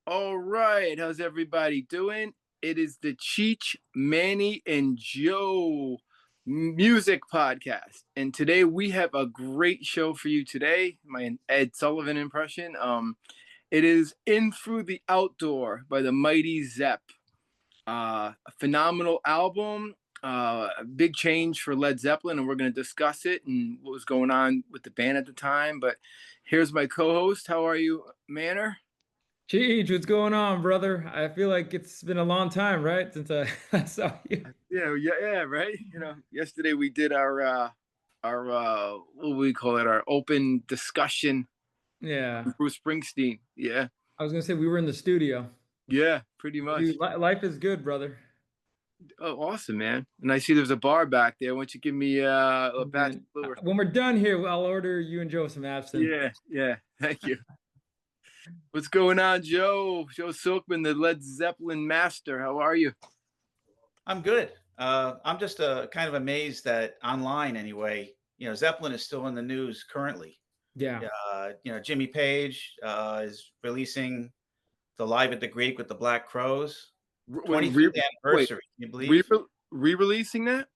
All right, how's everybody doing? It is the Cheech, Manny, and Joe music podcast, and today we have a great show for you today. My Ed Sullivan impression. It is "In Through the Outdoor" by the Mighty Zepp. A phenomenal album. A big change for Led Zeppelin, and we're going to discuss it and what was going on with the band at the time. But here's my co-host. How are you, Manner? Cheech, what's going on, brother? I feel like it's been a long time, right? Since I, I saw you. Yeah, right. Yesterday we did our what do we call it? Our open discussion Yeah. with Bruce Springsteen. Yeah, I was gonna say we were in the studio. yeah, pretty Dude, much. life is good, brother. Oh, awesome, man. And I see there's a bar back there. Why don't you give me a batch of Man, fluid? when we're done here, I'll order you and Joe some absinthe. Yeah. Thank you. What's going on, Joe? Joe Silkman, the Led Zeppelin master. How are you? I'm good. I'm just kind of amazed that online, anyway, Zeppelin is still in the news currently. Yeah. Jimmy Page is releasing the Live at the Greek with the Black Crows, When 25th wait, anniversary. Can you re believe? re-releasing that?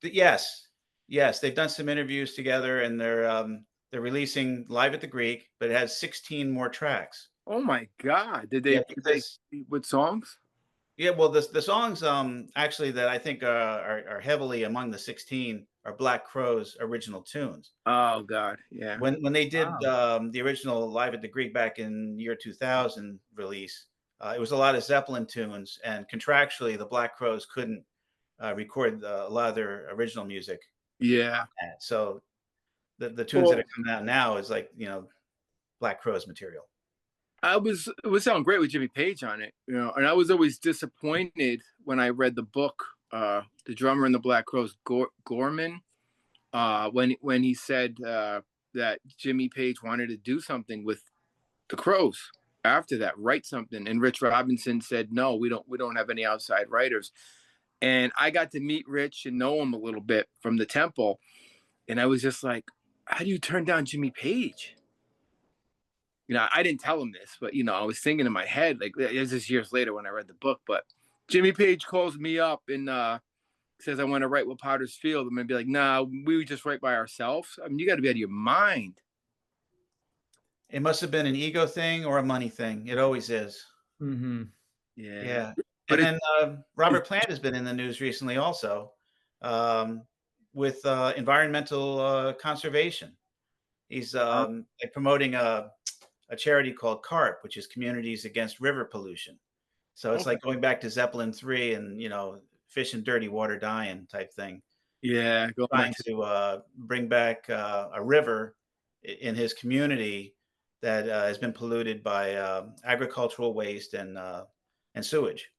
Yes, yes, they've done some interviews together, and they're releasing Live at the Greek, but it has 16 more tracks. Oh my God! Did Yeah, they because with songs? Yeah, well, the songs, actually that I think, are heavily among the 16 are Black Crowes' original tunes. Oh God, yeah. When they did, Wow. the original Live at the Greek back in year 2000 release, it was a lot of Zeppelin tunes, and contractually, the Black Crowes couldn't, record, a lot of their original music Yeah. on that. So the tunes that are Well, coming out now is like, Black Crowes material. it was sound great with Jimmy Page on it, and I was always disappointed when I read the book, The Drummer in the Black Crowes, Gorman, when he said that Jimmy Page wanted to do something with the Crows after that, write something, and Rich Robinson said, no, we don't have any outside writers. And I got to meet Rich and know him a little bit from the Temple, and I was just like, how do you turn down Jimmy Page? I didn't tell him this, but I was thinking in my head, like this is years later when I read the book. But Jimmy Page calls me up and says I want to write with Potter's Field. I'm gonna be like, nah, we would just write by ourselves. I mean, you got to be out of your mind. It must have been an ego thing or a money thing. It always is. Mm-hmm. Yeah, Yeah, but and it, then, it Robert Plant has been in the news recently also, um, with, environmental, conservation. He's, like, promoting a charity called CARP, which is Communities Against River Pollution. So it's okay. like going back to Zeppelin 3 and, fish in dirty water dying type thing, Yeah, going back trying to to, bring back, a river in his community that, has been polluted by, agricultural waste and sewage.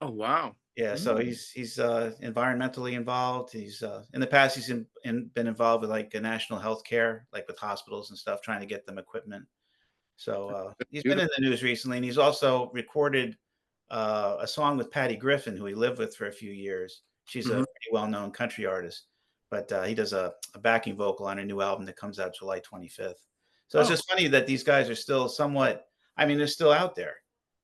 oh wow, Yeah, so Mm. he's environmentally involved. He's in the past been involved with like national health care, like with hospitals and stuff, trying to get them equipment. So he's been beautiful. in the news recently, and he's also recorded a song with Patty Griffin, who he lived with for a few years. She's a Mhm. pretty well known country artist, but he does a backing vocal on a new album that comes out July 25th. So it's Oh just funny that these guys are still somewhat. I mean, they're still out there,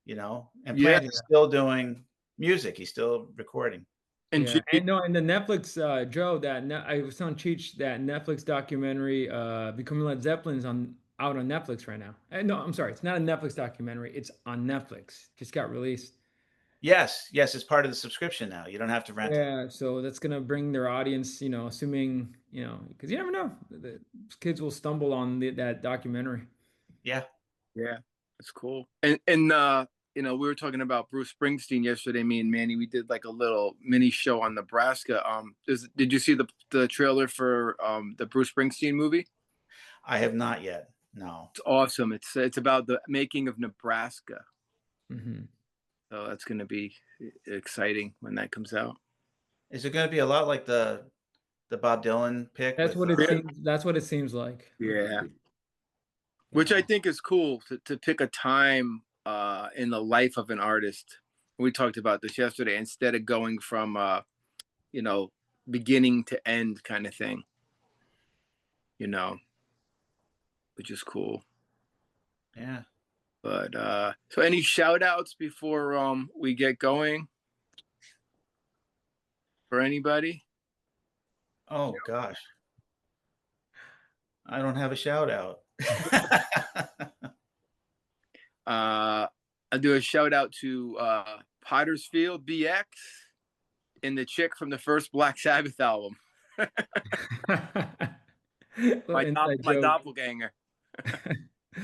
and yeah, Plant is still doing music. He's still recording. and Yeah, Jimmy, and no, and the Netflix Joe I was telling Cheech that Netflix documentary, Becoming Led Zeppelin's on out on Netflix right now. No, I'm sorry, it's not a Netflix documentary. It's on Netflix. Just got released. Yes, yes, it's part of the subscription now. You don't have to rent it. Yeah, so that's gonna bring their audience, assuming, because you never know, the kids will stumble on that documentary. Yeah. yeah, that's cool. And we were talking about Bruce Springsteen yesterday. Me and Manny, we did like a little mini show on Nebraska. Did you see the trailer for the Bruce Springsteen movie? I have not yet. No. It's awesome. It's about the making of Nebraska. Hmm. So that's going to be exciting when that comes out. Is it gonna be a lot like the Bob Dylan pick That's with, what it Yeah, seems. That's what it seems like. yeah. Which I Yeah. think is cool to pick a time in the life of an artist. We talked about this yesterday. Instead of going from you know beginning to end kind of thing, you know, which is cool. yeah. But so any shout outs before we get going for anybody? Oh gosh, I don't have a shout out. I'll do a shout out to Pottersfield BX and the chick from the first Black Sabbath album. Little inside My joke. doppelganger.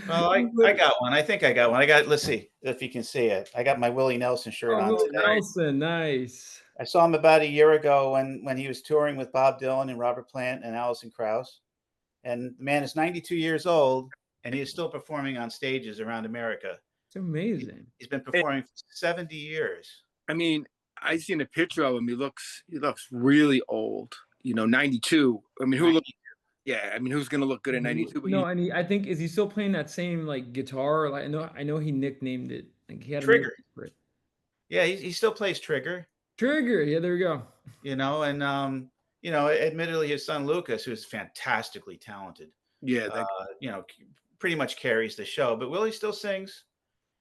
Well, I got one. I think I got one. Let's see if you can see it. I got my Willie Nelson shirt Oh, on Willie today. Nelson, nice. I saw him about a year ago when he was touring with Bob Dylan and Robert Plant and Alison Krauss. And the man is 92 years old, and he is still performing on stages around America. It's amazing. He's been performing for 70 years. I mean, I seen a picture of him. He looks really old. 92. I mean, yeah, I mean, who's gonna look good at 92? But No, and I think is he still playing that same like guitar? Like I know he nicknamed it. Like he had a Trigger. for it. Yeah, he still plays Trigger. Trigger. Yeah, there we go. And admittedly, his son Lucas, who's fantastically talented, yeah, pretty much carries the show. But Willie still sings.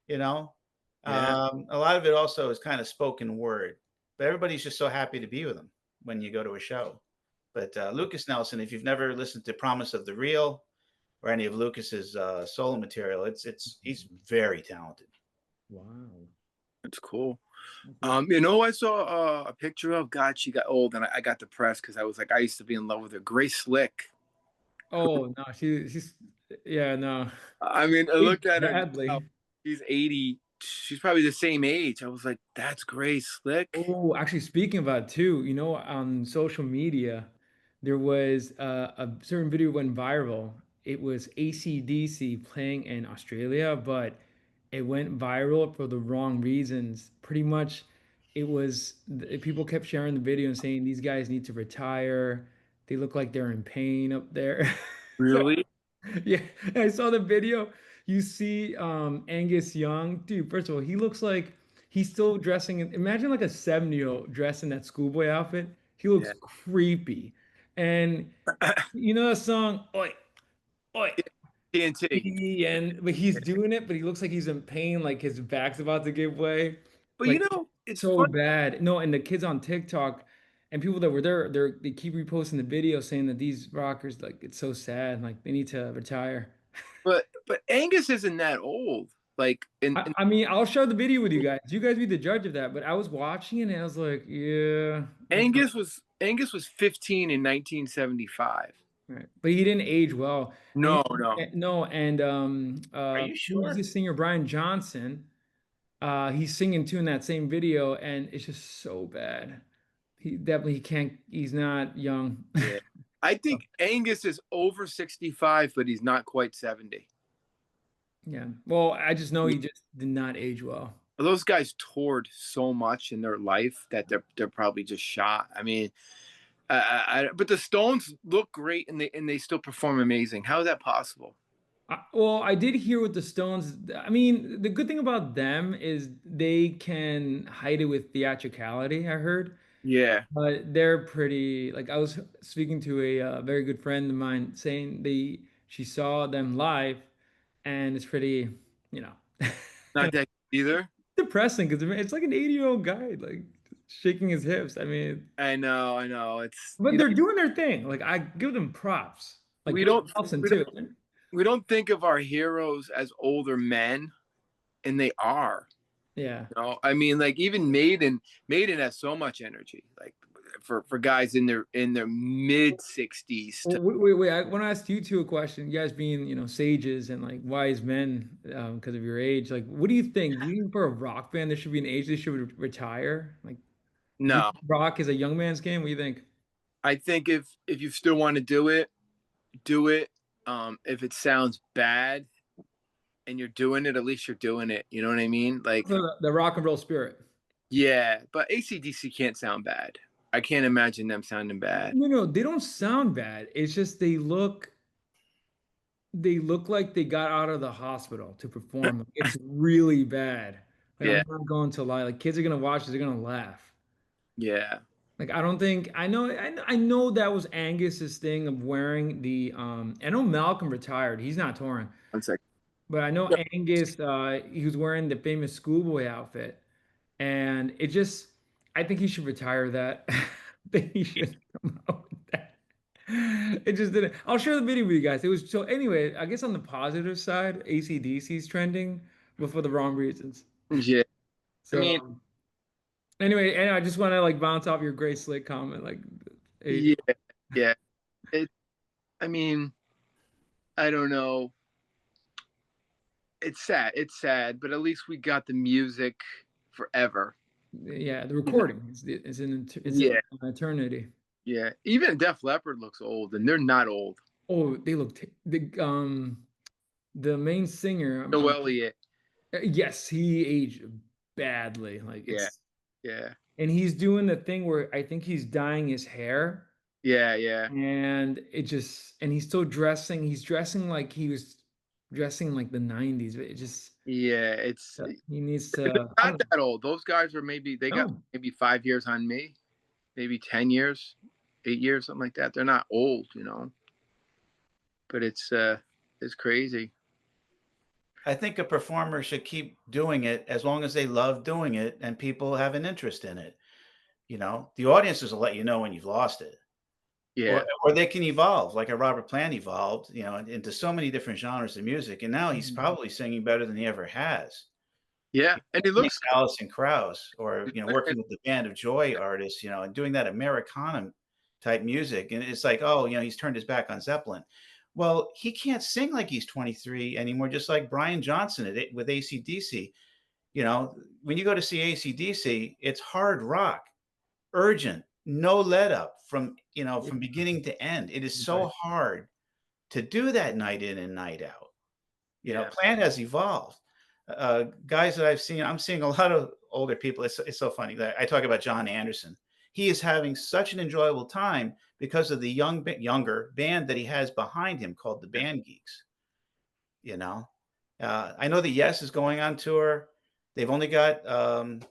Yeah. A lot of it also is kind of spoken word, but everybody's just so happy to be with him when you go to a show. But Lucas Nelson, if you've never listened to Promise of the Real or any of Lucas's solo material, he's very talented. Wow, that's cool. I saw a picture of. God, she got old, and I got depressed because I was like, I used to be in love with her. Grace Slick. Oh no, she's yeah, no. I mean, I looked at badly. her. She's 80. She's probably the same age. I was like, that's Grace Slick. Oh, actually, speaking about too, on social media, there was a certain video went viral. It was AC/DC playing in Australia, but it went viral for the wrong reasons. Pretty much, it was people kept sharing the video and saying these guys need to retire. They look like they're in pain up there. Really? Yeah, I saw the video. You see Angus Young, dude. First of all, he looks like he's still dressing. Imagine like a 70-year-old dressed in that schoolboy outfit. He looks creepy. And you know that song, Oi, Oi. TNT. But he's doing it, but he looks like he's in pain, like his back's about to give way. But Like, it's so fun. bad. No, and the kids on TikTok and people that were there, they keep reposting the video saying that these rockers, like, it's so sad, like they need to retire. But Angus isn't that old. Like, I mean, I'll share the video with you guys. You guys be the judge of that. But I was watching it and I was like, yeah. Angus was 15 in 1975. Right. But he didn't age well. No. And Are you who was sure? the singer Brian Johnson? He's singing too in that same video, and it's just so bad. He definitely can't. He's not young. Yeah. I think Angus is over 65, but he's not quite 70. Yeah. Well, I just know he just did not age well. Those guys toured so much in their life that they're probably just shot. I mean, but the Stones look great and they still perform amazing. How is that possible? Well, I did hear with the Stones. I mean, the good thing about them is they can hide it with theatricality, I heard. Yeah. But they're pretty, like I was speaking to a very good friend of mine saying she saw them live and it's pretty, Not that either. depressing because it's like an 80-year-old guy, like shaking his hips. I mean, I know. but they're doing their thing. Like I give them props. Like we don't too. We don't think of our heroes as older men, and they are. Yeah. I mean, like even Maiden has so much energy. Like for guys in their mid 60s. Wait. I want to ask you two a question. You guys being, sages and like wise men because of your age. Like, what do you think? Do you think for a rock band there should be an age they should retire? Like, no, rock is a young man's game. What do you think? I think if you still want to do it, do it. If it sounds bad and you're doing it, at least you're doing it. You know what I mean? Like the rock and roll spirit. Yeah, but AC/DC can't sound bad. I can't imagine them sounding bad. No, they don't sound bad. It's just they look like they got out of the hospital to perform. It's really bad. Like, Yeah. I'm not going to lie. Like kids are gonna watch this, they're gonna laugh. Yeah. Like I don't think I know that was Angus's thing of wearing the I know Malcolm retired. He's not touring. One second. But I know Angus, he was wearing the famous schoolboy outfit, and it just, I think he should retire that. I think he should come out with that. It just didn't. I'll share the video with you guys. It was so anyway, I guess on the positive side, AC/DC's trending, but for the wrong reasons. Yeah. I mean, So anyway, and I just want to like bounce off your Gray Slick comment, like, yeah, yeah. It. I mean, I don't know. It's sad. It's sad, but at least we got the music forever. yeah, the recording is Yeah. an eternity. Yeah. Even Def Leppard looks old, and they're not old. Oh, they look the main singer. Joe Elliott. Yes, he aged badly. Like Yeah. it's Yeah. and he's doing the thing where I think he's dyeing his hair. Yeah. Yeah. And it just and he's still dressing. He's dressing like he was dressing like the 90s. But it just Yeah. It's he needs to not that old. Those guys are they got no. maybe 5 years on me, maybe 10 years, 8 years, something like that. They're not old, but it's crazy. I think a performer should keep doing it as long as they love doing it and people have an interest in it. The audiences will let you know when you've lost it. Yeah. Or they can evolve, like a Robert Plant evolved, into so many different genres of music. And now he's probably singing better than he ever has. Yeah. And he looks Alison Krauss, or working with the Band of Joy artists, and doing that Americana type music. And it's like, oh, he's turned his back on Zeppelin. Well, he can't sing like he's 23 anymore, just like Brian Johnson with AC/DC. When you go to see AC/DC, it's hard rock, urgent, no let up from beginning to end. It is so hard to do that night in and night out. Plant has evolved. Guys that I've seen, I'm seeing a lot of older people. It's so funny that I talk about John Anderson. He is having such an enjoyable time because of the younger band that he has behind him called the Band Geeks. I know that Yes is going on tour. They've only got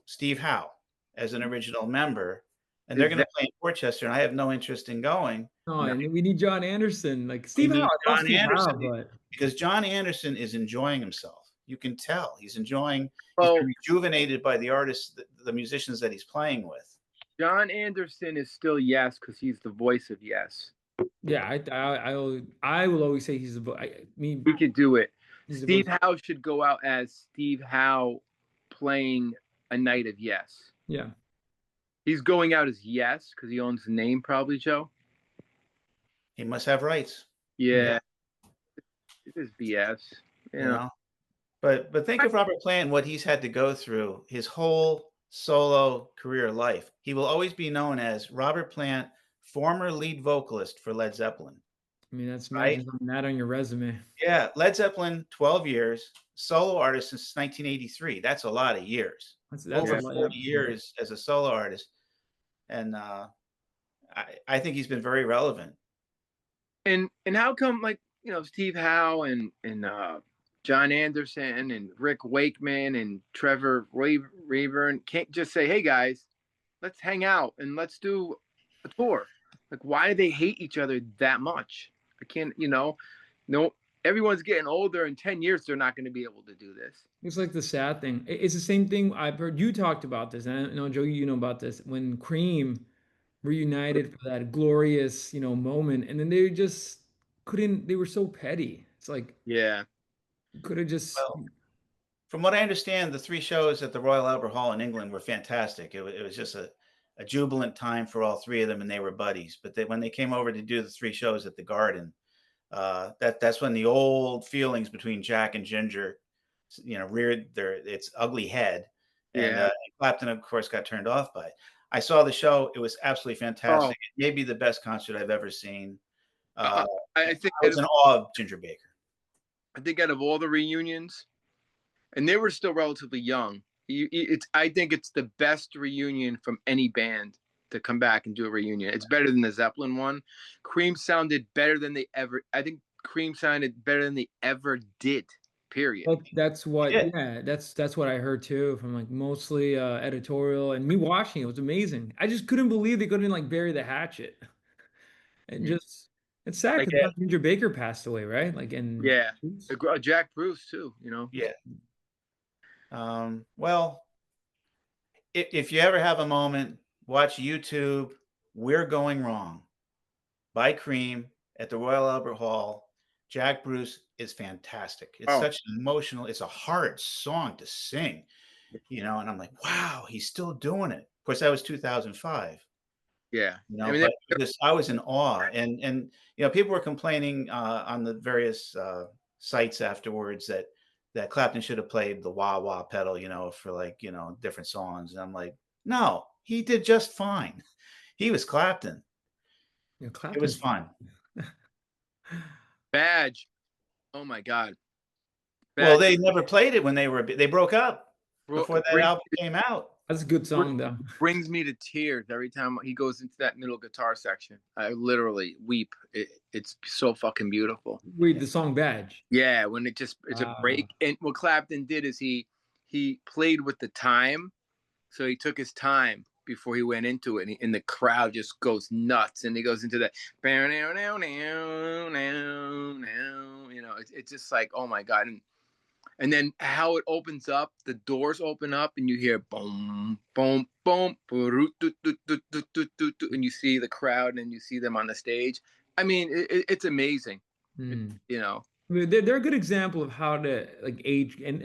Steve Howe as an original member, and they're going to play in Portchester, and I have no interest in going. Oh, and we need John Anderson, like Steve Howe. John Anderson, but because John Anderson is enjoying himself. You can tell he's enjoying. Well, he's been rejuvenated by the artists, the musicians that he's playing with. John Anderson is still Yes because he's the voice of Yes. Yeah, I will always say he's the. We could do it. Steve Howe should go out as Steve Howe playing a night of Yes. Yeah. He's going out as Yes because he owns the name, probably, Joe. He must have rights. Yeah. It is BS. But think of Robert Plant and what he's had to go through his whole solo career life. He will always be known as Robert Plant, former lead vocalist for Led Zeppelin. I mean, that's right. That on your resume. Yeah, Led Zeppelin, 12 years, solo artist since 1983. That's a lot of years. That's over 40 years as a solo artist. And I think he's been very relevant. And how come, like, Steve Howe and John Anderson and Rick Wakeman and Trevor Rayburn can't just say, hey, guys, let's hang out and let's do a tour? Like, why do they hate each other that much? I can't, no, everyone's getting older. In 10 years, they're not going to be able to do this. It's like the sad thing. It's the same thing. I've heard you talked about this. And I know, Joe, you know about this. When Cream reunited for that glorious, moment. And then they just couldn't, they were so petty. It's like, yeah. Could have just. Well, from what I understand, the 3 shows at the Royal Albert Hall in England were fantastic. It was just a jubilant time for all 3 of them, and they were buddies. But when they came over to do the 3 shows at the Garden, that's when the old feelings between Jack and Ginger, reared its ugly head. And Clapton, of course, got turned off by it. I saw the show. It was absolutely fantastic. It may be the bbest concert I've ever seen. I think I was in awe of Ginger Baker. I think out of all the reunions, and they were still relatively young, I think it's the best reunion from any band to come back and do a reunion. It's better than the Zeppelin one. Cream sounded better than they ever. I think Cream sounded better than they ever did. Period. That's what. Yeah, that's what I heard too from like mostly editorial and me watching. It was amazing. I just couldn't believe they couldn't like bury the hatchet and just. It's sad Like, because Ginger Baker passed away, right? Like in Yeah, Jack Bruce too. yeah. Well, if you ever have a moment, watch YouTube. We're Going Wrong by Cream at the Royal Albert Hall. Jack Bruce is fantastic. It's Oh such an emotional, it's a hard song to sing, and I'm like, wow, he's still doing it. Of course, that was 2005, yeah, I mean, but just I was in awe. And people were complaining on the various sites afterwards that Clapton should have played the wah wah pedal, for like, different songs. And I'm like, no, he did just fine. He was Clapton. It was Clapton's fun. Badge. Oh my God. Well, Badge they never played it when they broke up before that brings, album came out. That's a good song though. brings me to tears every time he goes into that middle guitar section. I literally weep. It's so fucking beautiful. Wait, the song Badge. Yeah, when it's a break. And what Clapton did is he played with the time, so he took his time before he went into it, and the crowd just goes nuts, and he goes into that. It's just like, oh my God. And then how it opens up, the doors open up, and you hear boom, boom, boom, and you see the crowd, and you see them on the stage. I mean, it's amazing. They're a good example of how to like age. And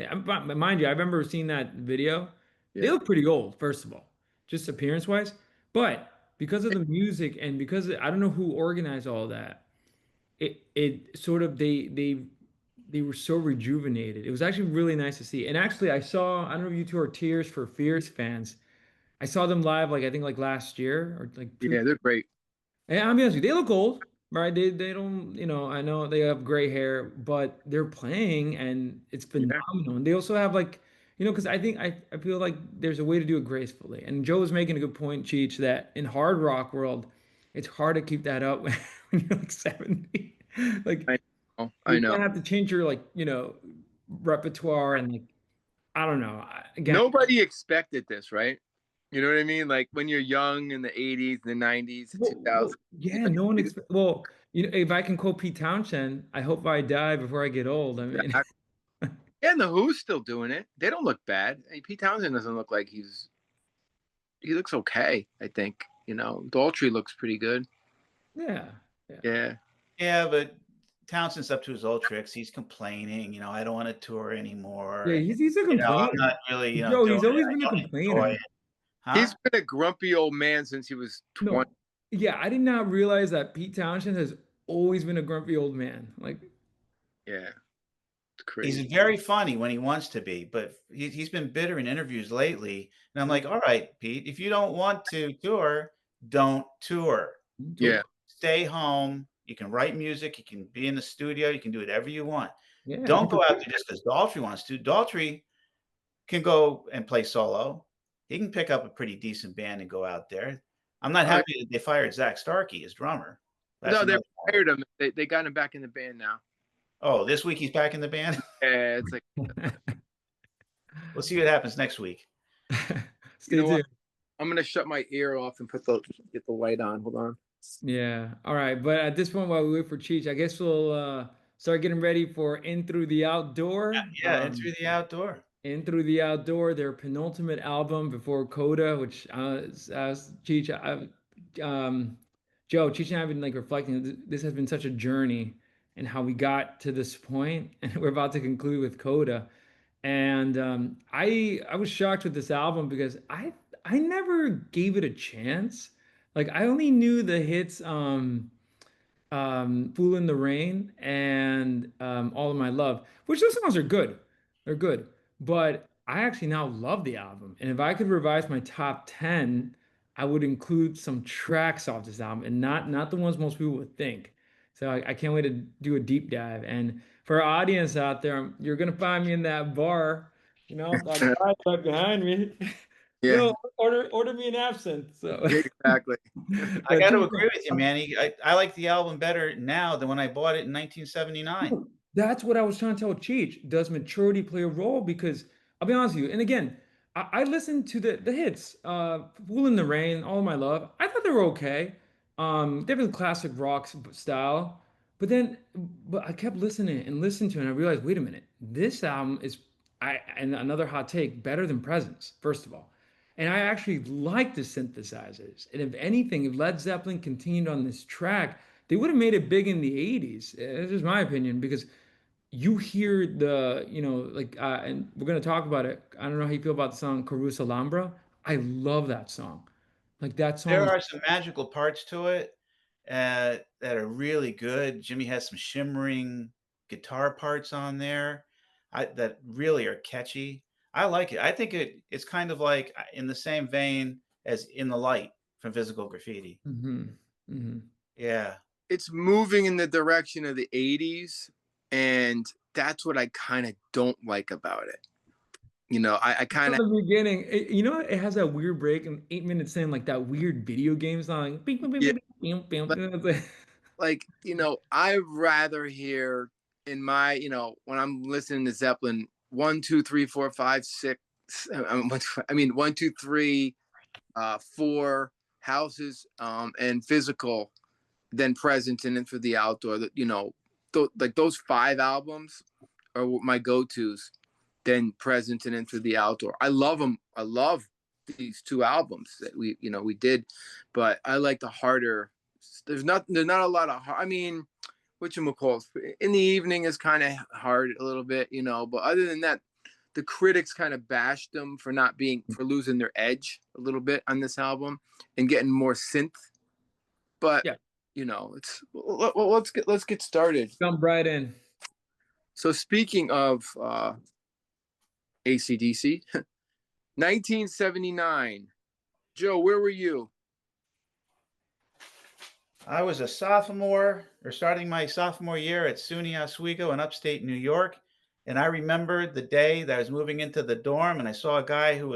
mind you, I remember seeing that video. They Yeah. look pretty old, first of all, just appearance wise. But because of the music and because I don't know who organized all that, it sort of they were so rejuvenated. It was actually really nice to see. And actually, I don't know if you two are Tears for Fears fans. I saw them live, like I think like last year or like two. Yeah, they're great. And I'll be honest with you, they look old, right? They don't, I know they have gray hair, but they're playing and it's Yeah. phenomenal. And they also have like, because I feel like there's a way to do it gracefully. And Joe was making a good point, Cheech, that in hard rock world, it's hard to keep that up when you're like 70. Like I you know. kind of have to change your like, repertoire and like, I don't know. Again, Nobody expected this, right? You know what I mean? Like when you're young in the 80s, the 90s, the 2000s. yeah, no one expect. Well, if I can quote Pete Townshend, I hope I die before I get old. I mean, Yeah, and the Who's still doing it. They don't look bad. I mean, Pete Townsend doesn't look like he looks okay, I think. Daltrey looks pretty good. yeah. Yeah. Yeah, but Townsend's up to his old tricks. He's complaining, I don't want to tour anymore. Yeah, he's a complainer. I'm not really, Joe, doing he's always it. been a I don't enjoy complainer. it. Huh? He's been a grumpy old man since he was 20. No, yeah, I did not realize that Pete Townshend has always been a grumpy old man. Like, Yeah. It's He's crazy. very funny when he wants to be, but he's been bitter in interviews lately. And I'm like, all right, Pete, if you don't want to tour, don't tour. Yeah. Stay home. You can write music. You can be in the studio. You can do whatever you want. yeah, Don't go out there just because Daltrey wants to. Daltrey can go and play solo. He can pick up a pretty decent band and go out there. I'm not happy that they fired Zach Starkey as drummer. No, they fired him. They got him back in the band now. Oh, this week he's back in the band? Yeah, it's like We'll see what happens next week. Stay tuned. I'm gonna shut my ear off and get the light on. Hold on. Yeah. All right. But at this point, while we wait for Cheech, I guess we'll start getting ready for In Through the Outdoor. Yeah, In Through the Outdoor. In Through the Outdoor, their penultimate album before Coda, which Cheech, Joe, Cheech and I have been like reflecting. This has been such a journey and how we got to this point, and we're about to conclude with Coda. And I was shocked with this album because I never gave it a chance. Like I only knew the hits Fool in the Rain and All of My Love, which those songs are good. They're good. But I actually now love the album. And if I could revise my top 10, I would include some tracks off this album and not the ones most people would think. So I can't wait to do a deep dive. And for our audience out there, you're gonna find me in that bar, that guy right behind me. Yeah. Order me an absinthe. So exactly. I got to agree with you, Manny. I like the album better now than when I bought it in 1979. That's what I was trying to tell Cheech. Does maturity play a role? Because I'll be honest with you, and again, I listened to the hits, Fool in the Rain, All of My Love. I thought they were okay. Definitely classic rock style. But I kept listening and listening to it, and I realized, wait a minute, this album is, and another hot take, better than Presence, first of all. And I actually like the synthesizers. And if anything, if Led Zeppelin continued on this track, they would have made it big in the 80s. This is my opinion, because you hear the, and we're going to talk about it. I don't know how you feel about the song Carusa Alhambra. I love that song. Like that There song. are some magical parts to it that are really good. Jimmy has some shimmering guitar parts on there that really are catchy. I like it. I think it's kind of like in the same vein as In the Light from Physical Graffiti. Hmm. Hmm. Yeah. It's moving in the direction of the 80s, and that's what I kind of don't like about it. I kind From of, the beginning, it has that weird break and 8 minutes in, like that weird video game song. Like, beep, beep, beep, yeah, beep, beep, beep. like, I'd rather hear in my, when I'm listening to Zeppelin, 1, 2, 3, 4, 5, 6, I mean, 1, 2, 3, 4 houses, and Physical, then Present and In for the Outdoor, like those 5 albums are my go-tos, then Present and In for the Outdoor. I love them. I love these 2 albums that we did, but I like the harder. There's not a lot of. I mean, whatchamacallit, In the Evening is kind of hard a little bit, but other than that, the critics kind of bashed them for losing their edge a little bit on this album and getting more synth. But Yeah, it's let's get started. jump right in. So speaking of AC/DC, 1979. Joe, where were you? I was a sophomore, or starting my sophomore year at SUNY Oswego in upstate New York. And I remembered the day that I was moving into the dorm, and I saw a guy who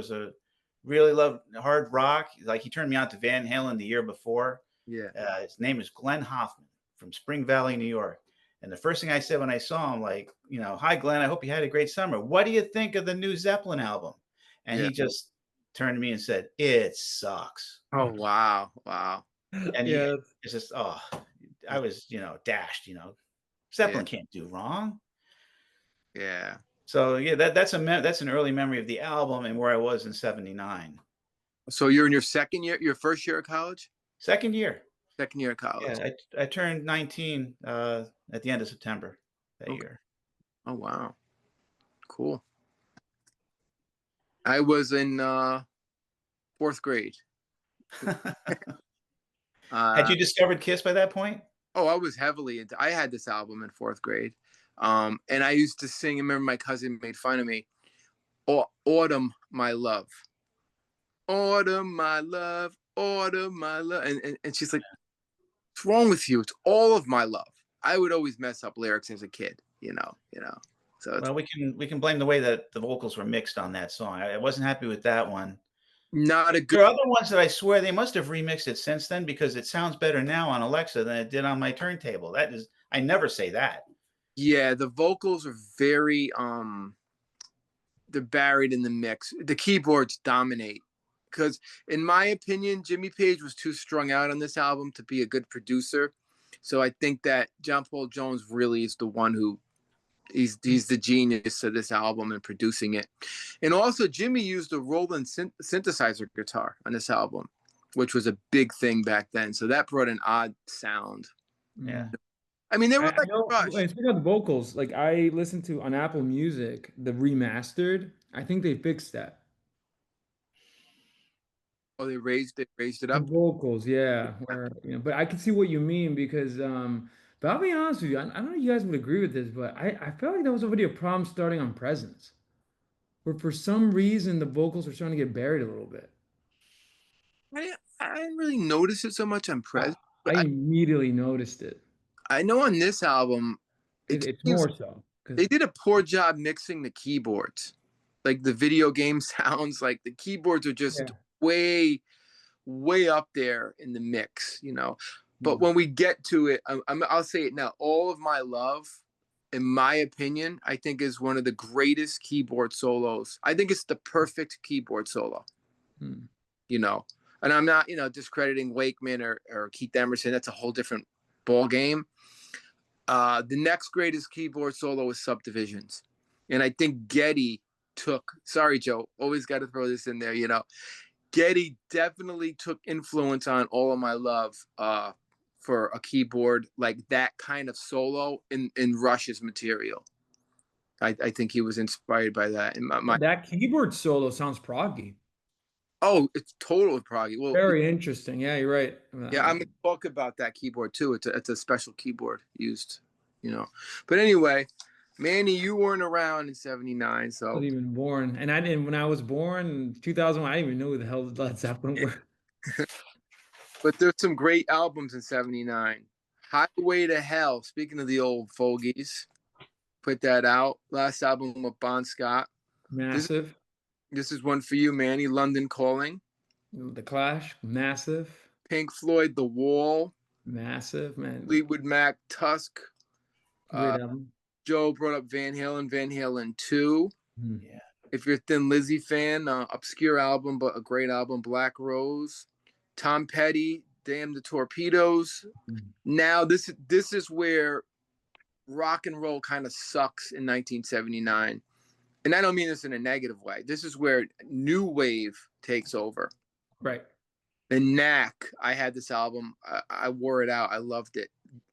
really loved hard rock. Like, he turned me on to Van Halen the year before. Yeah. His name is Glenn Hoffman from Spring Valley, New York. And the first thing I said when I saw him, like, hi, Glenn, I hope you had a great summer. What do you think of the new Zeppelin album? And Yeah. he just turned to me and said, it sucks. Oh, wow. Wow. And Yeah, it's just, I was, dashed, Yeah. Zeppelin can't do wrong. Yeah. So yeah, that's an early memory of the album and where I was in '79. So you're in your first year of college? Second year. Second year of college. Yeah, I turned 19 at the end of September that Okay. year. Oh, wow. Cool. I was in 4th grade. Had you discovered Kiss by that point? Oh, I was heavily into. I had this album in 4th grade, and I used to sing. I remember my cousin made fun of me. Autumn, my love. Autumn, my love. Autumn, my love. And she's like, "What's wrong with you? It's all of my love." I would always mess up lyrics as a kid, So it's Well, we can blame the way that the vocals were mixed on that song. I wasn't happy with that one. not a There good. are other ones that I swear they must have remixed it since then, because it sounds better now on Alexa than it did on my turntable. I never say that. Yeah, the vocals are very they're buried in the mix. The keyboards dominate because, in my opinion, Jimmy Page was too strung out on this album to be a good producer. So I think that John Paul Jones really is the one who he's the genius of this album and producing it. And also, Jimmy used a Roland synthesizer guitar on this album, which was a big thing back then. So that brought an odd sound. Yeah. I mean, they were I like know. Rush. And speaking of the vocals, like I listened to on Apple Music the remastered. I think they fixed that. Oh, they raised it The up. vocals, yeah. But I can see what you mean because but I'll be honest with you, I don't know if you guys would agree with this, but I felt like there was already a problem starting on Presence. Where for some reason the vocals are starting to get buried a little bit. I didn't really notice it so much on I, Prez, I but immediately noticed it. I know on this album, it It's seems more so they because did a poor job mixing the keyboards. Like the video game sounds, like the keyboards are just yeah. way, way up there in the mix. But Mm. when we get to it, I'll say it now. All of My Love, in my opinion, I think is one of the greatest keyboard solos. I think it's the perfect keyboard solo. Mm. You know, And I'm not, discrediting Wakeman or Keith Emerson. That's a whole different ball game. The next greatest keyboard solo is Subdivisions. And I think Geddy sorry, Joe, always got to throw this in there, Geddy definitely took influence on All of My Love for a keyboard like that kind of solo in Rush's material. I think he was inspired by that. And That keyboard solo sounds proggy. Oh, it's totally proggy. Well, Very interesting. Yeah, you're right. yeah, I'm gonna talk about that keyboard too. It's a special keyboard used, But anyway, Manny, you weren't around in '79, I so wasn't even born, and I didn't. When I was born in 2001, I didn't even know who the hell Led Zeppelin were. but there's some great albums in '79. Highway to Hell. Speaking of the old fogies, put that out. Last album with Bon Scott. Massive. This is one for you, Manny. London Calling. The Clash. Massive. Pink Floyd, The Wall. Massive, man. Fleetwood Mac, Tusk. Great album. Joe brought up Van Halen 2. Yeah. If you're a Thin Lizzy fan, obscure album, but a great album, Black Rose. Tom Petty, Damn the Torpedoes. Now, this is where rock and roll kind of sucks in 1979. And I don't mean this in a negative way. This is where new wave takes over. Right. The Knack. I had this album. I wore it out. I loved it.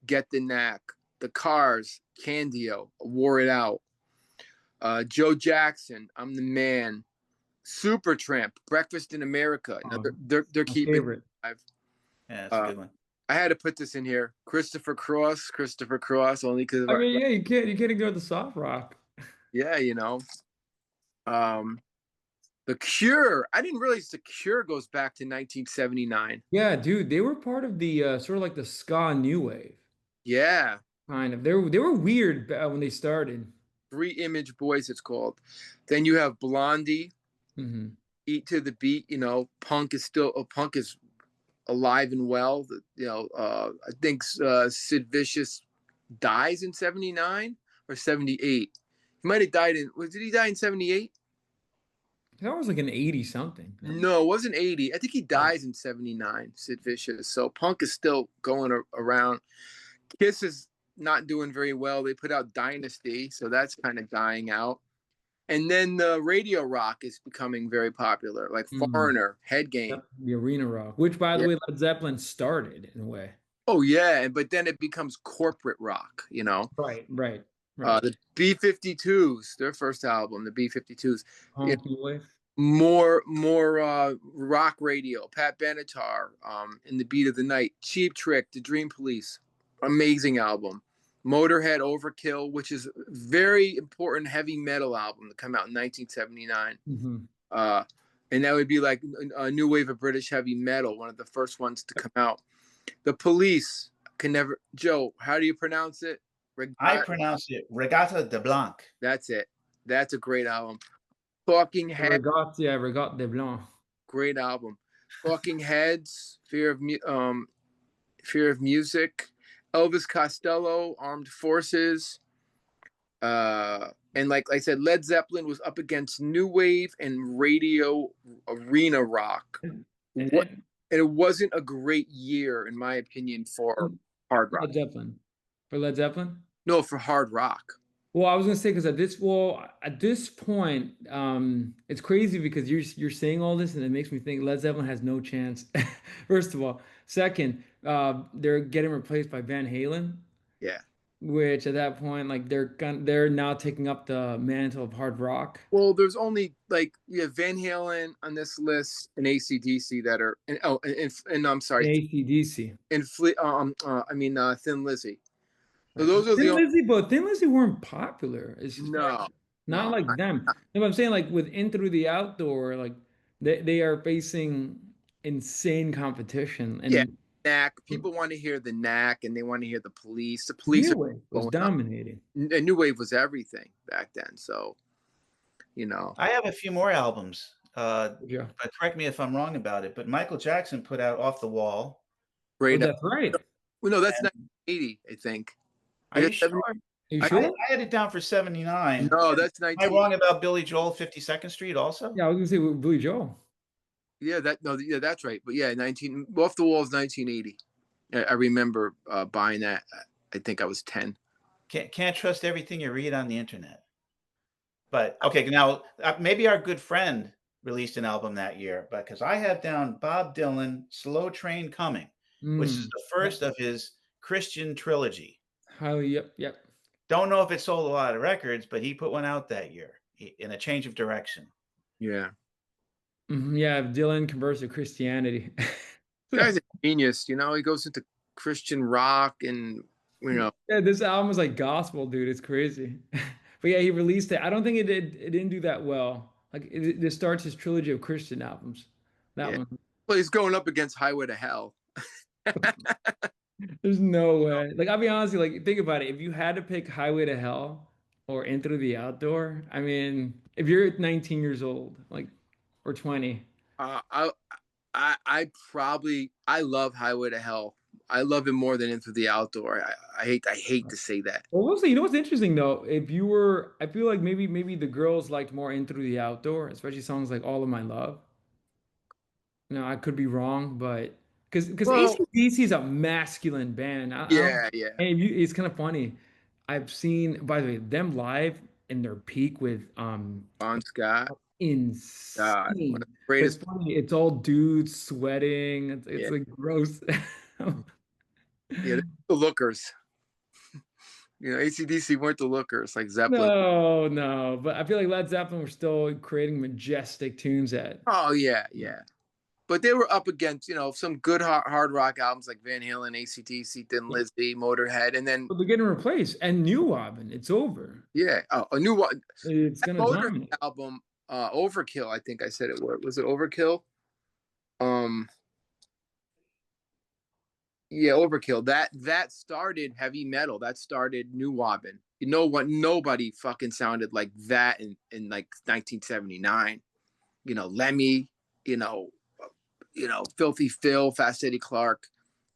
Get the Knack. The Cars. Candio. Wore it out. Joe Jackson. I'm the Man. Supertramp. Breakfast in America. Now they're keeping favorite. Alive. Yeah, that's a good one. I had to put this in here. Christopher Cross, only because. I mean, yeah, you can't ignore the soft rock. Yeah, The Cure. I didn't realize The Cure goes back to 1979. Yeah, dude, they were part of the sort of like the ska new wave. Yeah. Kind of. They were weird when they started. Three Image Boys, it's called. Then you have Blondie. Mm-hmm. Eat to the Beat. Punk is alive and well. I think Sid Vicious dies in 79 or 78. He might have died did he die in 78? That was like an 80 something. No, it wasn't 80. I think he dies in 79, Sid Vicious. So Punk is still going around. Kiss is not doing very well. They put out Dynasty, so that's kind of dying out. And then the radio rock is becoming very popular, like Foreigner, Head Game. The arena rock, which, by the way, Led Zeppelin started in a way. Oh, yeah, but then it becomes corporate rock, Right. The B-52s, their first album, the B-52s. More rock radio. Pat Benatar, In the Beat of the Night. Cheap Trick, The Dream Police. Amazing album. Motorhead, Overkill, which is a very important heavy metal album to come out in 1979. Mm-hmm. And that would be like a new wave of British heavy metal, one of the first ones to come out. The Police can never. Joe, how do you pronounce it? I pronounce it Regatta de Blanc. That's it. That's a great album. Talking Heads. Regatta de Blanc. Great album. Talking Heads. Fear of Music. Elvis Costello, Armed Forces. And like I said, Led Zeppelin was up against new wave and radio arena rock. And it wasn't a great year, in my opinion, for hard rock. Led Zeppelin. For Led Zeppelin? No, for hard rock. Well, I was gonna say because at this point, it's crazy because you're saying all this and it makes me think Led Zeppelin has no chance. First of all, second, they're getting replaced by Van Halen. Yeah. Which at that point, like they're now taking up the mantle of hard rock. Well, there's only we have Van Halen on this list and AC/DC that are and I'm sorry, AC/DC and Thin Lizzy. So those are Thin Lizzy weren't popular. It's just not like them. No, I'm saying like with In Through the Outdoor, like they are facing insane competition. And yeah, Knack. People want to hear the Knack, and they want to hear the Police. The Police New Wave was dominating. And New Wave was everything back then. So, I have a few more albums. But correct me if I'm wrong about it. But Michael Jackson put out Off the Wall. Great. That's right. Well, no, that's 1980, I think. Are you sure? I had it down for 79. No, that's 19. Am I wrong about Billy Joel, 52nd Street also? Yeah, I was going to say Billy Joel. Yeah, that's right. But yeah, 19 Off the Walls, 1980. I remember buying that. I think I was 10. Can't trust everything you read on the internet. But okay, now maybe our good friend released an album that year, but because I have down Bob Dylan, "Slow Train Coming," which is the first of his Christian trilogy. Oh, yep. Don't know if it sold a lot of records, but he put one out that year in a change of direction. Yeah. Yeah, Dylan converts to Christianity. Guy's a genius. He goes into Christian rock and Yeah, this album is like gospel, dude. It's crazy. But yeah, he released it. I don't think it did. It didn't do that well. Like it starts his trilogy of Christian albums. That yeah. one. Well, he's going up against Highway to Hell. There's no way. Like I'll be honest, with you, like think about it. If you had to pick Highway to Hell or Into the Outdoor, I mean, if you're 19 years old, like or 20. I love Highway to Hell. I love it more than Into the Outdoor. I hate to say that. Well, we'll see. You know what's interesting though? If you were, I feel like maybe the girls liked more Into the Outdoor, especially songs like All of My Love. I could be wrong, but because Well, AC/DC is a masculine band. I don't, yeah. and it's kind of funny. I've seen, by the way, them live in their peak with Bon Scott. God, one of insane. the But it's greatest. funny, it's all dudes sweating. It's Yeah, like gross. yeah. The lookers. AC/DC weren't the lookers like Zeppelin. No. But I feel like Led Zeppelin were still creating majestic tunes at. Oh yeah. But they were up against some good hard rock albums like Van Halen, AC/DC, Thin Lizzy, Motorhead, and then But they're getting replaced. And new album, it's over. yeah, a new one. It's That gonna Motorhead dominate. album, Overkill. I think I said it was it Overkill. Um, yeah, Overkill. That started heavy metal. That started new wobbin. Nobody fucking sounded like that in like 1979. Lemmy. You know, Filthy Phil, Fast Eddie Clark.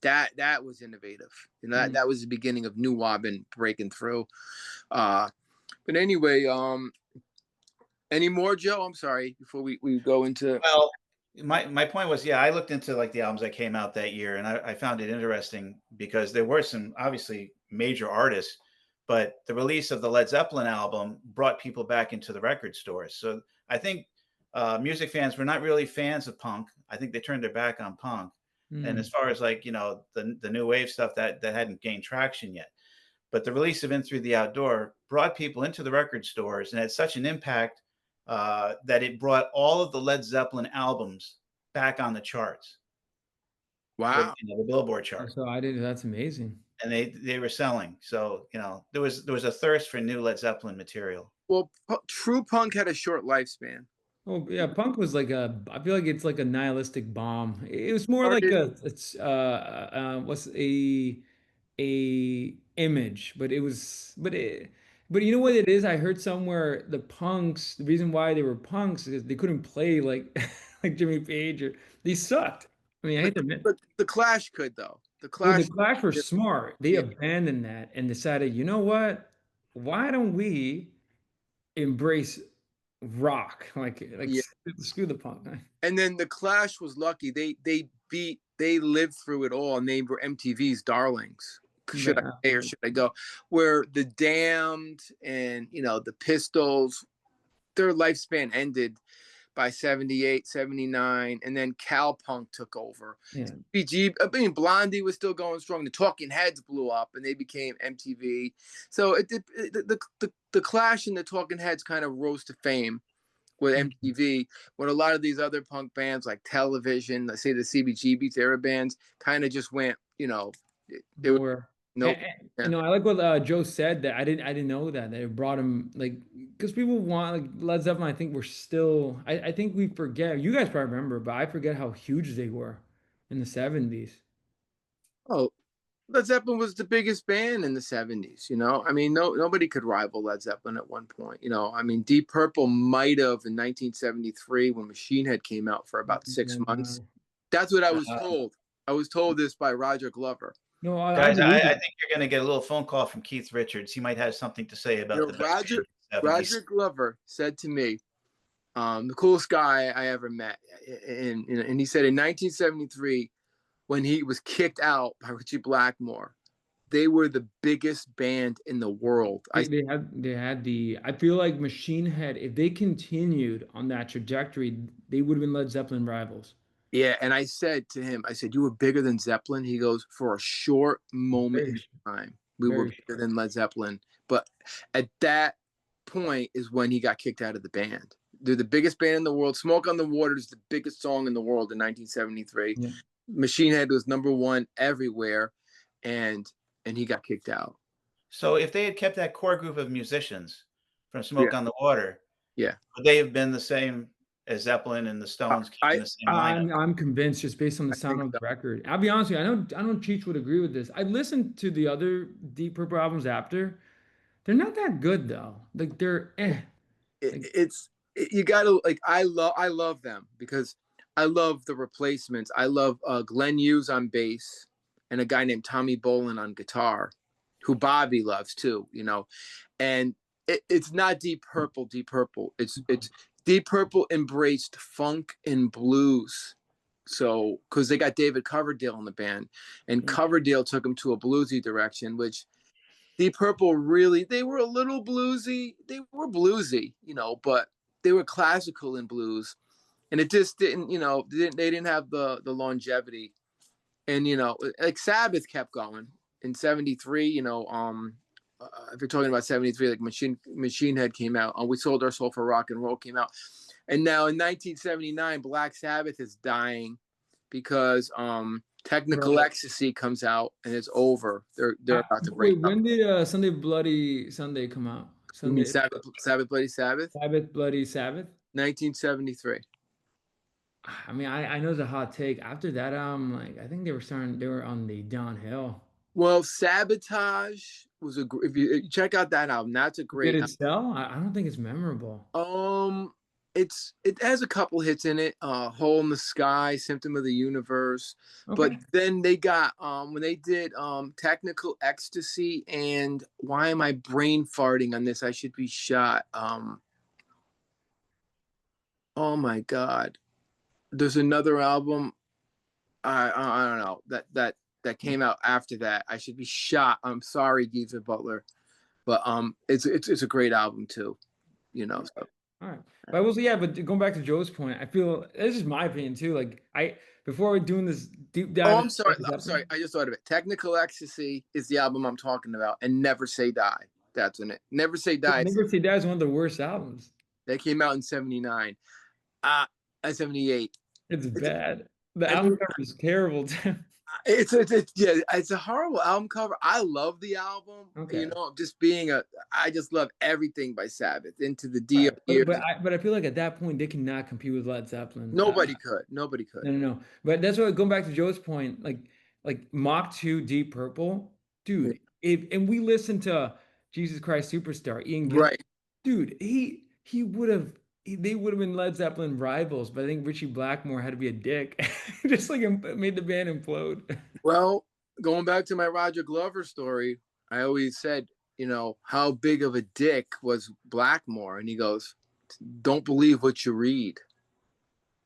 That was innovative. That was the beginning of new wobbin breaking through. But anyway, any more, Joe? I'm sorry. Before we go into Well, my point was, yeah, I looked into like the albums that came out that year, and I found it interesting because there were some obviously major artists, but the release of the Led Zeppelin album brought people back into the record stores. So I think music fans were not really fans of punk. I think they turned their back on punk. And as far as like the new wave stuff that hadn't gained traction yet, but the release of In Through the Outdoor brought people into the record stores and had such an impact that it brought all of the Led Zeppelin albums back on the charts, wow. the Billboard chart, So I did. That's amazing. and they were selling. So there was a thirst for new Led Zeppelin material. Well, true punk had a short lifespan. Oh yeah, punk was like I feel like it's like a nihilistic bomb. It was more like Started, it's what's a image, but it was but you know what it is? I heard somewhere the punks, the reason why they were punks is they couldn't play like like Jimmy Page or they sucked. I mean, I hate to admit. but the Clash could though. The Well, the Clash, Clash were smart. They yeah, abandoned that and decided, you know what? Why don't we embrace rock? Like yeah. screw the punk. And then the Clash was lucky. They lived through it all, and they were MTV's darlings. Should I say or should I go? Where the Damned and the Pistols, their lifespan ended by 78, 79, and then Cowpunk took over. Yeah. Blondie was still going strong. The Talking Heads blew up, and they became MTV. So the Clash and the Talking Heads kind of rose to fame with MTV. When a lot of these other punk bands like Television, let's say the CBGBs, era bands, kind of just went, they were nope. I like what Joe said that I didn't know that it brought him like because people want like Led Zeppelin. I think we're still. I think we forget. You guys probably remember, but I forget how huge they were in the 70s. Oh, Led Zeppelin was the biggest band in the 70s. I mean, nobody could rival Led Zeppelin at one point. I mean, Deep Purple might have in 1973 when Machine Head came out for about 6 months. That's what I was told. I was told this by Roger Glover. No, guys, I think you're going to get a little phone call from Keith Richards. He might have something to say about Roger Glover said to me, The coolest guy I ever met. And he said in 1973, when he was kicked out by Richie Blackmore, they were the biggest band in the world. They had the, I feel like Machine Head, if they continued on that trajectory, they would have been Led Zeppelin rivals. Yeah, and I said to him, I said, "You were bigger than Zeppelin." He goes, "For a short moment in time, we were bigger than Led Zeppelin." But at that point is when he got kicked out of the band. They're the biggest band in the world. "Smoke on the Water" is the biggest song in the world in 1973. Yeah. Machine Head was #1 everywhere, and he got kicked out. So if they had kept that core group of musicians from Smoke on the Water, yeah, would they have been the same as Zeppelin and the Stones keeping the same lineup? I'm convinced just based on the sound of the record. I'll be honest with you, I know Cheech would agree with this. I listened to the other Deep Purple albums after. They're not that good though. Like they're you gotta like I love them because I love the Replacements. I love Glenn Hughes on bass and a guy named Tommy Bolin on guitar, who Bobby loves too, you know. And it's not Deep Purple. It's Deep Purple embraced funk and blues. So because they got David Coverdale in the band, and Coverdale took them to a bluesy direction, which Deep Purple really, they were a little bluesy. They were bluesy, you know, but they were classical in blues. And it just didn't, you know, they didn't have the longevity. And, you know, like Sabbath kept going in 73, you know, if you're talking about 73, like Machine Head came out, We Sold Our Soul for Rock and Roll came out. And now in 1979, Black Sabbath is dying because Technical Ecstasy comes out and it's over. They're about to break up. When did Sunday Bloody Sunday come out? Sunday, you mean Sabbath Bloody Sabbath? Sabbath Bloody Sabbath? 1973. I mean, I know it's a hot take. After that, like I think they were on the downhill. Well, Sabotage was if you check out that album, that's a great album. Did it sell? I don't think it's memorable. It has a couple hits in it. Hole in the Sky, Symptom of the Universe. Okay. But then they got when they did Technical Ecstasy and why am I brain farting on this? I should be shot. Oh my God. There's another album. I don't know that came out after that. I should be shot. I'm sorry, Geezer Butler, but it's a great album too, you know. So. All right, but but going back to Joe's point, I feel this is my opinion too. Like before we're doing this deep dive. Oh, I'm sorry. I just thought of it. Technical Ecstasy is the album I'm talking about, and Never Say Die. That's in it. Never Say Die. Never Say Die is one of the worst albums. That came out in 79. 78. It's bad. The album cover is terrible too. It's a horrible album cover. I love the album. Okay. You know, I just love everything by Sabbath. Into the D. Right. But I feel like at that point they cannot compete with Led Zeppelin. Nobody could. No. But that's what going back to Joe's point, like Mach 2, Deep Purple, dude. And we listened to Jesus Christ Superstar, Ian Gillan. Right. Dude, they would have been Led Zeppelin rivals, but I think Richie Blackmore had to be a dick, just like made the band implode. Well, going back to my Roger Glover story, I always said, you know, how big of a dick was Blackmore? And he goes, "Don't believe what you read."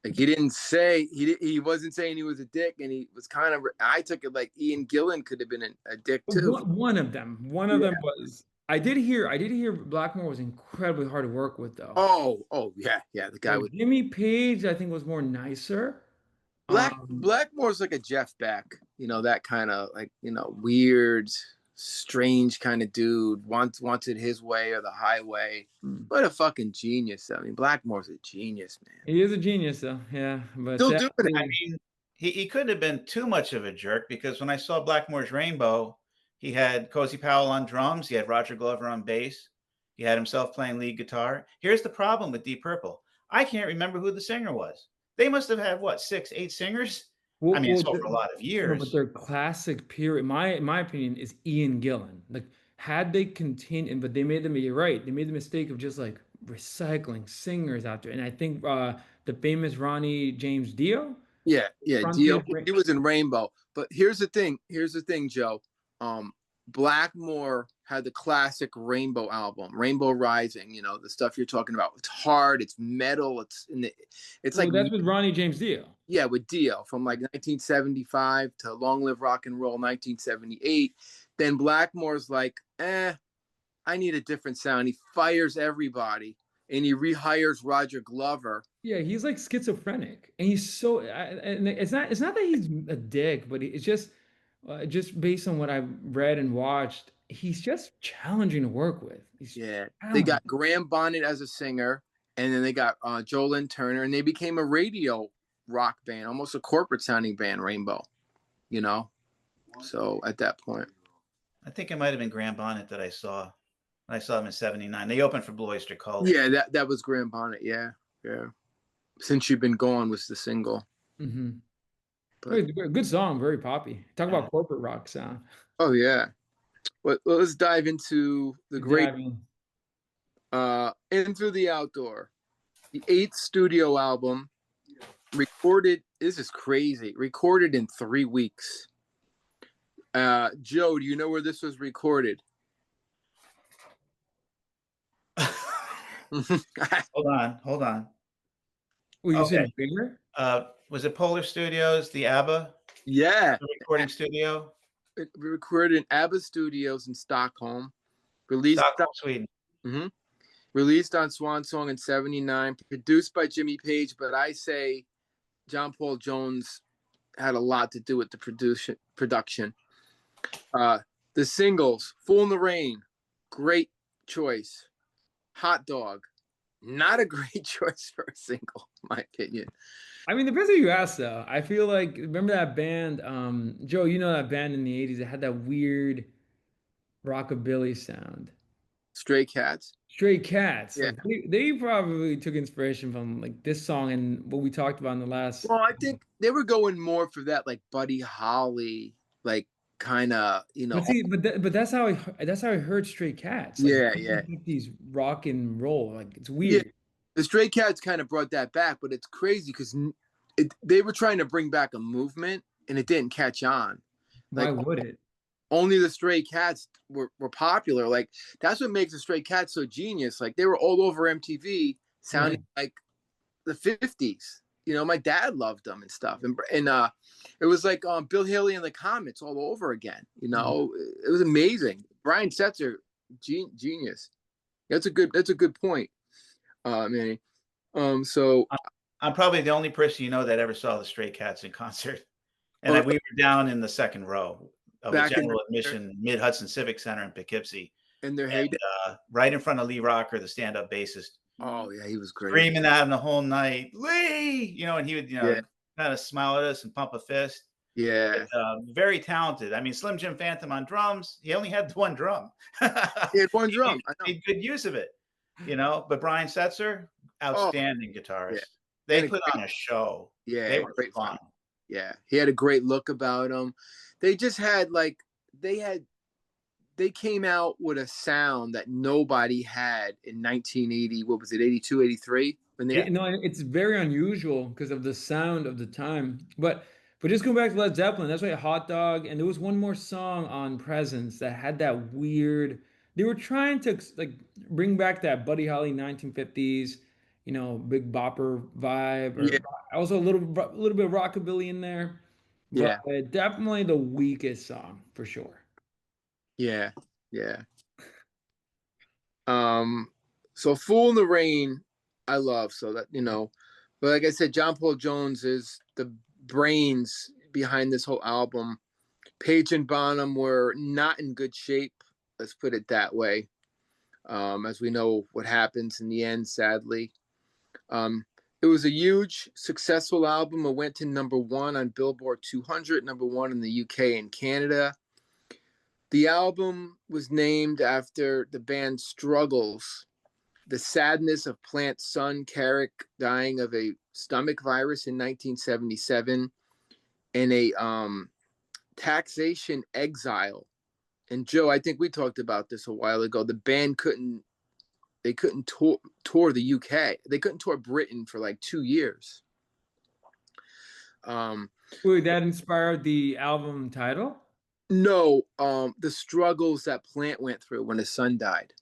Like he didn't say he wasn't saying he was a dick, and he was kind of. I took it like Ian Gillan could have been a dick too. One of them was. I did hear Blackmore was incredibly hard to work with though. Oh yeah. The guy with Jimmy Page, I think, was more nicer. Blackmore's like a Jeff Beck, you know, that kind of like, you know, weird, strange kind of dude. Wants it his way or the highway. What a fucking genius! I mean, Blackmore's a genius, man. He is a genius, though. Yeah, but still doing it. I mean, he couldn't have been too much of a jerk because when I saw Blackmore's Rainbow. He had Cozy Powell on drums. He had Roger Glover on bass. He had himself playing lead guitar. Here's the problem with Deep Purple. I can't remember who the singer was. They must have had, 6, 8 singers? For a lot of years. But their classic period, my opinion, is Ian Gillan. Like, had they continued, but they made you're right, they made the mistake of just, like, recycling singers out there. And I think the famous Ronnie James Dio? Yeah, Dio. He was in Rainbow. But here's the thing, Joe. Blackmore had the classic Rainbow album, Rainbow Rising. You know, the stuff you're talking about. It's hard. It's metal. It's Well, like, that's with Ronnie James Dio. yeah, with Dio from like 1975 to Long Live Rock and Roll 1978. Then Blackmore's like, I need a different sound. He fires everybody and he rehires Roger Glover. Yeah, he's like schizophrenic, and he's so. And it's not that he's a dick, but it's just based on what I've read and watched, he's just challenging to work with. Yeah, they got Graham Bonnet as a singer, and then they got Joe Lynn Turner, and they became a radio rock band, almost a corporate sounding band, Rainbow. You know, so at that point, I think it might have been Graham Bonnet that I saw. I saw him in '79. They opened for Blue Oyster Cult. Yeah, that was Graham Bonnet. Yeah. Since You've Been Gone was the single. Mm-hmm. But, good song, very poppy. Talk about corporate rock sound. Oh yeah. Well, let's dive into the great Into the Outdoor, the 8th studio album, recorded. This is crazy. Recorded in 3 weeks. Joe, do you know where this was recorded? Hold on. Well, you said bigger? Was it Polar Studios, the ABBA? Yeah. The recording studio? It recorded in ABBA Studios in Stockholm. Released Sweden. Mm-hmm. Released on Swan Song in '79. Produced by Jimmy Page, but I say John Paul Jones had a lot to do with the production. The singles, Fool in the Rain, great choice. Hot Dog, not a great choice for a single, in my opinion. I mean, depends who you ask, though. I feel like, remember that band, Joe, you know that band in the 80s that had that weird rockabilly sound? Stray Cats. Stray Cats. Yeah. Like, they probably took inspiration from like this song and what we talked about in the last. Well, I think they were going more for that, like Buddy Holly, like kind of, you know. But see, but that's how I heard Stray Cats. Like, Yeah. These rock and roll, like it's weird. Yeah. The Stray Cats kind of brought that back, but it's crazy because they were trying to bring back a movement and it didn't catch on. Why would it? Only the Stray Cats were popular. Like, that's what makes the Stray Cats so genius. Like, they were all over MTV, sounding like the 50s. You know, my dad loved them and stuff. And it was like Bill Haley and the Comets all over again. You know, it was amazing. Brian Setzer, genius. That's a good point, Manny. So I'm probably the only person you know that ever saw the Stray Cats in concert, and we were down in the second row of the general admission Mid Hudson Civic Center in Poughkeepsie, and their heyday, right in front of Lee Rocker, the stand-up bassist. Oh yeah, he was great, screaming at him the whole night, Lee, you know, and he would, kind of smile at us and pump a fist. Yeah, but, very talented. I mean, Slim Jim Phantom on drums. He only had one drum. He had one drum. He made good use of it, you know. But Brian Setzer, outstanding guitarist. Yeah. They put on a show. Yeah, they were great fun. Yeah, he had a great look about him. They just had they came out with a sound that nobody had in 1980. What was it, 82, 83? It's very unusual because of the sound of the time. But just going back to Led Zeppelin, that's why Hot Dog, and there was one more song on Presence that had that weird. They were trying to like bring back that Buddy Holly 1950s, you know, Big Bopper vibe, or also a little bit of rockabilly in there. But definitely the weakest song for sure. Yeah. So Fool in the Rain, I love, so that, you know, but like I said, John Paul Jones is the brains behind this whole album. Page and Bonham were not in good shape, let's put it that way. As we know what happens in the end, sadly. It was a huge, successful album. It went to #1 on Billboard 200, #1 in the UK and Canada. The album was named after the band's struggles, the sadness of Plant's son, Carrick, dying of a stomach virus in 1977, and a taxation exile. And Joe, I think we talked about this a while ago. The band couldn't tour the UK. They couldn't tour Britain for like 2 years. Wait, that inspired the album title? No, the struggles that Plant went through when his son died.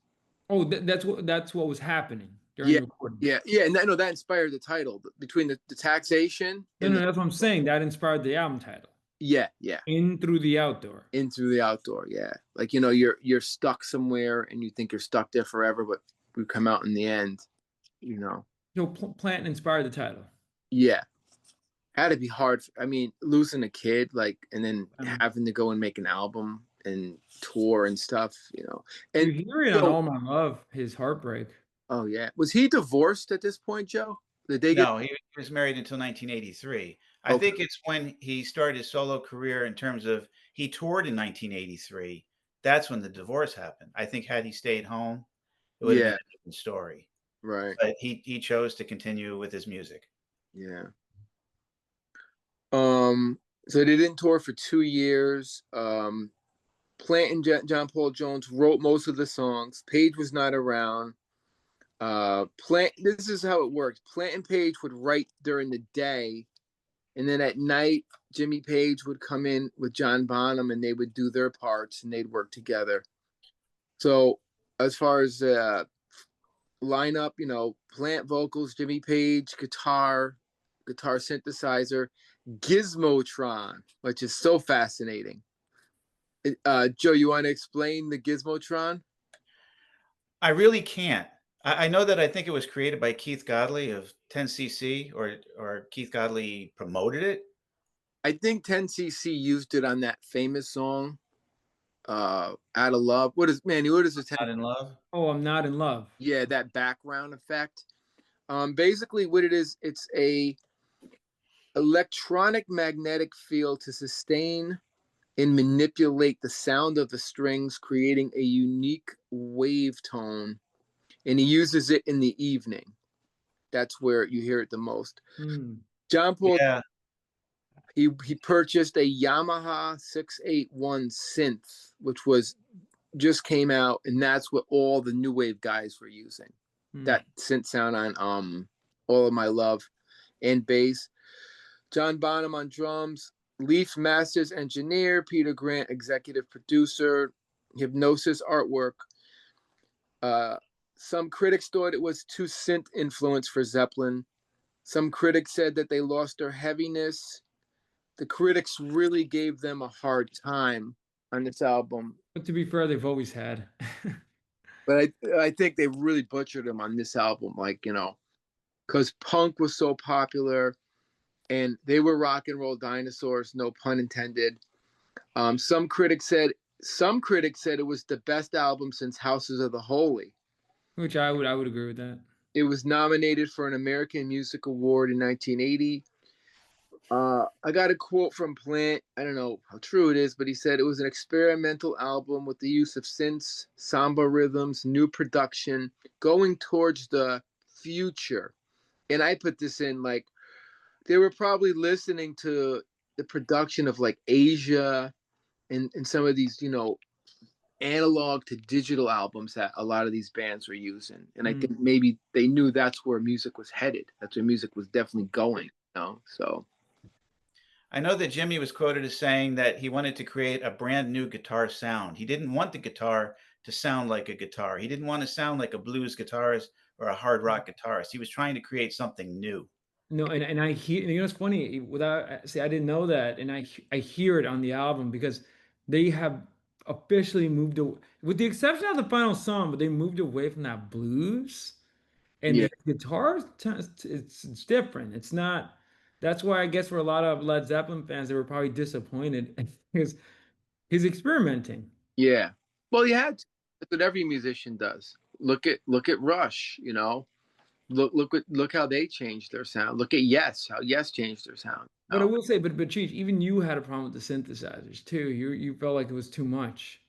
Oh, that's what was happening during Yeah, the recording. yeah, and that, no, that inspired the title between the taxation No, and no, the that's what I'm saying. That inspired the album title. yeah, In Through the Outdoor. in through the outdoor. Yeah, like you're stuck somewhere and you think you're stuck there forever, but we come out in the end. You know, So Plant inspired the title. yeah, had to be hard. I mean, losing a kid, like, and then having to go and make an album and tour and stuff. You And hear it on All My Love, his heartbreak. oh yeah, was he divorced at this point, Joe? Did they get? No, he was married until 1983. I Okay. think it's when he started his solo career in terms of he toured in 1983. That's when the divorce happened. I think had he stayed home, it would have been Yeah, a different story. right. But he chose to continue with his music. Yeah. So they didn't tour for 2 years. Plant and John Paul Jones wrote most of the songs. Page was not around. Plant. This is how it worked. Plant and Page would write during the day, and then at night, Jimmy Page would come in with John Bonham, and they would do their parts, and they'd work together. So as far as lineup, Plant vocals, Jimmy Page guitar synthesizer, Gizmotron, which is so fascinating. Joe, you want to explain the Gizmotron? I really can't. I know that I think it was created by Keith Godley of 10cc, or Keith Godley promoted it. I think 10cc used it on that famous song, Out of Love. What is the Not in Love? Oh, I'm Not in Love. Yeah, that background effect. Basically what it is, it's a electronic magnetic field to sustain and manipulate the sound of the strings, creating a unique wave tone. And he uses it in the evening. That's where you hear it the most. John Paul, Yeah. he purchased a Yamaha 681 synth, which just came out, and that's what all the new wave guys were using. That synth sound on All of My Love and bass. John Bonham on drums, Leaf Masters engineer, Peter Grant executive producer, Hypnosis artwork. Some critics thought it was too synth influence for Zeppelin. Some critics said that they lost their heaviness. The critics really gave them a hard time on this album. But to be fair, they've always had. But I think they really butchered them on this album, because punk was so popular and they were rock and roll dinosaurs, no pun intended. Some critics said it was the best album since Houses of the Holy. Which I would agree with that. It was nominated for an American Music Award in 1980. I got a quote from Plant. I don't know how true it is, but he said it was an experimental album with the use of synths, samba rhythms, new production, going towards the future. And I put this in like they were probably listening to the production of like Asia and some of these, analog to digital albums that a lot of these bands were using. And I think maybe they knew that's where music was headed. That's where music was definitely going, so. I know that Jimmy was quoted as saying that he wanted to create a brand new guitar sound. He didn't want the guitar to sound like a guitar. He didn't want to sound like a blues guitarist or a hard rock guitarist. He was trying to create something new. No, and I hear, it's funny, I didn't know that, and I hear it on the album because they have officially moved away, with the exception of the final song, but they moved away from that blues, and Yeah. the guitars, it's different. It's not. That's why I guess for a lot of Led Zeppelin fans, they were probably disappointed because he's experimenting. Yeah. Well, you had to. That's what every musician does. Look at Rush, Look how they changed their sound. Look at Yes, how Yes changed their sound. But I will say, but Cheech, even you had a problem with the synthesizers too. You felt like it was too much.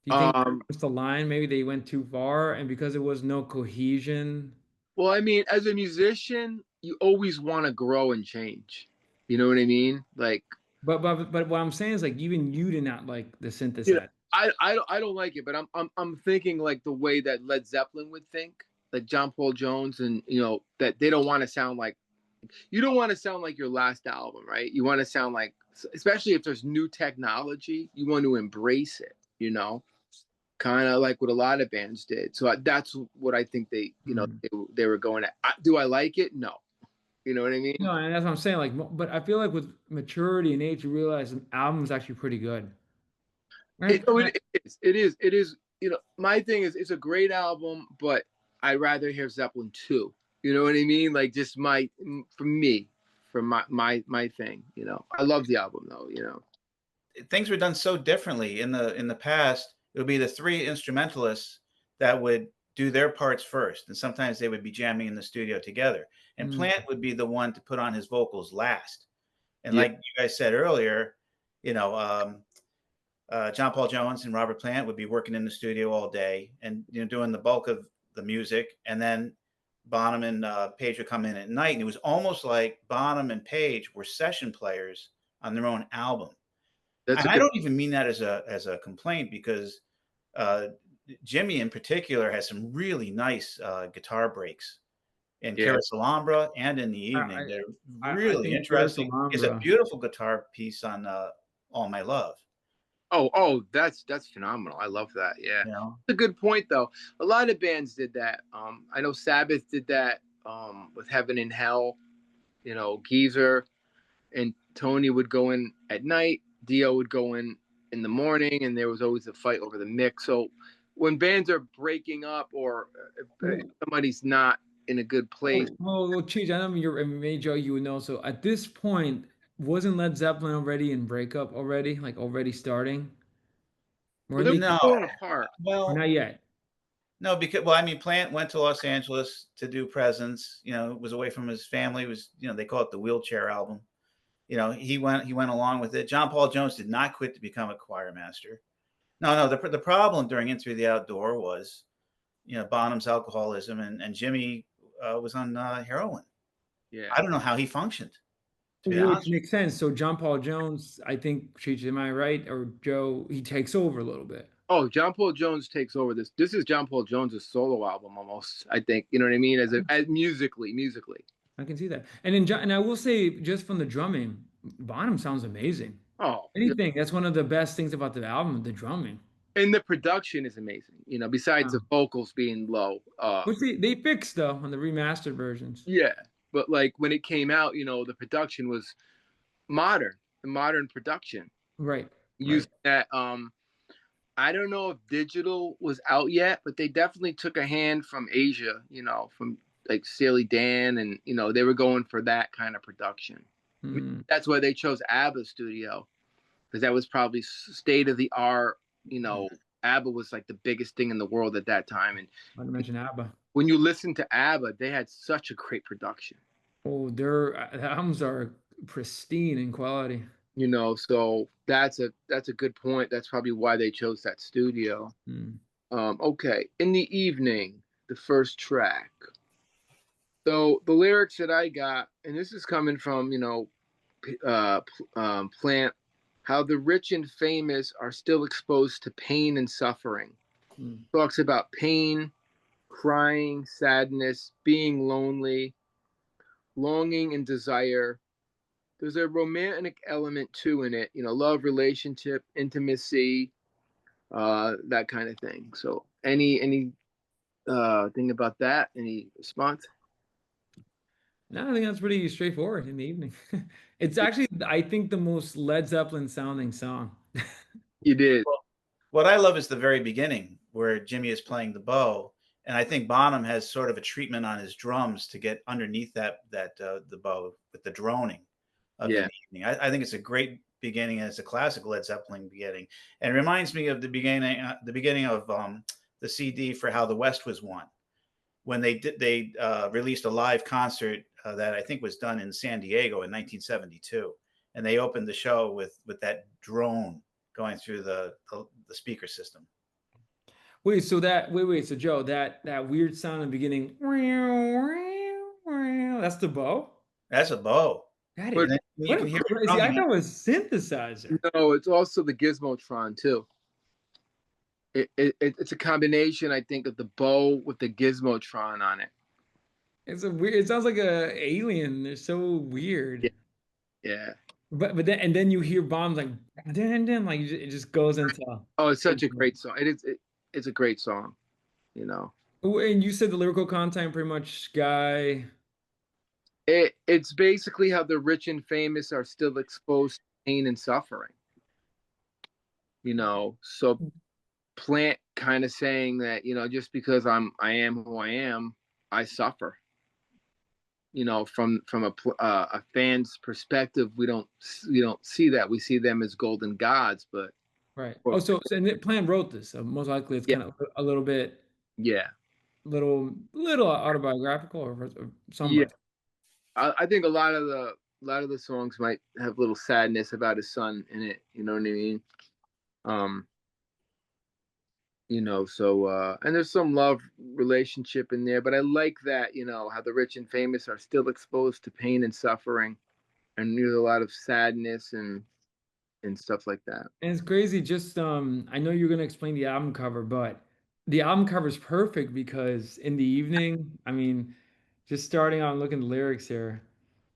Do you think it's the line? Maybe they went too far, and because there was no cohesion. Well, I mean, as a musician, you always want to grow and change. You know what I mean? Like, but what I'm saying is, like, even you did not like the synthesizer. I don't like it, but I'm thinking like the way that Led Zeppelin would think, like John Paul Jones, and that they don't want to sound like You don't want to sound like your last album, right? You want to sound like, especially if there's new technology, you want to embrace it, you know, kind of like what a lot of bands did. So that's what I think they, you know, they were going at. Do I like it? No. You know what I mean? No, and that's what I'm saying. Like, but I feel like with maturity and age, you realize the album's actually pretty good. Right? It is. You know, my thing is, it's a great album, but I'd rather hear Zeppelin 2. You know what I mean? Like, just for me, for my thing. You know, I love the album though. You know, Things were done so differently in the past. It would be the three instrumentalists that would do their parts first, and sometimes they would be jamming in the studio together. And Plant would be the one to put on his vocals last. And yeah. like you guys said earlier, you know, John Paul Jones and Robert Plant would be working in the studio all day and, you know, doing the bulk of the music, and then Bonham and Page would come in at night, and it was almost like Bonham and Page were session players on their own album. That's And I don't even mean that as a complaint, because Jimmy in particular has some really nice guitar breaks in Alhambra and in the evening. They're really interesting. It's a beautiful guitar piece on All My Love. Oh, that's phenomenal. I love that. Yeah. You know? That's a good point though. A lot of bands did that. I know Sabbath did that with Heaven and Hell. You know, Geezer and Tony would go in at night, Dio would go in the morning, and there was always a fight over the mix. So when bands are breaking up, or if somebody's not in a good place. Well, Cheech, I know you're a major, you would know. So at this point, wasn't Led Zeppelin already in breakup already? Like already starting? Well, they're falling apart. Or not yet. No, because I mean, Plant went to Los Angeles to do Presence. You know, was away from his family. Was, you know, they call it the wheelchair album. You know, he went along with it. John Paul Jones did not quit to become a choir master. No, the problem during In Through the Outdoor was, you know, Bonham's alcoholism, and Jimmy was on heroin. Yeah, I don't know how he functioned. Which makes sense. So John Paul Jones, I think, Cheech, am I right? Or Joe, he takes over a little bit. Oh, John Paul Jones takes over this. This is John Paul Jones's solo album almost, I think. You know what I mean? As musically. I can see that. And I will say, just from the drumming, Bonham sounds amazing. Oh, anything. That's one of the best things about the album, the drumming. And the production is amazing. You know, besides the vocals being low. Which they fixed though on the remastered versions. Yeah, but like when it came out, you know, the production was modern production. Right. Using that. I don't know if digital was out yet, but they definitely took a hand from Asia, you know, from like Steely Dan, and, you know, they were going for that kind of production. That's why they chose ABBA studio, because that was probably state of the art. You know, ABBA was like the biggest thing in the world at that time. And I want to mention ABBA. When you listen to ABBA, they had such a great production. Oh, their albums are pristine in quality. You know, so that's a good point. That's probably why they chose that studio. Okay, In the Evening, the first track. So the lyrics that I got, and this is coming from, you know, Plant, how the rich and famous are still exposed to pain and suffering. Talks about pain, crying, sadness, being lonely, longing and desire. There's a romantic element too in it, you know, love, relationship, intimacy, that kind of thing. So any thing about that? Any response? No, I think that's pretty straightforward. In the Evening. It's actually, I think, the most Led Zeppelin sounding song. You did. Well, what I love is the very beginning where Jimmy is playing the bow, and I think Bonham has sort of a treatment on his drums to get underneath the bow with the droning of the evening. I think it's a great beginning, and it's a classic Led Zeppelin beginning, and it reminds me of the beginning of the CD for How the West Was Won, when they released a live concert that I think was done in San Diego in 1972, and they opened the show with that drone going through the speaker system. Wait, so Joe, that weird sound in the beginning, that's the bow? That's a bow. That is, you can hear crazy. I thought it was synthesizer. No, it's also the Gizmotron too. It's a combination, I think, of the bow with the Gizmotron on it. It's a weird. It sounds like a alien. They're so weird. Yeah, yeah. But then and then you hear bombs like dan, like it just goes into. Oh, it's such a great song. It's a great song, you know. Oh, and you said the lyrical content pretty much guy. It's basically how the rich and famous are still exposed to pain and suffering, you know. So Plant kind of saying that, you know, just because I am who I am, I suffer. You know, from a fan's perspective, we don't see that. We see them as golden gods, but Right. Oh, so and Plan wrote this. So most likely it's yeah, kind of a little bit, yeah, little autobiographical or yeah. somewhat. I think a lot of the songs might have a little sadness about his son in it. You know what I mean? Um, so and there's some love relationship in there, but I like that, how the rich and famous are still exposed to pain and suffering, and there's a lot of sadness and stuff like that. And it's crazy. Just I know you're gonna explain the album cover, but the album cover is perfect because in the evening, I mean, just starting on looking at the lyrics here.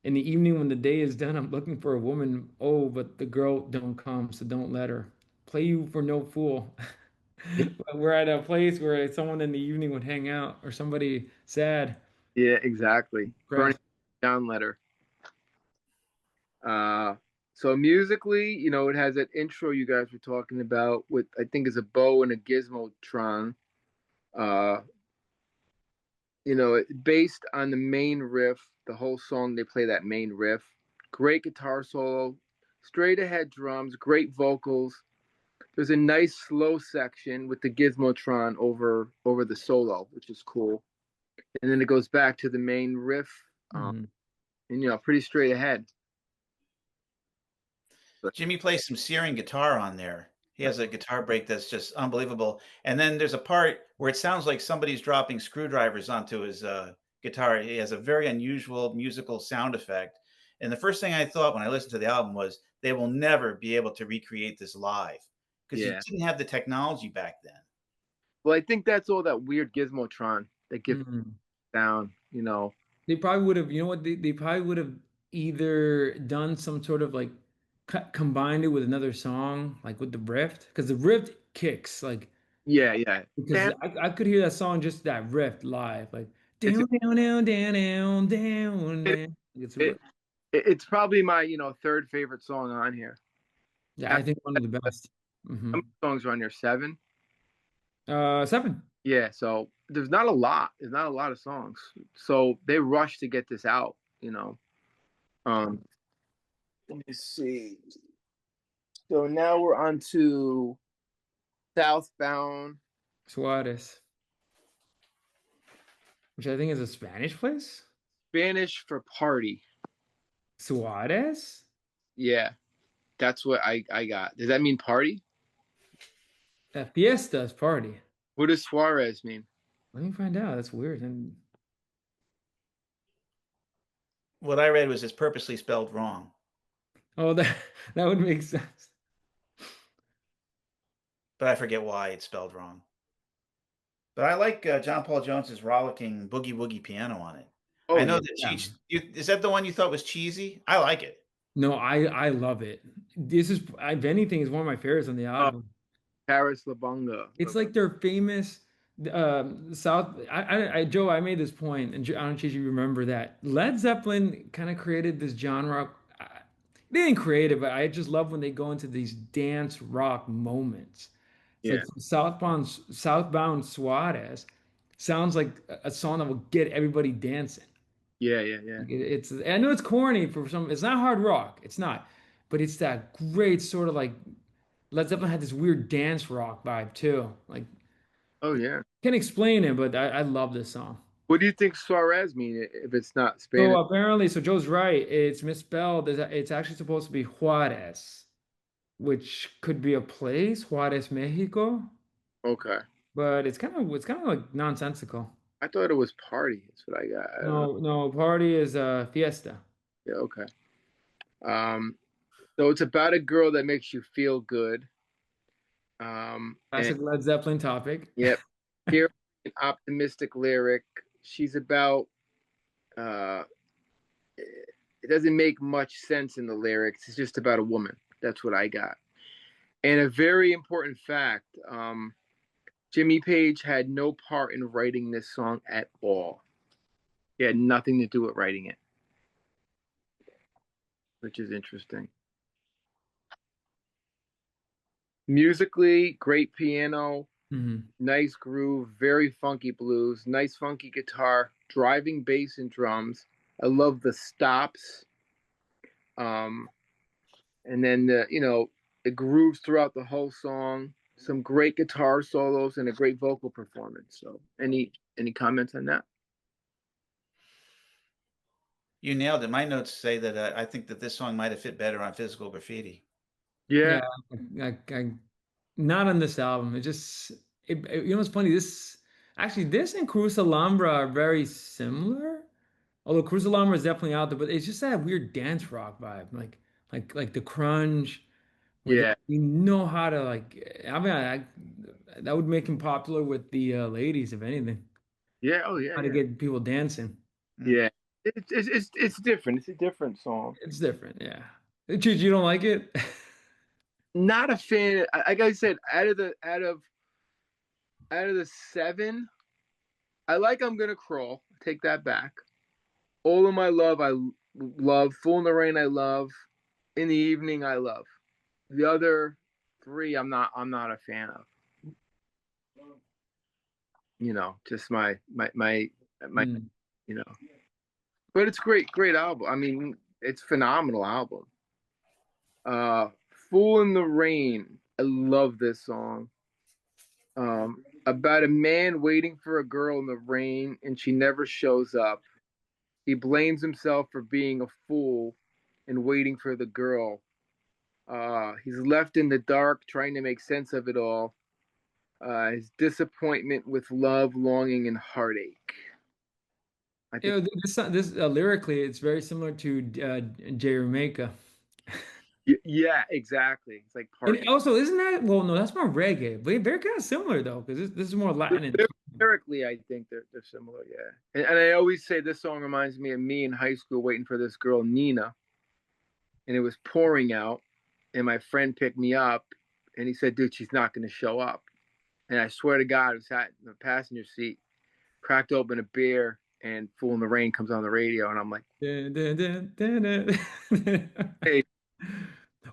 In the evening when the day is done, I'm looking for a woman. Oh, but the girl don't come, so don't let her. Play you for no fool. We're at a place where someone in the evening would hang out or somebody sad. Yeah, exactly. Burning Depressed. down letter. uh so musically, it has that intro you guys were talking about with, I think, is a bow and a gizmotron. uh based on the main riff. The whole song, they play that main riff. Great guitar solo, straight ahead drums, great vocals. There's a nice slow section with the gizmotron over the solo, which is cool. And then it goes back to the main riff. Mhm. And pretty straight ahead. But Jimmy plays some searing guitar on there. He has a guitar break that's just unbelievable. And then there's a part where it sounds like somebody's dropping screwdrivers onto his guitar. He has a very unusual musical sound effect. And the first thing I thought when I listened to the album was they will never be able to recreate this live because you yeah. didn't have the technology back then. Well, I think that's all that weird gizmotron that gives Mhm. down. They probably would have, you know what? They probably would have either done some sort of like combined it with another song, like with the riff, because the riff kicks like Yeah, yeah. because Damn, I could hear that song just that riff live, like it's down down down down down down it, down. It's it, it's probably my third favorite song on here. yeah, How I think one of the best. Hmm. many songs are on here? Seven. Seven. Yeah, so there's not a lot. There's not a lot of songs. So they rushed to get this out. Um, let me see. So now we're on to Southbound. Suarez, which I think is a Spanish place. Spanish for party. Suarez? Yeah, that's what I got. Does that mean party? Fiesta's party. What does Suarez mean? Let me find out. That's weird. And What I read was it's purposely spelled wrong, oh, that that would make sense. but I forget why it's spelled wrong. But I like John Paul Jones's rollicking boogie woogie piano on it. I Oh know yeah, that Yeah. is that the one you thought was cheesy? I like it. No, I love it. This is, if anything, is one of my favorites on the album. Paris Labunga. It's like their famous South. Joe, I made this point, and I don't know if you remember that Led Zeppelin kind of created this genre. They didn't create it, but I just love when they go into these dance rock moments. It's like Yeah, Southbound Suarez sounds like a song that will get everybody dancing. yeah, yeah, yeah. It's I know it's corny for some. It's not hard rock. It's not, but it's that great sort of like Led Zeppelin had this weird dance rock vibe too. Like Oh yeah. can't explain it, but I love this song. What do you think Suarez mean if it's not So Spanish? apparently, so Joe's right. It's misspelled. It's actually supposed to be Juarez, which could be a place, Juarez, Mexico. Okay. But it's kind of like nonsensical. I thought it was party. That's what I got. I don't know. No, no, party is fiesta. Yeah, okay. Um, so it's about a girl that makes you feel good. And Classic Led Zeppelin topic. yep, here an optimistic lyric. She's about uh, it doesn't make much sense in the lyrics. It's just about a woman. That's what I got. And a very important fact: Jimmy Page had no part in writing this song at all. He had nothing to do with writing it, which is interesting. Musically, great piano, nice groove, very funky blues, nice funky guitar, driving bass and drums. I love the stops. And then it grooves throughout the whole song. Some great guitar solos and a great vocal performance. So, any comments on that? You nailed it. My notes say that I think that this song might have fit better on Physical Graffiti. Yeah, not on this album. It just, it's funny. This and Cruz Alhambra are very similar. Although Cruz Alhambra is definitely out there, but it's just that weird dance rock vibe, like the grunge, where Yeah. you know how to that would make him popular with the ladies, if anything. Yeah. Oh yeah. How to get people dancing. Yeah. It's different. It's a different song. It's different, yeah. You don't like it? Not a fan. Like I said, out of the seven, I like I'm Gonna Crawl. Take that back. All of My Love, I love. Fool in the Rain, I love. In the Evening, I love. The other three, I'm not a fan of. Just my But it's great album. I mean, it's phenomenal album. Fool in the Rain, I love this song. About a man waiting for a girl in the rain and she never shows up. He blames himself for being a fool and waiting for the girl. He's left in the dark trying to make sense of it all. His disappointment with love, longing, and heartache. I think, This lyrically, it's very similar to Jay Romeka. yeah, exactly. It's like part. And also, isn't that, well, no, that's more reggae, but they're kind of similar though, because this is more Latin. Lyrically, I think they're similar, yeah. And I always say this song reminds me of me in high school waiting for this girl Nina, and it was pouring out, and my friend picked me up, and he said, "Dude, she's not going to show up." And I swear to God, I was sat in the passenger seat, cracked open a beer, and "Fool in the Rain" comes on the radio, and I'm like, "Hey."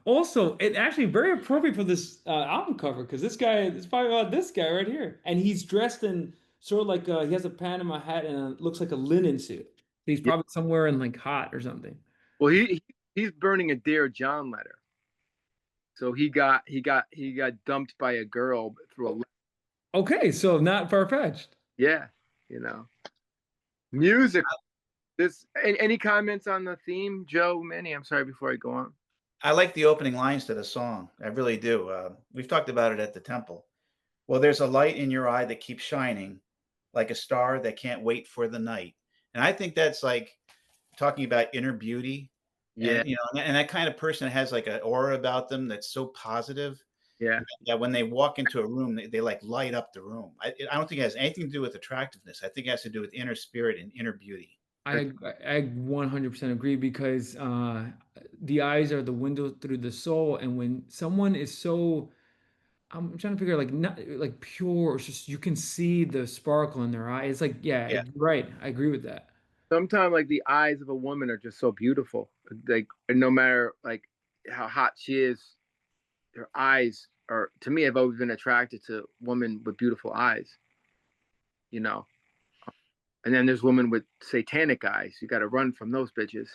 Also, it actually very appropriate for this album cover because this guy is probably about this guy right here, and he's dressed in sort of like he has a Panama hat and looks like a linen suit. He's probably somewhere in like hot or something. Well, he's burning a Dear John letter, so he got dumped by a girl through a letter. Okay, so not far-fetched. Yeah, music. Any comments on the theme, Joe, Manny? I'm sorry before I go on. I like the opening lines to the song. I really do. We've talked about it at the temple. Well, there's a light in your eye that keeps shining like a star that can't wait for the night. And I think that's like talking about inner beauty. Yeah. And that kind of person has like an aura about them that's so positive. Yeah. That when they walk into a room, they like light up the room. I don't think it has anything to do with attractiveness. I think it has to do with inner spirit and inner beauty. I 100% agree because the eyes are the window through the soul, and when someone is so, I'm trying to figure like not like pure, it's just you can see the sparkle in their eyes. It's like, yeah, right. I agree with that. Sometimes like the eyes of a woman are just so beautiful. Like no matter like how hot she is, her eyes are, to me, I've always been attracted to women with beautiful eyes. And then there's women with satanic eyes. You got to run from those bitches.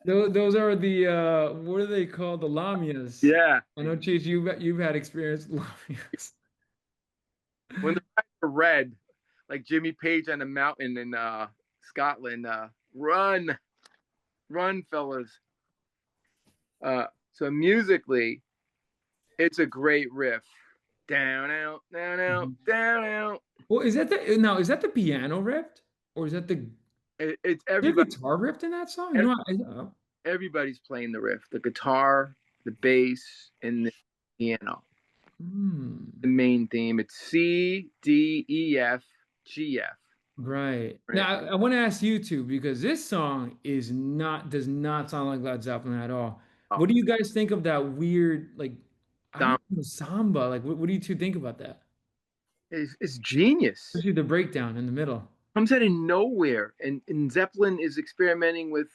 Those are the what are they called? The lamias. Yeah. I know, Cheech, you've had experience with lamias. When the eyes are red, like Jimmy Page on a mountain in Scotland, run, fellas. So musically, it's a great riff. Down out, down out, down out. Well, is that the piano riff, or is that it's everybody guitar riff in that song? Everybody's playing the riff, the guitar, the bass, and the piano. The main theme. It's C, D, E, F, G, F. Right. Right. Now, I want to ask you too, because this song does not sound like Led Zeppelin at all. Oh, What do you guys think of that weird, like, I Dom, don't know, samba? Like, what do you two think about that? it's genius. Especially the breakdown in the middle. Comes out of nowhere, and Zeppelin is experimenting with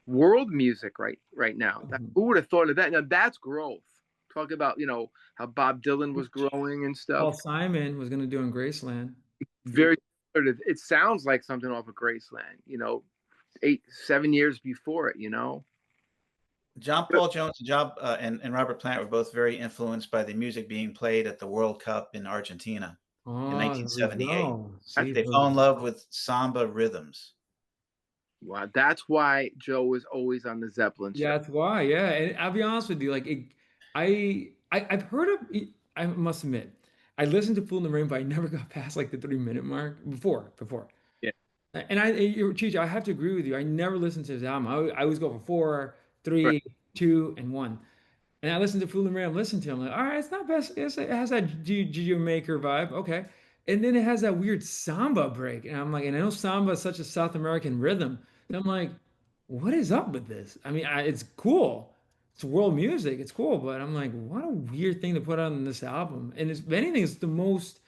world music right now. Mhm. Who would have thought of that? Now that's growth. Talk about how Bob Dylan was growing and Paul stuff. Simon was going to do in Graceland. Very it sounds like something off of Graceland. 8 7 years before it. John Paul Jones and and Robert Plant were both very influenced by the music being played at the World Cup in Argentina in Oh, there we 1978. go. That's, See, They fell in love with samba rhythms. wow, that's why Joe was always on the Zeppelin show. yeah, that's why. Yeah, and I'll be honest with you, like, I've heard of. I must admit, I listened to "Fool in the Rain," but I never got past like the 3 minute mark before. Yeah, And Cheech, I have to agree with you. I never listened to his album. I always go for four, right. three, two, and one. And I listened to Fool and Ram, I'm listening to him, like, all right, it's not bad. It has that Gigi Maker vibe. Okay. And then it has that weird samba break. And I'm like, and I know samba is such a South American rhythm. And I'm like, what is up with this? I mean, it's cool. It's world music. It's cool. But I'm like, what a weird thing to put on this album. And if anything, it's the most,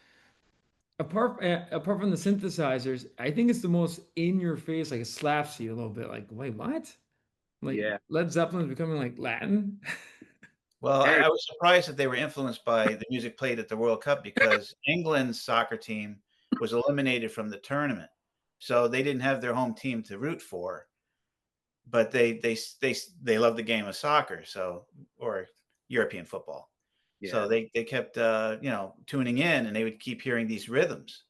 apart from the synthesizers, I think it's the most in your face, like it slaps you a little bit. Like, wait, what? Like Yeah. Led Zeppelin is becoming like Latin? Well, Hey, I was surprised that they were influenced by the music played at the World Cup because England's soccer team was eliminated from the tournament. So they didn't have their home team to root for, but they love the game of soccer, so or European football. yeah. So they kept tuning in, and they would keep hearing these rhythms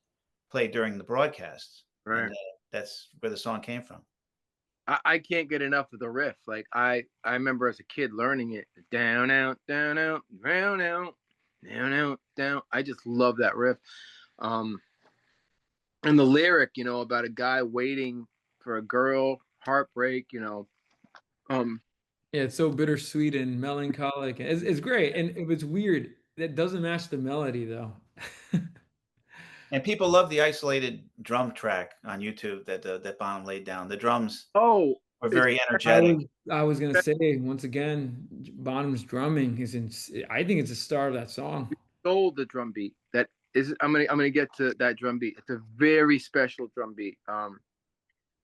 played during the broadcasts, and Right. that's where the song came from. I can't get enough of the riff. Like I remember as a kid learning it. Down out, down out, down out, down out, down. I just love that riff. Um, and the lyric, about a guy waiting for a girl, heartbreak. Um, Yeah, it's so bittersweet and melancholic. It's great. And it was weird. That doesn't match the melody though. And people love the isolated drum track on YouTube that Bonham laid down. The drums oh, were it's very I energetic. was I was gonna say once again, Bonham's drumming is I think it's the star of that song. stole the drum beat. That is, I'm gonna get to that drum beat. It's a very special drum beat.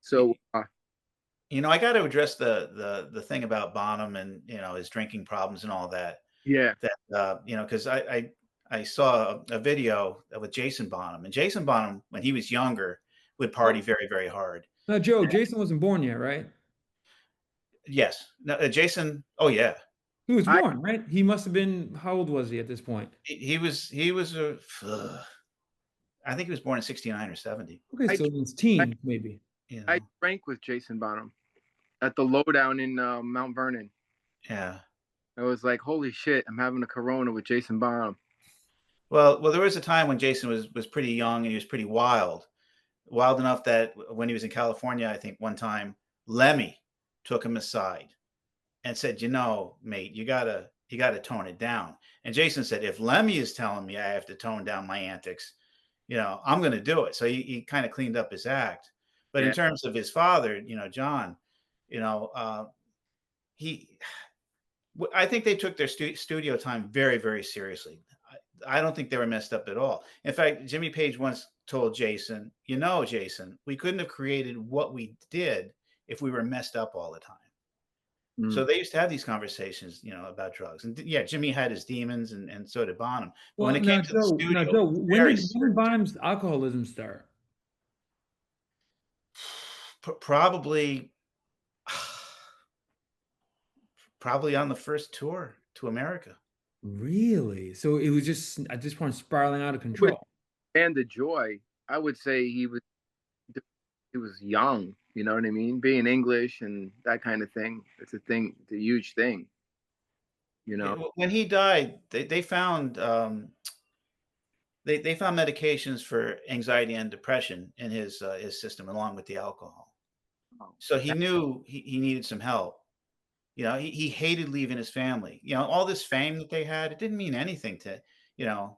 So I got to address the thing about Bonham and his drinking problems and all that. yeah. That because I saw a video with Jason Bonham, and Jason Bonham when he was younger would Oh, party very very hard. Now, Joe, Jason wasn't born yet, right? Yes, no, Jason. Oh yeah, He was I born, right? He must have been, how old was he at this point? he was a. I think he was born in '69 or '70. Okay, I so it's I, teen, maybe. You I know, drank with Jason Bonham at the lowdown in Mount Vernon. yeah. I was like, holy shit, I'm having a Corona with Jason Bonham. Well, there was a time when Jason was pretty young and he was pretty wild enough that when he was in California, I think one time Lemmy took him aside and said, mate, you gotta tone it down. And Jason said, if Lemmy is telling me I have to tone down my antics, I'm going to do it. So he kind of cleaned up his act. But in Yeah, terms of his father, John, you know, uh, he, I think they took their studio time very, very seriously. I don't think they were messed up at all. In fact, Jimmy Page once told Jason, Jason, we couldn't have created what we did if we were messed up all the time. mm. So they used to have these conversations, about drugs. And yeah, Jimmy had his demons and so did Bonham. But when Well, it came to the studio, Joe, very when did serious. Bonham's alcoholism start? Probably probably on the first tour to America. Really? So it was just at this point spiraling out of With control. and the joy, I would say he was young. You know what I mean? Being English and that kind of thing. It's a thing. It's a huge thing. You know. When he died, they found they found medications for anxiety and depression in his system along with the alcohol. Oh, So he knew he needed some help. He hated leaving his family. All this fame that they had, it didn't mean anything to, you know,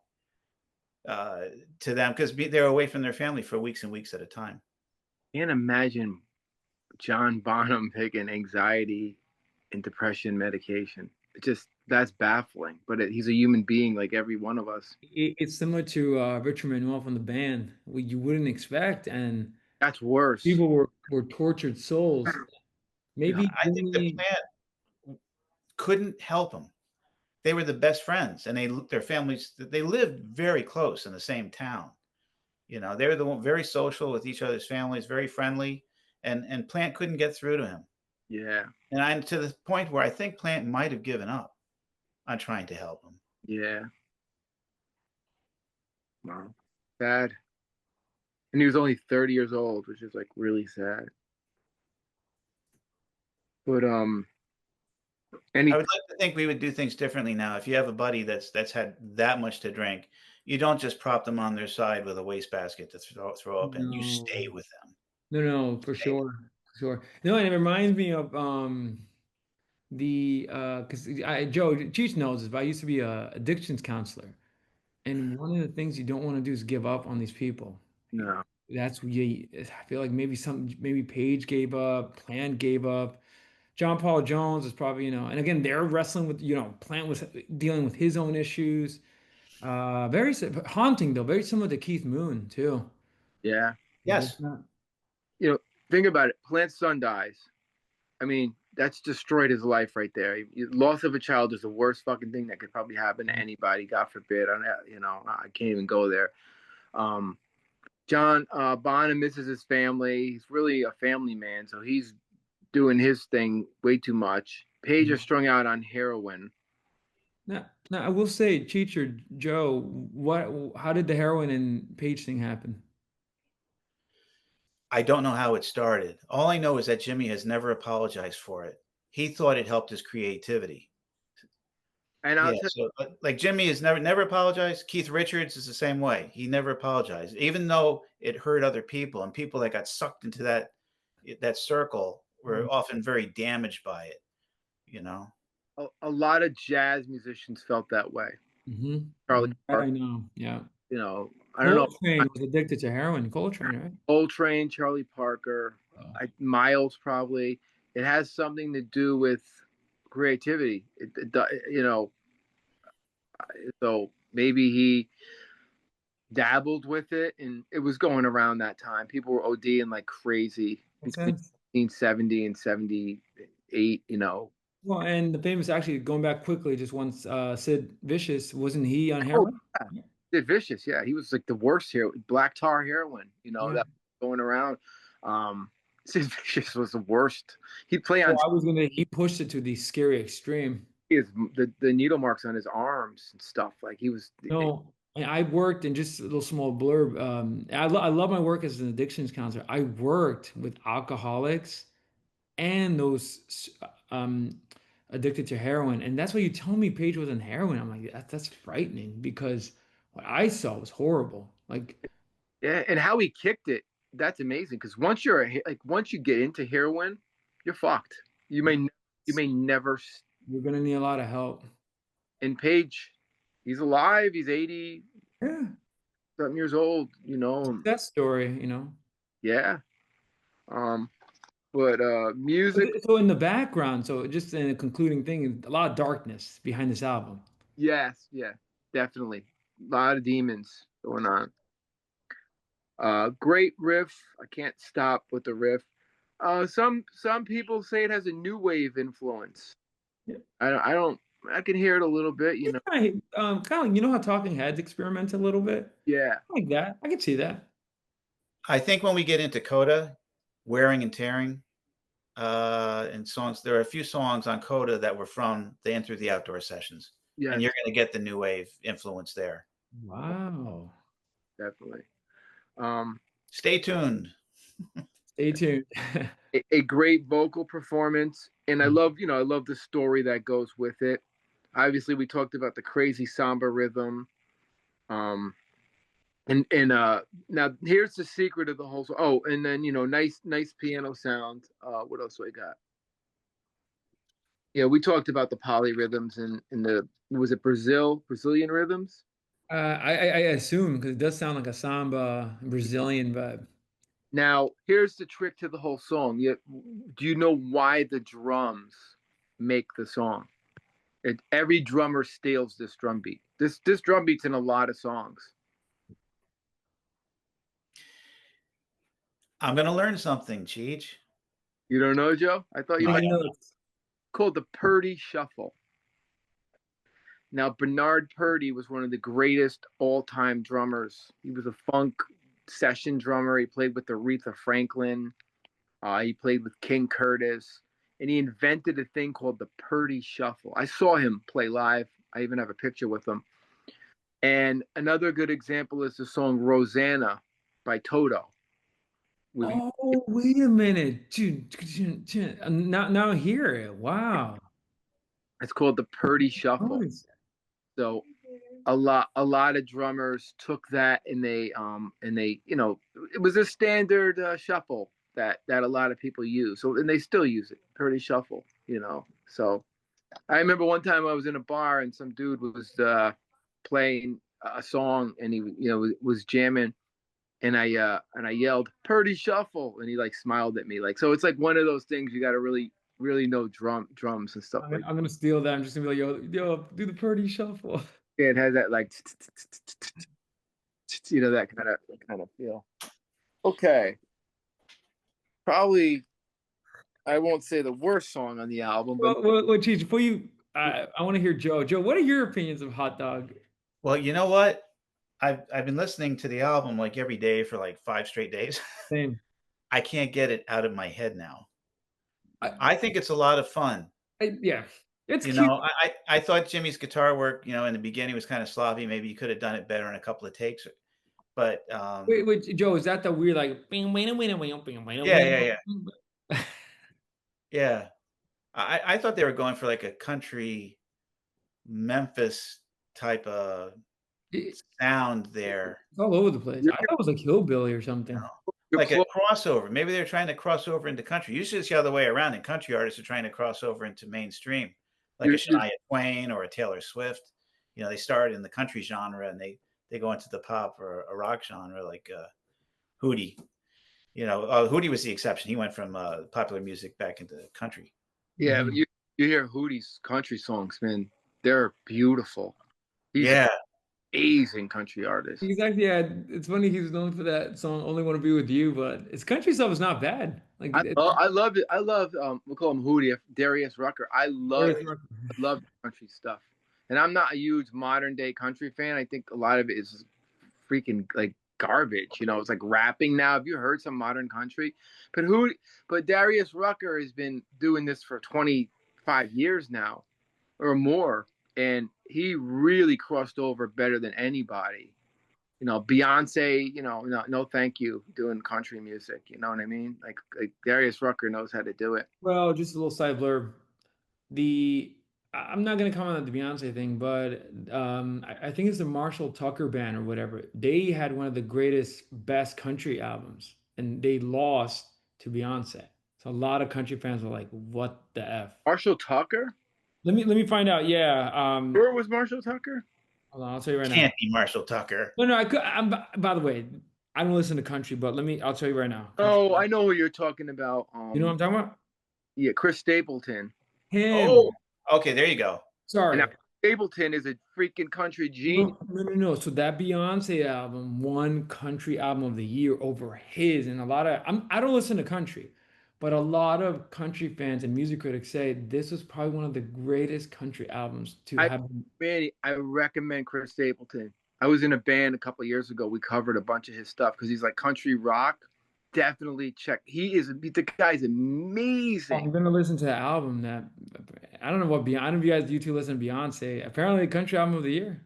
to them because they're away from their family for weeks and weeks at a time. Can't imagine John Bonham taking anxiety and depression medication. It just that's baffling. But he's a human being like every one of us. It's similar to Richard Manuel from the band, what you wouldn't expect, and That's worse. people were tortured souls. Maybe I think the Jimmy, plant couldn't help them. They were the best friends, and their families, they lived very close in the same town. You know, they were very social with each other's families, very friendly, and Plant couldn't get through to him. Yeah. And I'm to the point where I think Plant might have given up on trying to help him. Yeah. Wow. Sad. And he was only 30 years old, which is like really sad. But I would like to think we would do things differently now. If you have a buddy that's had that much to drink, you don't just prop them on their side with a wastebasket to throw up in. You stay with them. no, for sure, for sure. No, and it reminds me of because Joe Cheech knows this, but I used to be a addictions counselor, and one of the things you don't want to do is give up on these people. no. That's I feel like maybe Paige gave up, Plant gave up. John Paul Jones is probably, and again, they're wrestling with, Plant was dealing with his own issues. Very haunting though, very similar to Keith Moon too. Yeah. Yes. Think about it. Plant's son dies. I mean, that's destroyed his life right there. Loss of a child is the worst fucking thing that could probably happen to anybody. God forbid. I can't even go there. John Bonham misses his family. He's really a family man, so he's doing his thing way too much. Paige is strung out on heroin. Now, I will say, Cheech or Joe, how did the heroin and Paige thing happen? I don't know how it started. All I know is that Jimmy has never apologized for it. He thought it helped his creativity. And like Jimmy has never apologized. Keith Richards is the same way. He never apologized, even though it hurt other people, and people that got sucked into that circle were often very damaged by it. A lot of jazz musicians felt that way. Mm-hmm. Charlie Parker, I know. Yeah. I don't know. Coltrane was addicted to heroin. Coltrane, right? Coltrane, Charlie Parker, Miles probably. It has something to do with creativity. So maybe he dabbled with it, and it was going around that time. People were ODing like crazy between 1970 and 78. Well, and the famous, actually going back quickly, just once, Sid Vicious, wasn't he on heroin? Yeah. Sid Vicious, yeah, he was like the worst here. Black tar heroin, that was going around. Sid Vicious was the worst. He'd play on. He pushed it to the scary extreme. The needle marks on his arms and stuff. Like he was. No, I worked in, just a little small blurb. I love my work as an addictions counselor. I worked with alcoholics and those addicted to heroin, and that's why you tell me Paige was on heroin. I'm like, that's frightening, because what I saw was horrible. Like, yeah, and how he kicked it, that's amazing. Because once you get into heroin, you're fucked. You may never. You're gonna need a lot of help. And Paige, he's alive. He's 80 something years old. That story. Yeah. But music. So in the background, so just in a concluding thing, a lot of darkness behind this album. Yes, yeah, definitely. A lot of demons going on. Great riff. I can't stop with the riff. Some people say it has a new wave influence. Yeah. I can hear it a little bit, kind of, how Talking Heads experiment a little bit. Yeah, like that. I can see that. I think when we get into Coda, Wearing and Tearing, and songs, there are a few songs on Coda that were from the Enter the Outdoor sessions. Yeah, and you're going to get the new wave influence there. Wow, definitely. Stay tuned. Stay tuned. a great vocal performance, and I love the story that goes with it. Obviously, we talked about the crazy samba rhythm. And now here's the secret of the whole song. Oh, and then nice piano sound. What else do I got? Yeah, we talked about the polyrhythms and the, was it Brazilian rhythms? I assume because it does sound like a samba Brazilian vibe. Now, here's the trick to the whole song. Do you know why the drums make the song? Every drummer steals this drum beat. This drum beat's in a lot of songs. I'm gonna learn something, Cheech. You don't know, Joe? I thought you No, might. know It's called the Purdy Shuffle. Now, Bernard Purdy was one of the greatest all-time drummers. He was a funk session drummer. He played with Aretha Franklin. He played with King Curtis, and he invented a thing called the Purdy Shuffle. I saw him play live. I even have a picture with him. And another good example is the song Rosanna by Toto. Oh, wait a minute. Now I hear it. Wow. It's called the Purdy Oh, Shuffle. So a lot of drummers took that and they it was a standard shuffle that a lot of people use. So and they still use it, Purdy Shuffle. So I remember one time I was in a bar and some dude was playing a song and he was jamming and I yelled Purdy Shuffle and he like smiled at me like, so it's like one of those things you got to really know drums and stuff like I'm gonna steal that. I'm just gonna be like, yo, do the Purdy shuffle. that. It has that like that kind of feel. Okay, probably I won't say the worst song on the album, but Well, Cheech, before you, I want to hear Joe. Joe, what are your opinions of Hot Dog? Well, you know what? I've been listening to the album like every day for like 5 straight days. Same. I can't get it out of my head now. I, I think it's a lot of fun. yeah, it's You cute. know, I thought Jimmy's guitar work, in the beginning was kind of sloppy. Maybe you could have done it better in a couple of takes. But Wait, Joe, is that the weird like? yeah, yeah, yeah, yeah. I thought they were going for like a country Memphis type of It's sound there. all over the place. I thought it was like hillbilly or You something. know, like a crossover. Maybe they're trying to cross over into country. Usually it's the other way around, and country artists are trying to cross over into mainstream, like a Shania Twain or a Taylor Swift. They start in the country genre and they go into the pop or a rock genre, like Hootie. Hootie was the exception. He went from popular music back into country. yeah, but you hear Hootie's country songs, man. They're beautiful. He's Yeah, amazing country artist. Exactly. Yeah, it's funny he's known for that song "Only Want to Be with You," but his country stuff is not bad. Like I love it. I love we'll call him Hootie, Darius Rucker. I love country stuff, and I'm not a huge modern day country fan. I think a lot of it is freaking like garbage. It's like rapping now. Have you heard some modern country? But Darius Rucker has been doing this for 25 years now or more, and he really crossed over better than anybody. Beyonce, no, thank you, doing country music. You know what I mean? Like Darius Rucker knows how to do it. Well, just a little side blurb. I'm not gonna comment on the Beyonce thing, but I think it's the Marshall Tucker band or whatever. They had one of the greatest, best country albums, and they lost to Beyonce. So a lot of country fans were like, "What the f?" Marshall Tucker? Let me find out. Yeah. Where was Marshall Tucker? Hold on, I'll tell you right now. can't be Marshall Tucker. No, I could. By the way, I don't listen to country, but I'll tell you right now. Oh, I know who you're talking about. You know what I'm talking about? Yeah, Chris Stapleton. Him. Oh, okay, there you go. Sorry. And now Stapleton is a freaking country genius. No. So that Beyonce album won country album of the year over his, and I don't listen to country, but a lot of country fans and music critics say this was probably one of the greatest country albums to have. Man, I recommend Chris Stapleton. I was in a band a couple of years ago. We covered a bunch of his stuff because he's like country rock. Definitely check. The guy's amazing. I'm gonna listen to the album. That I don't know what Beyonce. I don't know if you two listen to Beyonce. Apparently, country album of the year.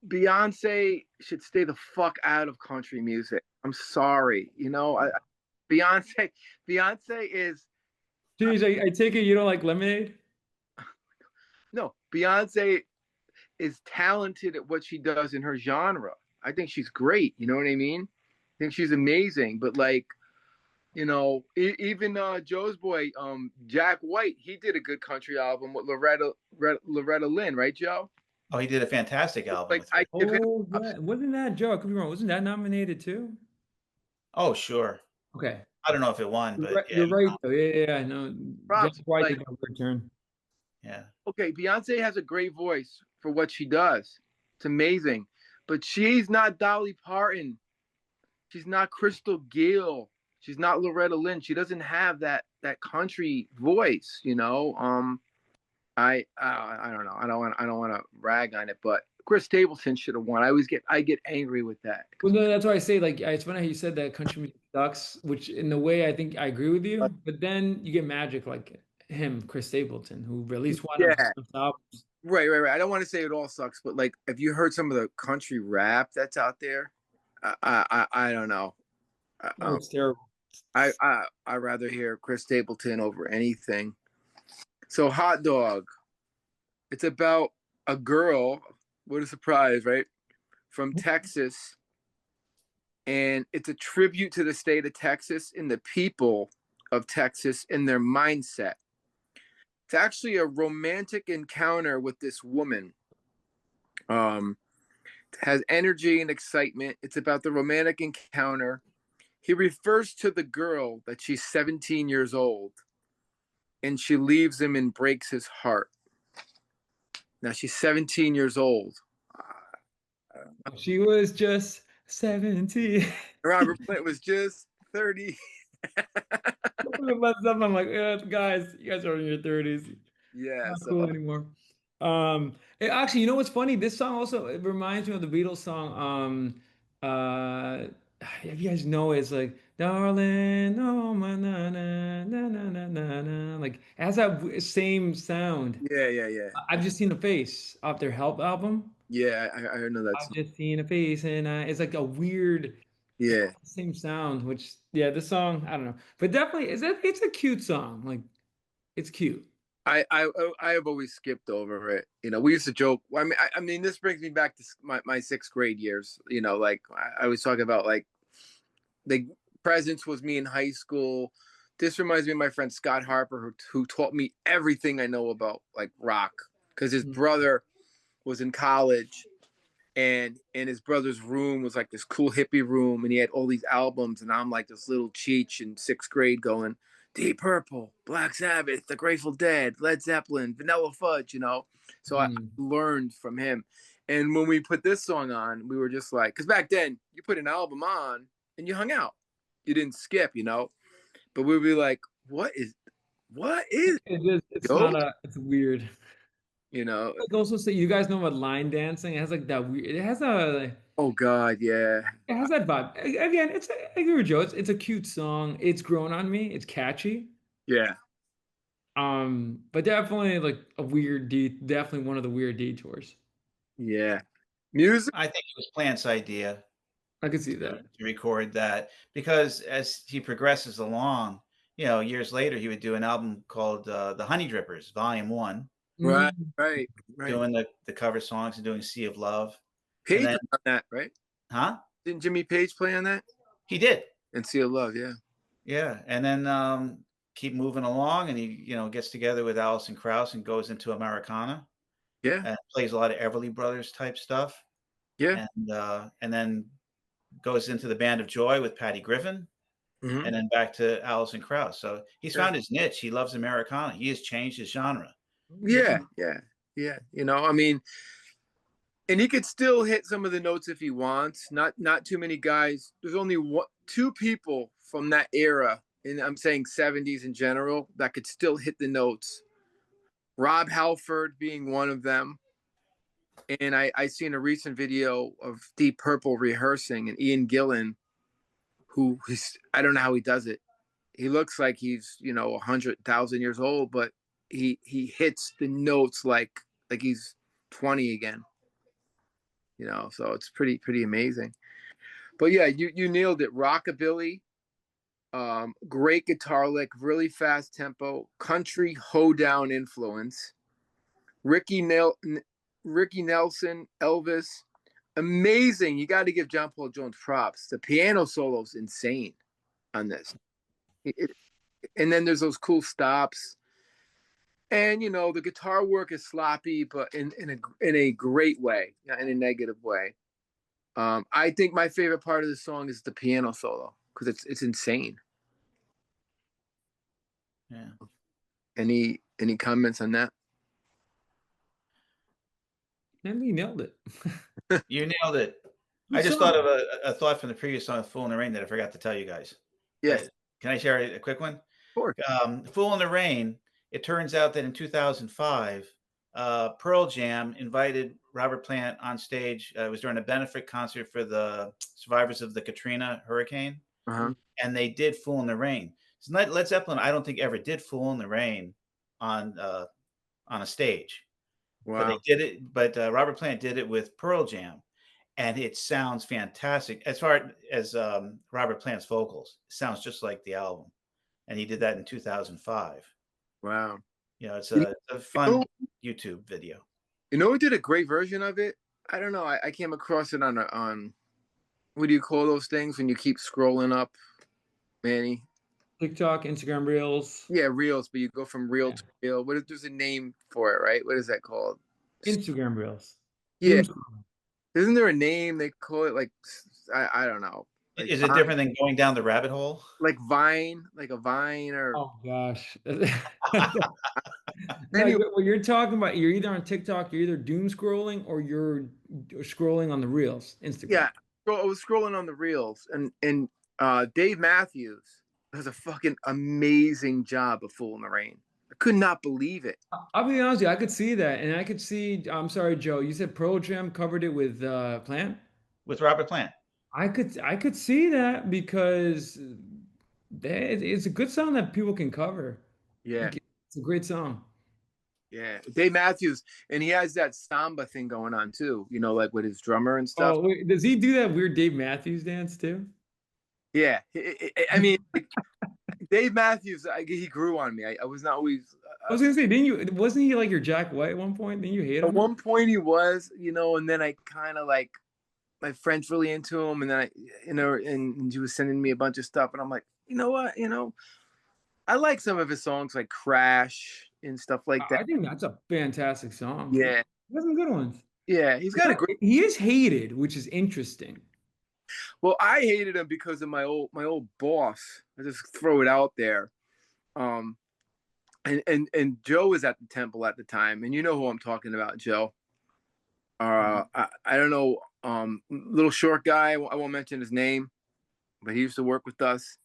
Beyonce should stay the fuck out of country music. I'm sorry. Beyonce is Jeez, I take it you don't like Lemonade? no, Beyonce is talented at what she does in her genre. I think she's great. You know what I mean? I think she's amazing. But like, even Joe's boy, Jack White, he did a good country album with Loretta Lynn, right, Joe? Oh, he did a fantastic album Like with I Rick. give him Oh, props. yeah. Wasn't that Joe? I could be wrong. Wasn't that nominated too? Oh, sure. Okay. I don't know if it won, but yeah, You're right though. Yeah, yeah, I know. Jack Props. White Like, did a good turn. yeah. okay, Beyonce has a great voice for what she does. It's amazing, but she's not Dolly Parton. She's not Crystal Gayle. She's not Loretta Lynn. She doesn't have that country voice, you know. I don't know. I don't want to rag on it, but Chris Stapleton should have won. I get angry with that. Well, no, that's why I say like it's funny how you said that country music sucks, which in a way I think I agree with you. But then you get magic like him, Chris Stapleton, who released one of Yeah, his albums. right. I don't want to say it all sucks, but like, have you heard some of the country rap that's out there? I don't know. Oh, it's terrible. I rather hear Chris Stapleton over anything. So Hot Dog. It's about a girl. What a surprise, right? From Texas, and it's a tribute to the state of Texas and the people of Texas and their mindset. It's actually a romantic encounter with this woman. It has energy and excitement. It's about the romantic encounter. He refers to the girl that she's 17 years old, and she leaves him and breaks his heart. Now she's 17 years old. She was just 17. Robert Plant was just 30. I'm like, guys, you guys are in your 30s. Yeah, Not so cool anymore. Actually, you know what's funny? This song also it reminds me of the Beatles song. If you guys know it's like, darling, no, my na na na na na na na. Like it has that same sound. yeah. I've just seen a face off their Help album. Yeah, I know that I've song. just seen a face, and it's like a weird, Yeah. same sound. Which, yeah, the song I don't know, but definitely it's a cute song. Like it's cute. I have always skipped over it. You know, we used to joke. I mean, this brings me back to my sixth grade years. You know, like I was talking about, like the presence was me in high school. This reminds me of my friend Scott Harper, who taught me everything I know about like rock, because his brother was in college, and in his brother's room was like this cool hippie room, and he had all these albums, and I'm like this little Cheech in sixth grade going, Deep Purple, Black Sabbath, The Grateful Dead, Led Zeppelin, Vanilla Fudge, you know. So I learned from him. And when we put this song on, we were just like, because back then you put an album on and you hung out, you didn't skip, you know. But we'd be like, what is It's yo? not it's weird. You know? Like also say you guys know about line dancing. It has like that weird. Oh God, yeah, It has that vibe. Again, I agree with Joe. It's a cute song. It's grown on me. It's catchy. yeah, But definitely like a weird definitely one of the weird detours. yeah. Music, I think it was Plant's idea I could see that. to record that because as he progresses along, years later he would do an album called The Honey Drippers, Volume 1, right, Mm. right. doing the cover songs and doing Sea of Love. And Page then, on that, right? huh? Didn't Jimmy Page play on that? He did. And Sea of Love, yeah. Yeah. And then keep moving along and he, gets together with Alison Krauss and goes into Americana Yeah, and plays a lot of Everly Brothers type stuff. yeah. And then goes into the Band of Joy with Patty Griffin. Mm-hmm. And then back to Alison Krauss. So he's Yeah. found his niche. He loves Americana. He has changed his genre. Yeah. You know, I mean, and he could still hit some of the notes if he wants. Not too many guys. There's only two people from that era, and I'm saying 70s in general, that could still hit the notes. Rob Halford being one of them. And I seen a recent video of Deep Purple rehearsing, and Ian Gillan, I don't know how he does it. He looks like he's 100,000 years old, but he hits the notes like he's 20 again. So it's pretty amazing. But yeah, you nailed it. Rockabilly, great guitar lick, really fast tempo, country hoedown influence. Ricky Nelson, Elvis, amazing. You got to give John Paul Jones props. The piano solo's insane on this. And then there's those cool stops. And the guitar work is sloppy, but in a great way, not in a negative way. I think my favorite part of the song is the piano solo because it's insane. Yeah. Any comments on that? And we nailed it. You nailed it. I Good just song. thought of a thought from the previous song, "Fool in the Rain," that I forgot to tell you guys. Yes, of Can I share a quick one? course. "Fool in the Rain," it turns out that in 2005, Pearl Jam invited Robert Plant on stage. It was during a benefit concert for the survivors of the Katrina hurricane, Uh-huh. and they did "Fool in the Rain." So Led Zeppelin, I don't think ever did "Fool in the Rain" on on a stage, but they Wow. did it. But Robert Plant did it with Pearl Jam, and it sounds fantastic. As far as Robert Plant's vocals, it sounds just like the album, and he did that in 2005. Wow. It's You a know, fun YouTube video. who did a great version of it? I don't know. I came across it on what do you call those things when you keep scrolling up, Manny? TikTok, Instagram Reels, Yeah, reels, but you go from reel yeah. to reel. There's a name for it, right? What is that called? Instagram Reels. Yeah, Doom scrolling. isn't there a name they call it? Like I don't know, like Is it different than going down the rabbit hole? Vine, like a Vine or Oh gosh. No, anyway. what you're talking about, you're either on TikTok, you're either doom scrolling or you're scrolling on the Reels, Instagram. Yeah, I was scrolling on the reels, and Dave Matthews does a fucking amazing job of "Fool in the Rain." I could not believe it. I'll be honest with you, I could see that, and I could see. I'm sorry, Joe. You said Pearl Jam covered it with Plant. With Robert Plant. I could see that because it's a good song that people can cover. Yeah, It's a great song. yeah. Dave Matthews, and he has that samba thing going on too. Like with his drummer and stuff. Oh, wait, does he do that weird Dave Matthews dance too? Yeah, I mean, like, Dave Matthews, he grew on me. I was not always. I was gonna say, didn't you? Wasn't he like your Jack White at one point? Didn't you hate At him? one point, he was, and then I kind of like my friend's really into him, and then and he was sending me a bunch of stuff, and I'm like, you know what, I like some of his songs like Crash and stuff like that. I think that's a fantastic song. Yeah, He has some good ones. yeah, he's got a great. He is hated, which is interesting. Well, I hated him because of my old boss. I just throw it out there. Um, and Joe was at the temple at the time, and you know who I'm talking about, Joe. I don't know, little short guy. I won't mention his name, but he used to work with us.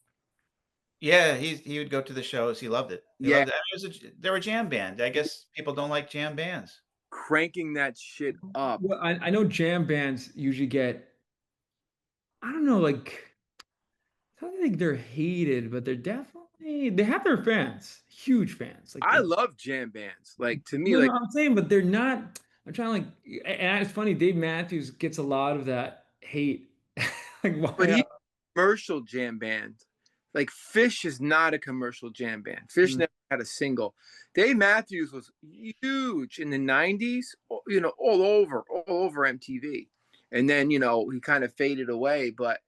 Yeah, he would go to the shows. He loved it. He Yeah, loved it. They were a jam band. I guess people don't like jam bands. cranking that shit up. Well, I know jam bands usually get, I don't know, like, I don't think they're hated, but they have their fans, huge fans. Like, I love jam bands. Like to me, no, like, I'm saying, but they're not. I'm trying to and it's funny. Dave Matthews gets a lot of that hate. Like, but why? he commercial jam band. Like Fish is not a commercial jam band. Fish never had a single. Dave Matthews was huge in the '90s. All over MTV, and then he kind of faded away. But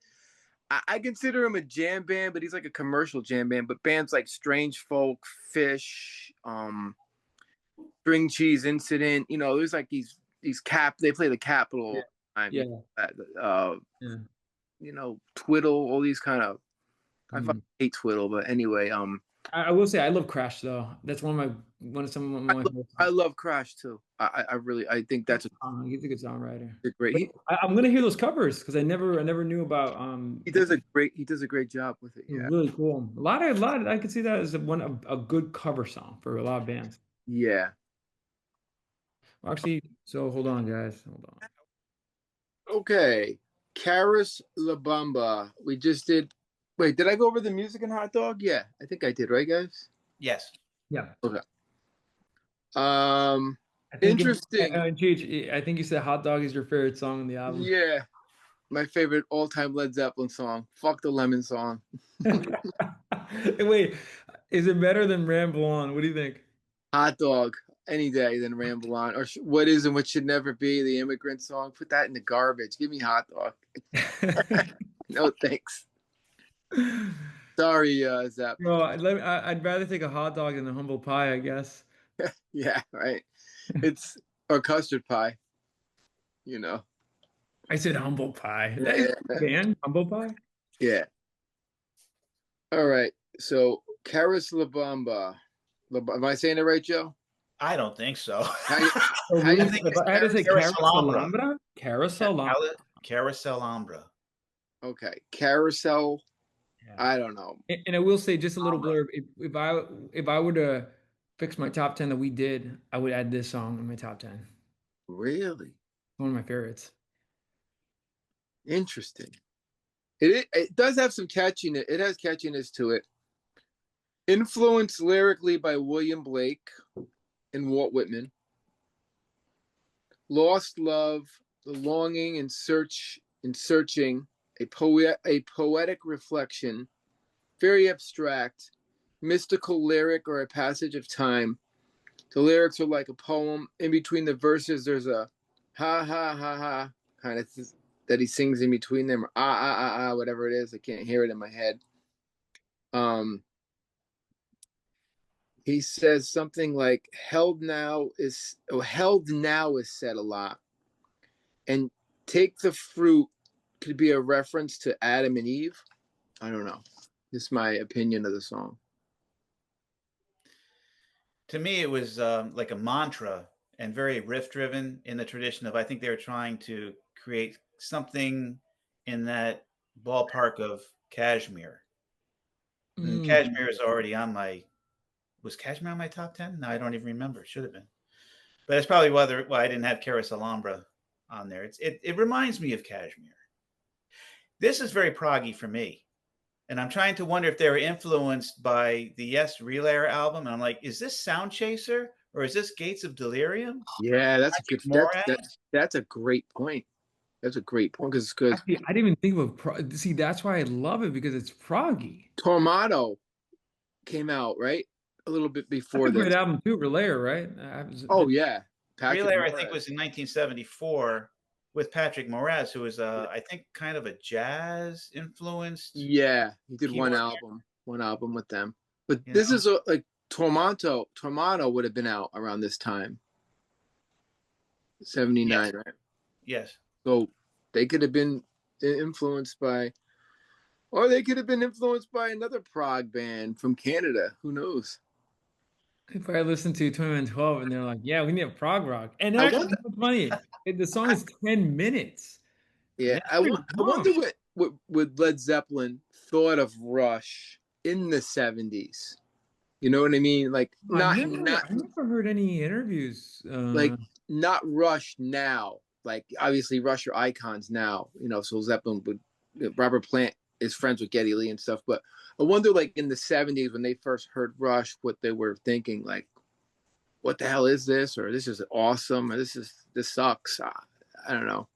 I consider him a jam band, but he's like a commercial jam band. But bands like Strange Folk, Fish, String Cheese Incident, there's like these they play the Capitol all the time. Yeah. Yeah. Twiddle, all these kind of. I Mm. fucking hate Twiddle, but anyway, I will say I love Crash though. That's one of my favorite I songs. love Crash too. I think that's He's a good songwriter. a great. But I'm gonna hear those covers because I never knew about He does a great job with it. Yeah, really cool. A lot I could see that as a good cover song for a lot of bands. yeah. Well, actually, so hold on, guys. Hold on. Okay, Karis LaBamba. We just did. Wait, did I go over the music and hot dog? Yeah, I think I did. Right, guys? Yes. Yeah. Okay. I think Interesting. Cheech, I think you said "Hot Dog" is your favorite song on the album. Yeah, my favorite all-time Led Zeppelin song. Fuck the Lemon song. Wait, is it better than "Ramble On"? What do you think? Hot dog any day than Ramble On, or what is and what should never be, the Immigrant Song. Put that in the garbage. Give me hot dog. No thanks. Sorry, Zap. No, I'd rather take a hot dog than a humble pie, I guess. Yeah, right. It's a custard pie, you know. I said humble pie. That is Yeah. a band, humble pie. Yeah. All right. So Karis Labamba. Am I saying it right, Joe? I don't think so. How you, Oh, how you, really? I think it's I had to say Carousel Alhambra. Carousel Alhambra. Carousel Alhambra. okay. Carousel. Yeah. I don't know. And I will say just a little blurb. If I were to fix my top 10 that we did, I would add this song in my top 10. Really One of my favorites. interesting. It does have some catchiness. It has catchiness to it. Influenced lyrically by William Blake and Walt Whitman. Lost love, the longing and searching, a poetic reflection, very abstract, mystical lyric or a passage of time. The lyrics are like a poem. In between the verses, there's a ha ha ha ha kind of that he sings in between them, or ah ah ah ah, whatever it is. I can't hear it in my head. He says something like held now is said a lot, and take the fruit could be a reference to Adam and Eve. I don't know. This is my opinion of the song. To me, it was like a mantra and very riff driven in the tradition of, I think they were trying to create something in that ballpark of Kashmir. And Kashmir is already on was Kashmir on my top 10? No, I don't even remember. Should have been. But it's probably why I didn't have Carousel Alhambra on there. It reminds me of Kashmir. This is very proggy for me. And I'm trying to wonder if they were influenced by the Yes Relayer album. And I'm like, is this Sound Chaser or is this Gates of Delirium? Yeah, that's a good. That's a great point. That's a great point because Actually, I didn't even think of see. That's why I love it because it's proggy. Tormato came out right a little bit before That's a this. great album too, Relayer, right? Oh yeah, Relayer, I think, was in 1974 with Patrick Moraz, who was I think kind of a jazz influenced. Yeah, he did one album with them. But this is like Tormato would have been out around this time. 79, right? Yes. So they could have been influenced by, or they could have been influenced by another prog band from Canada. Who knows? If I listen to 2112 and they're like, yeah, we need a prog rock. And actually, it's funny. The song is 10 minutes. Yeah, I wonder what Led Zeppelin thought of Rush in the 70s. You know what I mean? Like I never heard any interviews. Like not Rush now. Like obviously Rush are icons now. You know, so Zeppelin Robert Plant is friends with Geddy Lee and stuff. But I wonder, like in the 70s when they first heard Rush, what they were thinking. Like, what the hell is this? Or this is awesome. Or this sucks. I don't know.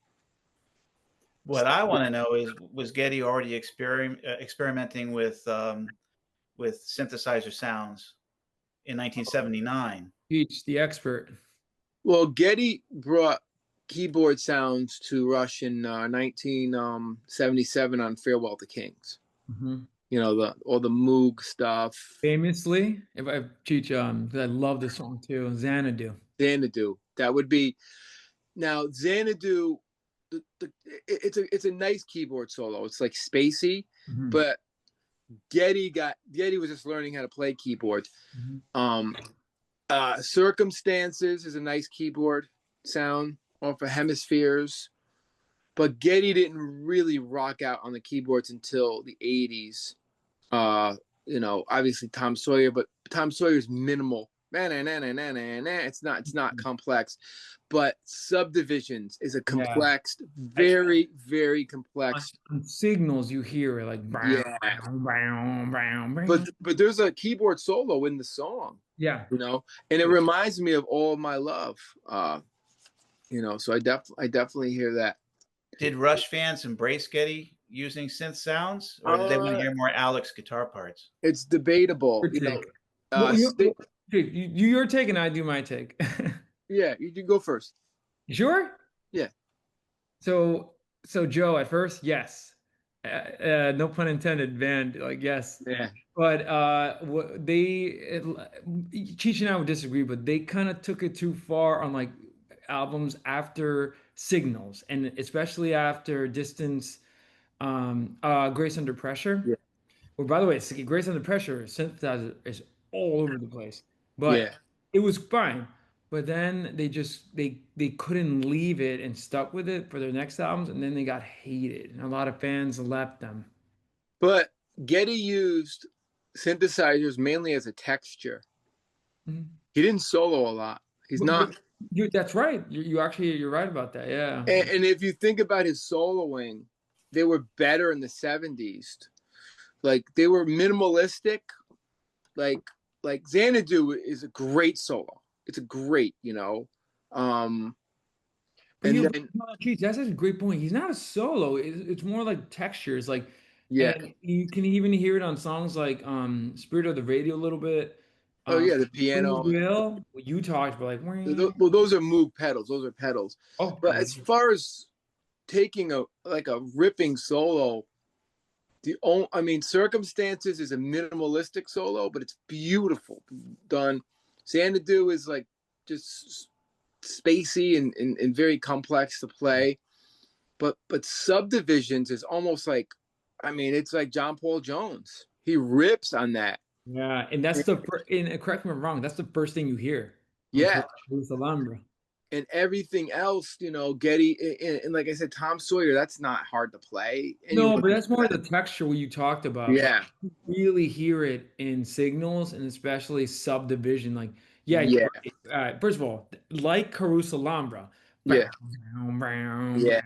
What I want to know is, was Geddy already experimenting with synthesizer sounds in 1979? Cheech, the expert. Well, Geddy brought keyboard sounds to Rush in 1977 on Farewell to Kings. Mm-hmm. You know, all the Moog stuff. Famously, if I Cheech, because I love this song too, Xanadu. That would be now Xanadu. It's a nice keyboard solo. It's like spacey, but Geddy was just learning how to play keyboards. Circumstances is a nice keyboard sound off of Hemispheres, but Geddy didn't really rock out on the keyboards until the 80s. You know, obviously Tom Sawyer, but Tom Sawyer's minimal. It's not complex, but Subdivisions is a complex, very, very complex. On signals you hear it like but there's a keyboard solo in the song. Yeah, you know, and it reminds me of All My Love. You know, so I definitely hear that. Did Rush fans embrace Geddy using synth sounds, or did they want to hear more Alex guitar parts? It's debatable. You know, your take and I do my take. Yeah, you can go first. You sure? Yeah. So Joe, at first, yes. No pun intended, band, like yes. Yeah. But Cheech and I would disagree, but they kind of took it too far on like albums after Signals, and especially after Distance, Grace Under Pressure. Yeah. Well, by the way, Grace Under Pressure synthesizer is all over the place, Yeah. but it was fine. But then they couldn't leave it and stuck with it for their next albums, and then they got hated, and a lot of fans left them. But Getty used synthesizers mainly as a texture. Mhm. He didn't solo a lot. He's not. That's right. You're right about that. Yeah. And if you think about his soloing, they were better in the 70s. Like they were minimalistic. Like Xanadu is a great solo. It's a great, But and you, then geez, that's a great point. He's not a solo. It's more like textures, like, yeah. and you can even hear it on songs like "Spirit of the Radio" a little bit. Oh yeah, the Free piano. Will. You talked about like, Well, those are Moog pedals. Those are pedals. oh, But as far as taking a ripping solo, Circumstances is a minimalistic solo, but it's beautiful done. Xanadu is like just spacey and very complex to play. But Subdivisions is almost like, it's like John Paul Jones. He rips on that. yeah, and that's the and correct me if I'm wrong. That's the first thing you hear. Yeah. With Alhambra. And everything else, Getty and like I said, Tom Sawyer, that's not hard to play. No, but Anybody that's more the texture what you talked about. Yeah. You really hear it in Signals and especially Subdivision. Like, yeah, Yeah. first of all, like Caruso Alhambra. Yeah. Yeah.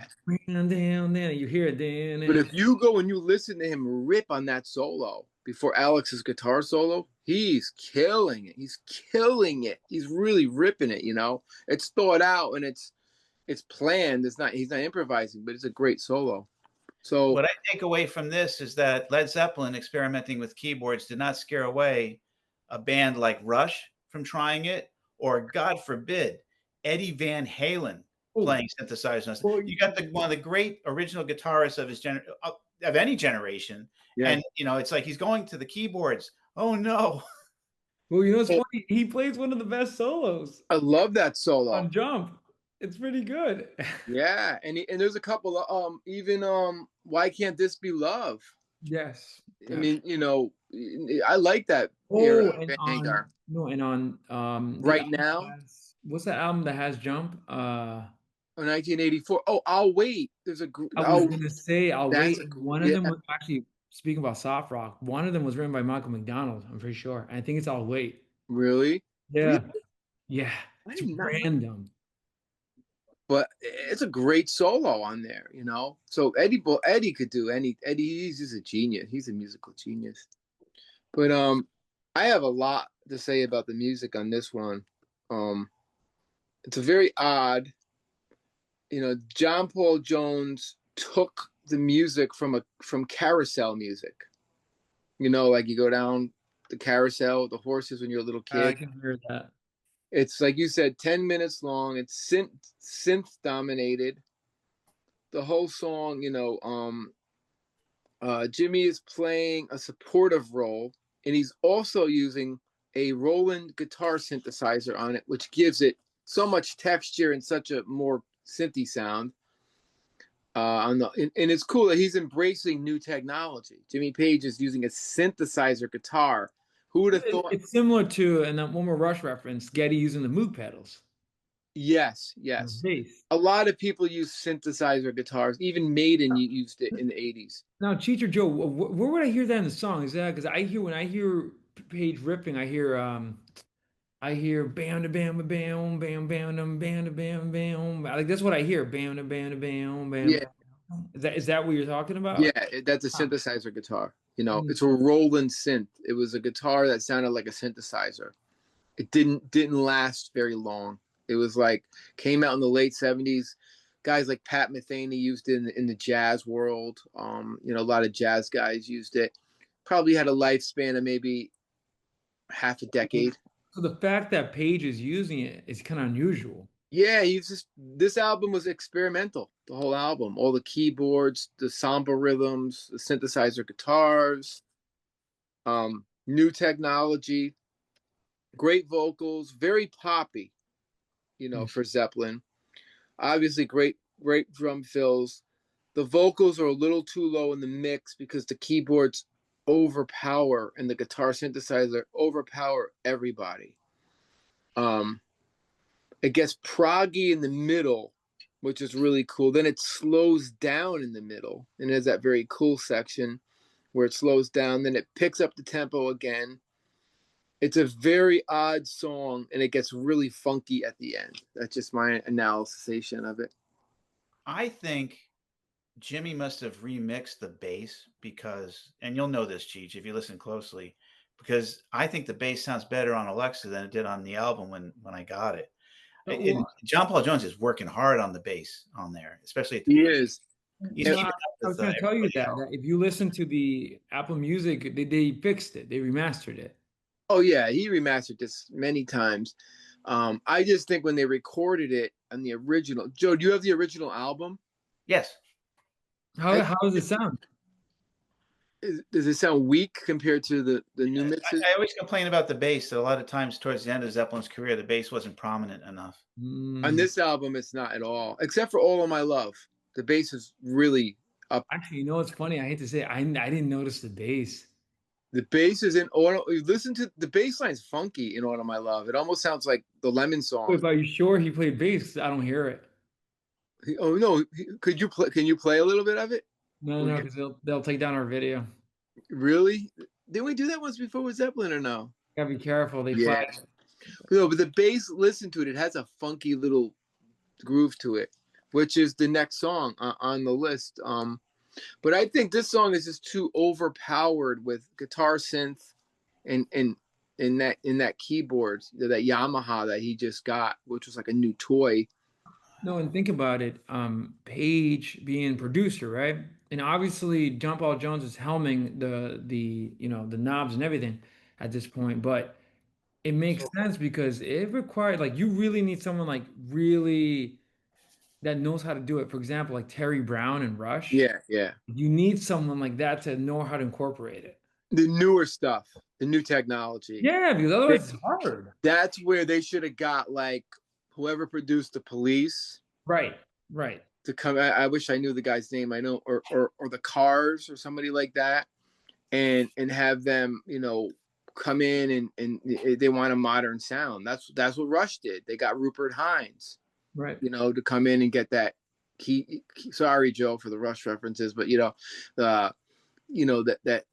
Down, you hear it then. But if you go and you listen to him rip on that solo before Alex's guitar solo, he's killing it. He's killing it. He's really ripping it, It's thought out and it's planned. He's not improvising, but it's a great solo. So what I take away from this is that Led Zeppelin experimenting with keyboards did not scare away a band like Rush from trying it, or God forbid, Eddie Van Halen playing synthesizers. Well, you got one of the great original guitarists of his of any generation, yeah. and it's like he's going to the keyboards. Oh no! Well, it's funny. He plays one of the best solos. I love that solo on Jump. It's pretty good. Yeah, and there's a couple of even Why Can't This Be Love? Yes. I mean, I like that. Oh, era, and on Right Now. What's that album that has Jump? 1984. Oh, I'll Wait. There's a group. I was gonna say I'll Wait. One of them yeah. was actually, speaking about soft rock, one of them was written by Michael McDonald. I'm pretty sure. And I think it's I'll Wait. Really? Yeah. Really? Yeah. It's random. But it's a great solo on there, So Eddie could do Eddie. He's just a genius. He's a musical genius. But I have a lot to say about the music on this one. It's a very odd. John Paul Jones took the music from carousel music. Like you go down the carousel, the horses when you're a little kid. I can hear that. It's like you said, 10 minutes long. It's synth dominated. The whole song, Jimmy is playing a supportive role, and he's also using a Roland guitar synthesizer on it, which gives it so much texture and such a more synthy sound. And it's cool that he's embracing new technology. Jimmy Page is using a synthesizer guitar. Who would have thought? It's similar to, and then one more Rush reference, Getty using the Moog pedals. Yes. A lot of people use synthesizer guitars. Even Maiden used it in the 80s. Now, Cheech or Joe, where would I hear that in the song? Is that because when I hear Page ripping, I hear bam da bam ba bam bam bam bam bam bam bam. Like that's what I hear. Bam da bam da bam bam. Yeah. Is that what you're talking about? Yeah, that's a synthesizer guitar. It's a Roland synth. It was a guitar that sounded like a synthesizer. It didn't last very long. It was like came out in the late 70s. Guys like Pat Metheny used it in the jazz world. A lot of jazz guys used it. Probably had a lifespan of maybe half a decade. So the fact that Page is using it is kind of unusual. Yeah, this album was experimental. The whole album, all the keyboards, the samba rhythms, the synthesizer guitars. New technology, great vocals, very poppy, for Zeppelin. Obviously, great drum fills. The vocals are a little too low in the mix because the keyboards overpower and the guitar synthesizer overpower everybody. It gets proggy in the middle, which is really cool. Then it slows down in the middle and has that very cool section where it slows down. Then it picks up the tempo again. It's a very odd song, and it gets really funky at the end. That's just my analysis of it. I think Jimmy must have remixed the bass because, and you'll know this, Cheech, if you listen closely, because I think the bass sounds better on Alexa than it did on the album when I got it. John Paul Jones is working hard on the bass on there, especially at the He beginning. is. He's No, keeping up I was with going to tell you everybody that, else. that if you listen to the Apple Music, they fixed it. They remastered it. Oh yeah, he remastered this many times. I just think when they recorded it on the original, Joe, do you have the original album? Yes. How does it sound? Does it sound weak compared to the new mixes? I always complain about the bass. So a lot of times towards the end of Zeppelin's career, the bass wasn't prominent enough. On this album, it's not at all, except for All of My Love. The bass is really up. Actually, you know what's funny? I hate to say it, I didn't notice the bass. The bass is in All. You listen to the bass line's funky in All of My Love. It almost sounds like the Lemon song. Wait, are you sure he played bass? I don't hear it. Oh no! Could you play? Can you play a little bit of it? No, because they'll take down our video. Really? Didn't we do that once before with Zeppelin or no? Gotta be careful. They Yeah. flag. No, but the bass, listen to it. It has a funky little groove to it, which is the next song on the list. But I think this song is just too overpowered with guitar synth and in that keyboard, that Yamaha that he just got, which was like a new toy. No, and think about it. Page being producer, right? And obviously John Paul Jones is helming the knobs and everything at this point, but it makes sense because it required, like, you really need someone like really that knows how to do it. For example, like Terry Brown and Rush. Yeah. You need someone like that to know how to incorporate it. The newer stuff, the new technology. Yeah, because otherwise it's hard. That's where they should have got like whoever produced The Police. Right. To come. I wish I knew the guy's name. I know, or the Cars or somebody like that, and have them, come in and they want a modern sound. That's what Rush did. They got Rupert Hines, right? To come in and get that sorry, Joe, for the Rush references, but that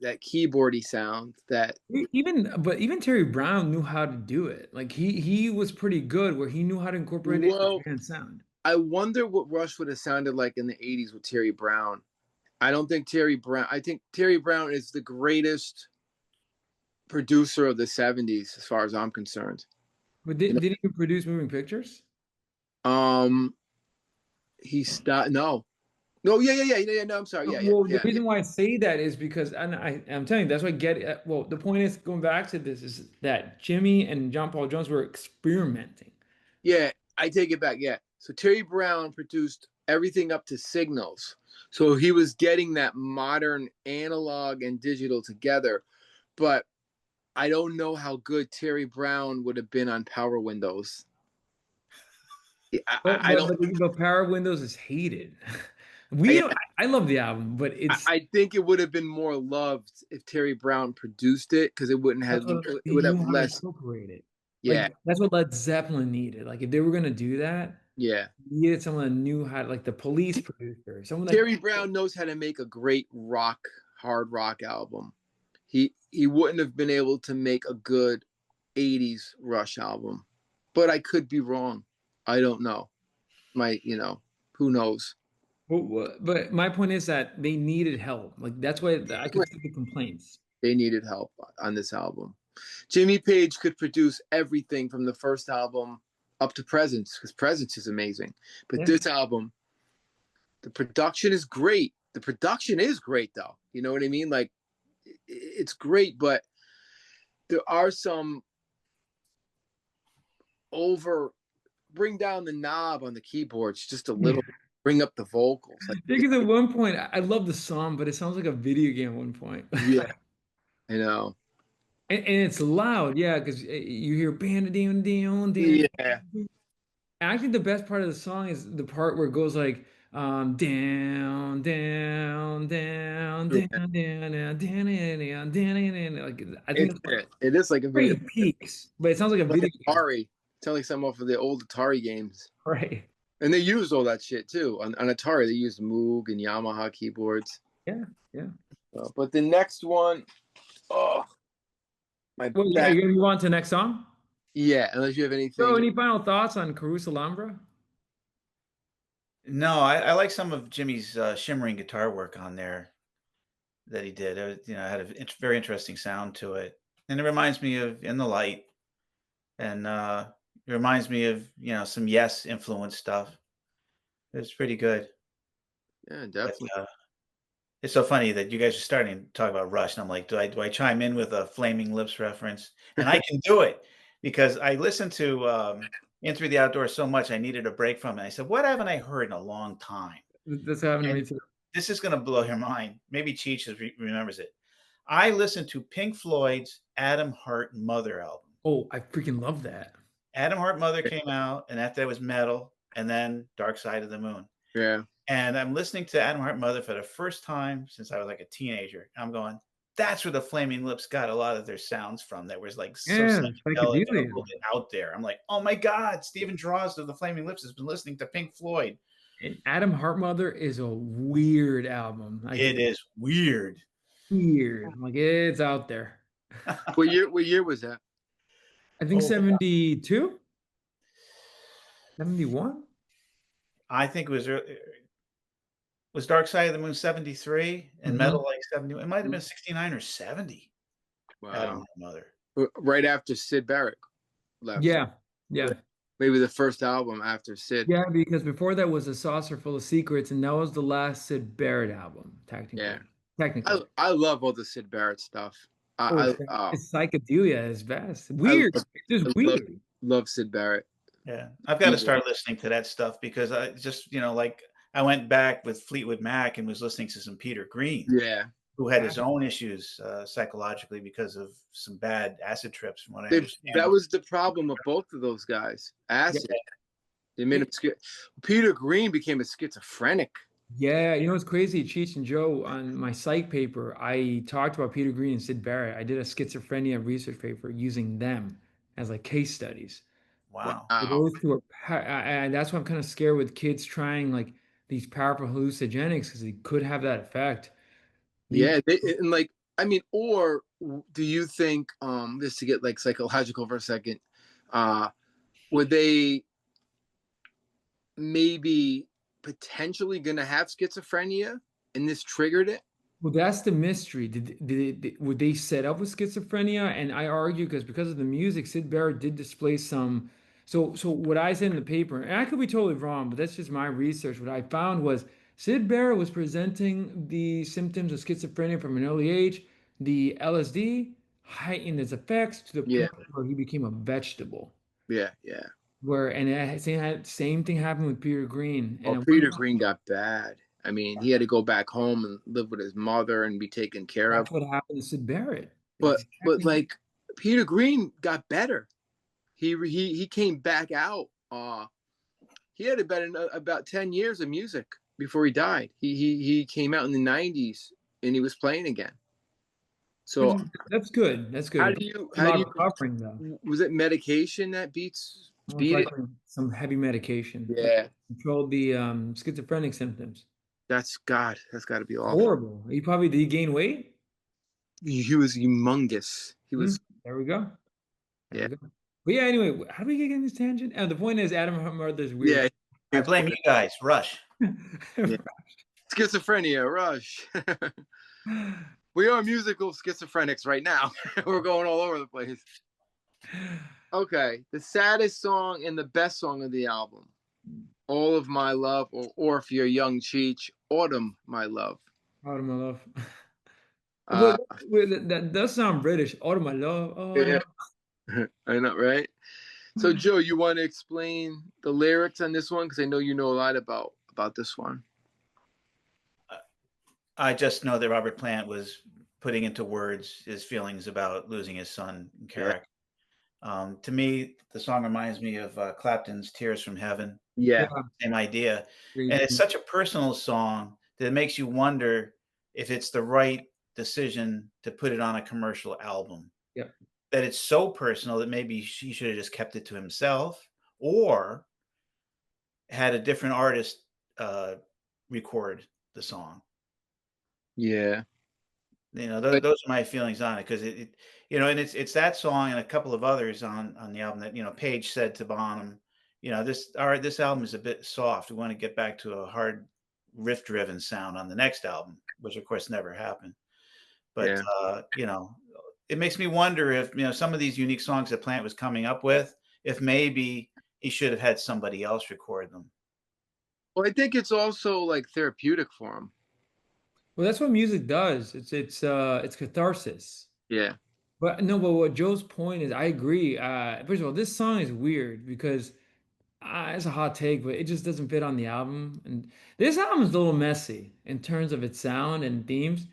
keyboardy sound that even Terry Brown knew how to do it. Like he was pretty good where he knew how to incorporate it and sound. I wonder what Rush would have sounded like in the 80s with Terry Brown. I think Terry Brown is the greatest producer of the 70s as far as I'm concerned. But did he produce Moving Pictures? He stopped. No, no, yeah. No, I'm sorry. The reason why I say that is because, and I'm telling you, that's what the point is, going back to this, is that Jimmy and John Paul Jones were experimenting. Yeah, I take it back. Yeah. So Terry Brown produced everything up to Signals. So he was getting that modern analog and digital together. But I don't know how good Terry Brown would have been on Power Windows. I don't. But Power Windows is hated. I love the album, but I think it would have been more loved if Terry Brown produced it, because it wouldn't have. It would have less. Yeah, like, that's what Led Zeppelin needed. Like, if they were gonna do that, yeah, you needed someone that knew how, like the Police producer. Terry Brown knows how to make a great hard rock album. He wouldn't have been able to make a good 80s Rush album, but I could be wrong. I don't know. Who knows? But my point is that they needed help. Like, that's why I could see the complaints. They needed help on this album. Jimmy Page could produce everything from the first album up to Presence, because Presence is amazing. But this album, the production is great. The production is great, though. You know what I mean? Like, it's great, but there are some bring down the knob on the keyboards just a little. Bring up the vocals. Because at one point, I love the song, but it sounds like a video game at one point. Yeah, I know. And it's loud, yeah, because you hear band down, down, down. Yeah, I think the best part of the song is the part where it goes like down, down, down, down, yeah. down, down, down, down, down, down. Like I think that's It is like a where video, he peaks, but it sounds like a like video game, Atari. Sounds like some off of the old Atari games. right? And they used all that shit too. On Atari, they used Moog and Yamaha keyboards. Yeah, yeah. But the next one, oh, my Well, back. you move on to the next song. Yeah, unless you have So, anything. any final thoughts on Caruso Alhambra? No, I like some of Jimmy's shimmering guitar work on there that he did. You know, had a very interesting sound to it, and it reminds me of In the Light, and it reminds me of some Yes influence stuff. It's pretty good. Yeah, But definitely. it's so funny that you guys are starting to talk about Rush, and I'm like, do I chime in with a Flaming Lips reference? And I can do it because I listened to In Through the Outdoors so much I needed a break from it. I said, what haven't I heard in a long time? That's happened to And me too. this is going to blow your mind. Maybe Cheech remembers it. I listened to Pink Floyd's Adam Hart Mother album. Oh, I freaking love that. Adam Hart Mother came out, and after that was Metal, and then Dark Side of the Moon. Yeah. And I'm listening to Adam Hart Mother for the first time since I was like a teenager. I'm going, that's where the Flaming Lips got a lot of their sounds from. That was like so Yeah, psychedelic and a little bit out there. I'm like, oh my God, Stephen Draws of the Flaming Lips has been listening to Pink Floyd. And Adam Hart Mother is a weird album. Like, It is weird. weird. Like it's out there. What year was that? I think Oh. 72, 71. I think it was Dark Side of the Moon 73 and Metal like 70. It might have been 69 or 70. Wow. Adam Hart Mother. Right after Sid Barrett left. Yeah, yeah. Maybe the first album after Sid. Yeah, because before that was A Saucer Full of Secrets, and that was the last Sid Barrett album, technically. Yeah. Technically. I love all the Sid Barrett stuff. It's psychedelia is best. Weird. It's just weird. Love Sid Barrett. Yeah. I've got to start listening to that stuff because I just, like I went back with Fleetwood Mac and was listening to some Peter Green. Yeah. Who had his own issues psychologically because of some bad acid trips, from what I understand. That was the problem with both of those guys. Acid. Yeah. They made him Peter Green became a schizophrenic. Yeah, you know what's crazy? Cheech and Joe, on my psych paper, I talked about Peter Green and Sid Barrett. I did a schizophrenia research paper using them as like case studies. Wow. Those two are, and that's why I'm kind of scared with kids trying like these powerful hallucinogenics because they could have that effect. Yeah, and like or do you think just to get like psychological for a second, were they maybe potentially gonna have schizophrenia and this triggered it? Well, that's the mystery. Would they set up with schizophrenia? And I argue because of the music, Sid Barrett did display some. So what I said in the paper, and I could be totally wrong, but that's just my research. What I found was Sid Barrett was presenting the symptoms of schizophrenia from an early age. The LSD heightened its effects to the point where he became a vegetable. Yeah. Same thing happened with Peter Green. And Peter Green got bad. I mean, he had to go back home and live with his mother and be taken care of. That's what happened to Sid Barrett. But like Peter Green got better. He came back out. He had about 10 years of music before he died. He came out in the 90s and he was playing again. So that's good. That's good. How do you recovering though? Was it medication that beat it? Some heavy medication. Yeah. Control the schizophrenic symptoms. That's got to be awful. Horrible. Did he gain weight? He was humongous. He was. There we go. We go. But yeah, anyway, how do we get in this tangent? The point is Adam Hart Mother's weird. Yeah. I blame you guys. Rush. Schizophrenia, Rush. We are musical schizophrenics right now. We're going all over the place. Okay, the saddest song and the best song of the album. All of My Love, or if you're young Cheech, Autumn My Love. Autumn My Love. That does sound British. Autumn My Love. Oh, yeah. I know, right? So Joe, you want to explain the lyrics on this one? Because I know you know a lot about this one. I just know that Robert Plant was putting into words his feelings about losing his son, Yeah. Carrick. To me, the song reminds me of Clapton's "Tears from Heaven." Yeah. Same idea, and it's Agreed. such a personal song that it makes you wonder if it's the right decision to put it on a commercial album. Yeah. That it's so personal that maybe he should have just kept it to himself, or had a different artist uh, record the song. Yeah. You know, But those are my feelings on it, because you know, and it's that song and a couple of others on the album that, you know, Page said to Bonham, you know, this album is a bit soft. We want to get back to a hard riff driven sound on the next album, which of course never happened. But yeah. you know, it makes me wonder if, you know, some of these unique songs that Plant was coming up with, if maybe he should have had somebody else record them. Well, I think it's also like therapeutic for him. Well, that's what music does. It's catharsis. Yeah. But no, but what Joe's point is, I agree. First of all, this song is weird because it's a hot take, but it just doesn't fit on the album. And this album is a little messy in terms of its sound and themes.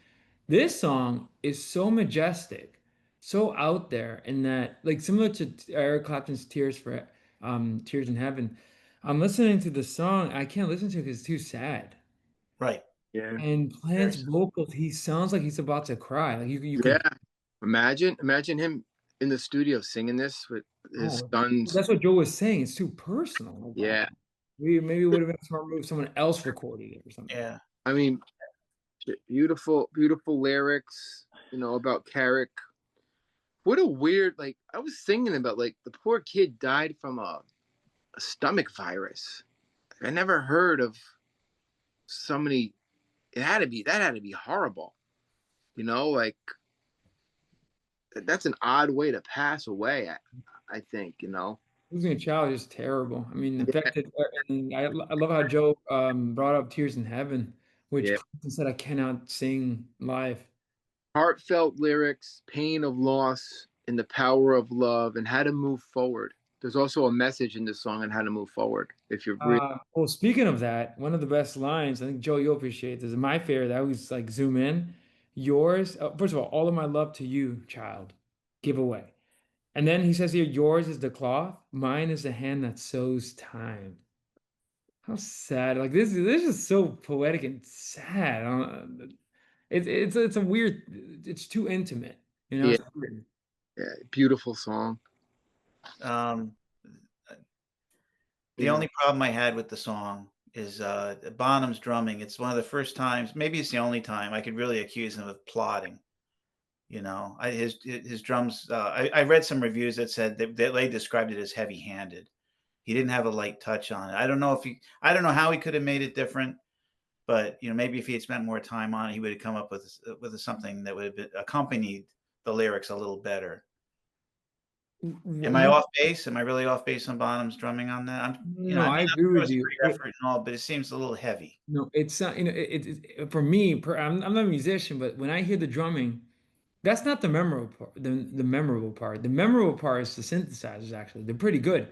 This song is so majestic, so out there, in that, like, similar to Eric Clapton's Tears in Heaven. I'm listening to the song, I can't listen to it because it's too sad. Right. Yeah. And Very Plant's sad. vocals, he sounds like he's about to cry. Like you Yeah. could. Imagine him in the studio singing this with his Oh, sons. that's what Joe was saying. It's too personal. Like, Yeah. we maybe it would have been smart move if someone else recorded it or something. Yeah. I mean, beautiful, beautiful lyrics, you know, about Carrick. What a weird, like, I was thinking about, like, the poor kid died from a stomach virus. I never heard of somebody, that had to be horrible, you know, like, that's an odd way to pass away, I think, you know. Losing a child is terrible. I mean, Yeah. affected, and I love how Joe brought up Tears in Heaven, which Yeah. Clapton said I cannot sing live. Heartfelt lyrics, pain of loss, and the power of love, and how to move forward. There's also a message in this song on how to move forward. If you're really, Well, speaking of that, one of the best lines, I think Joe, you'll appreciate this. My favorite, I always like zoom in. Yours, first of all of my love to you, child, give away. And then he says here, yours is the cloth, mine is the hand that sews time. How sad! Like this is so poetic and sad. It's a weird. It's too intimate. You know. yeah, It's weird. yeah, beautiful song. Um, You the know, only problem I had with the song is Bonham's drumming. It's one of the first times, maybe it's the only time, I could really accuse him of plotting. You know, his drums. I read some reviews that said that they described it as heavy-handed. He didn't have a light touch on it. I don't know how he could have made it different, but you know, maybe if he had spent more time on it, he would have come up with something that would have accompanied the lyrics a little better. Am I No, off base? Am I really off base on Bonham's drumming on that? You know, no, I I mean, I'm agree sure with it's a you. great effort and all, but it seems a little heavy. No, it's not. You know, for me. I'm not a musician, but when I hear the drumming, that's not the memorable part. The memorable part. The memorable part is the synthesizers. Actually, they're pretty good.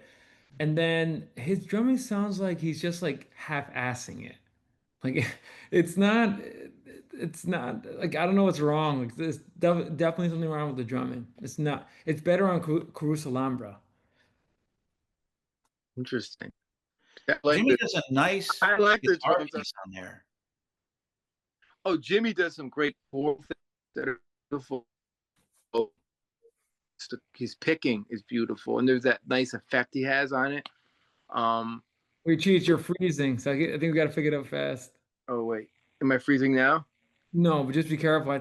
And then his drumming sounds like he's just like half-assing it. Like it's not it's not like I don't know what's wrong. Like there's definitely something wrong with the drumming. It's not. It's better on Caruso Lambra. interesting. I like Jimmy the does a nice I like the guitar drums. piece on there. Oh, Jimmy does some great chord things that are beautiful. His picking is beautiful, and there's that nice effect he has on it. Um. Wait, Cheech, you're freezing. So I think we got to figure it out fast. Oh wait, am I freezing now? No, but just be careful.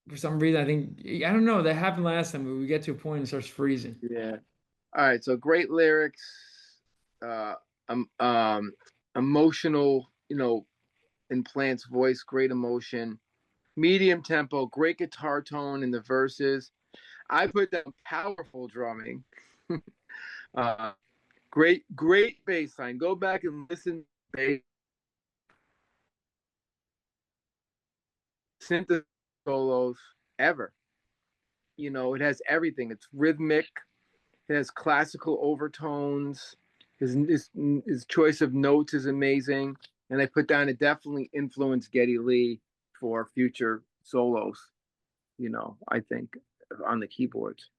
For some reason, I don't know. That happened last time. But we get to a point and it starts freezing. Yeah. All right. So great lyrics. Uh. Um. Emotional. You know, in Plant's voice, great emotion. Medium tempo, great guitar tone in the verses. I put down powerful drumming. uh, great bass line. Go back and listen to bass synth solos ever. You know, it has everything. It's rhythmic. It has classical overtones. His choice of notes is amazing. And I put down it definitely influenced Geddy Lee for future solos. I think on the keyboards.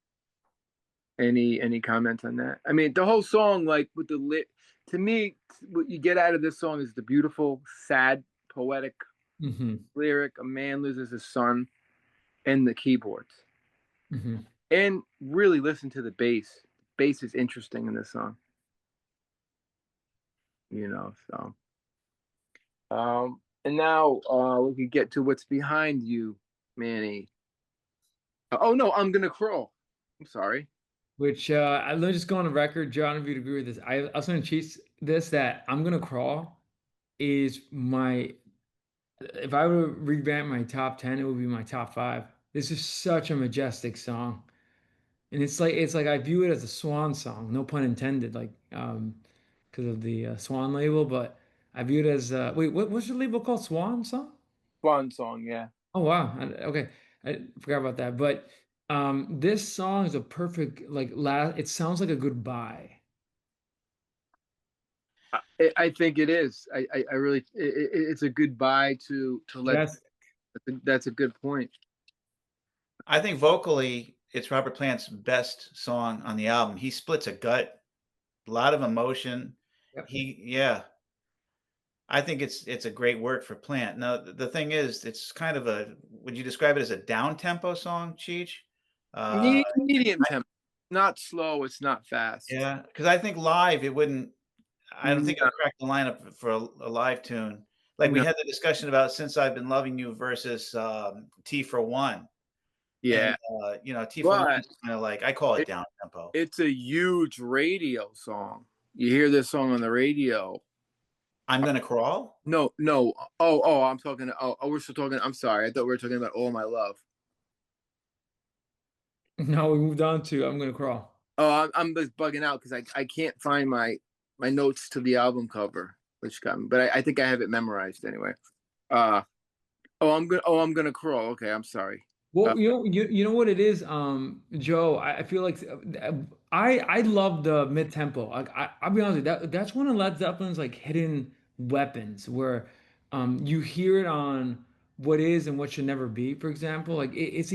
Any comment on that? I mean, the whole song, like with the lit, to me, what you get out of this song is the beautiful, sad, poetic Mm-hmm. lyric. A man loses his son, and the keyboards. Mm-hmm. And really listen to the bass. Bass is interesting in this song. So and now we could get to what's behind you, Manny. Oh no, I'm gonna crawl. I'm sorry. Which let me just go on the record, John, if you'd agree with this. I was going to cheat this that I'm gonna crawl is my if I were to revamp my top 10, it would be my top five. This is such a majestic song. And it's like I view it as a swan song, no pun intended, like because of the Swan label, but I view it as wait, what's your label called? Swan song? Swan song, yeah. Oh wow. Okay. I forgot about that. But this song is a perfect like last it sounds like a goodbye. I think it is. I really, it's a goodbye to let. Yes. That's a good point. I think vocally, it's Robert Plant's best song on the album. He splits a gut, a lot of emotion. Yep. Yeah. I think it's a great work for Plant. Now, the thing is, it's kind of would you describe it as a down tempo song, Cheech? Medium tempo, not slow. It's not fast. Yeah, because I think live it wouldn't. I don't think it No. would crack the lineup for a live tune. Like we No. had the discussion about "Since I've Been Loving You" versus "T for One." Yeah, And T for One but is kind of like I call it down tempo. it's a huge radio song. You hear this song on the radio. I'm gonna crawl. No, no. Oh, I'm talking. We're still talking. I'm sorry. I thought we were talking about "All My Love." No, we moved on to I'm gonna crawl. Oh, I'm just bugging out because I can't find my notes to the album cover, which got me. But I think I have it memorized anyway. I'm gonna crawl. Okay, I'm sorry. Well, you know what it is, Joe. I feel like I love the mid tempo. Like I'll be honest with you, that's one of Led Zeppelin's like hidden weapons, where you hear it on What Is and What Should Never Be, for example. Like it's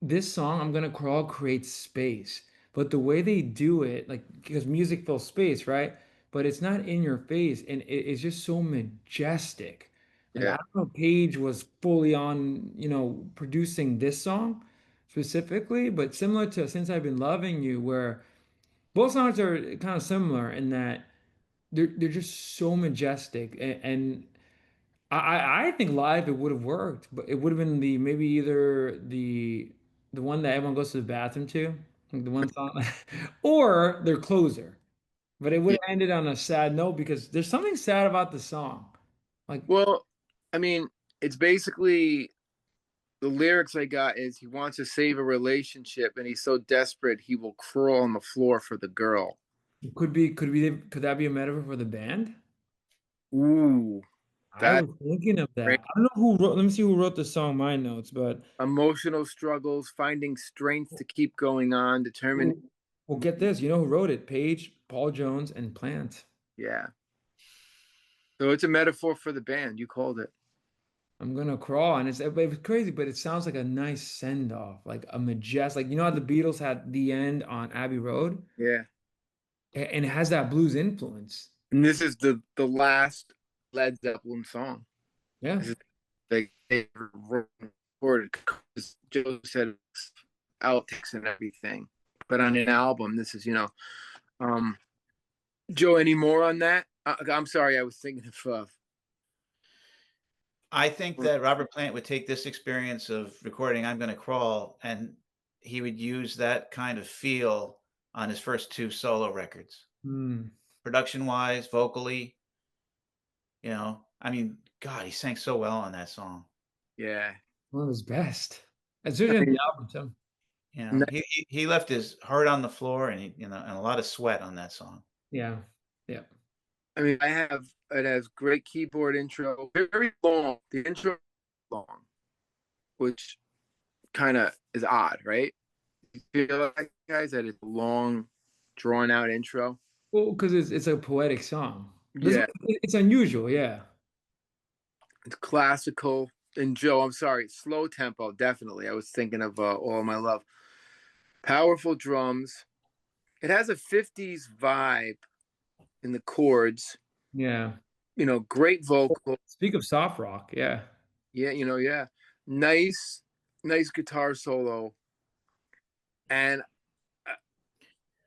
this song, I'm gonna crawl, creates space, but the way they do it, like because music fills space, right? But it's not in your face, and it's just so majestic. Like I Yeah, don't know, if Page was fully on, producing this song specifically, but similar to Since I've Been Loving You, where both songs are kind of similar in that they're just so majestic, and I think live it would have worked, but it would have been maybe either the one that everyone goes to the bathroom to, like the one song, or their closer. But it would yeah. have ended on a sad note because there's something sad about the song. Like Well, I mean, it's basically the lyrics I got is he wants to save a relationship and he's so desperate he will crawl on the floor for the girl. could that be a metaphor for the band? Ooh, I that was thinking of that. I don't know who wrote. Let me see who wrote the song. My notes, but emotional struggles, finding strength to keep going on, determined. well, get this. You know who wrote it? Page, Paul Jones, and Plant. Yeah. So it's a metaphor for the band. You called it. I'm gonna crawl, and it's crazy, but it sounds like a nice send off, like a majestic. Like you know how the Beatles had the end on Abbey Road, Yeah. and it has that blues influence. And this is the last Led Zeppelin song. Yeah, This is they recorded because Joe said it's outtakes and everything. But on an album, this is, Joe, any more on that? I'm sorry, I was thinking of I think that Robert Plant would take this experience of recording "I'm Gonna Crawl" and he would use that kind of feel on his first two solo records, Hmm. production wise, vocally. I mean, God, he sang so well on that song. yeah. One of his best. I Especially on mean, the album too. He left his heart on the floor and and a lot of sweat on that song. Yeah, yeah. I mean, it has great keyboard intro, very long. The intro is long, which kind of is odd, right? You feel like, guys, that it's a long, drawn out intro. Well, because it's a poetic song. Yeah, It's unusual. Yeah. it's classical. And Joe, I'm sorry, slow tempo, definitely. I was thinking of All My Love. Powerful drums. It has a 50s vibe in the chords. Yeah. Great vocal. Speak of soft rock, yeah. Yeah, yeah. Nice, nice guitar solo. And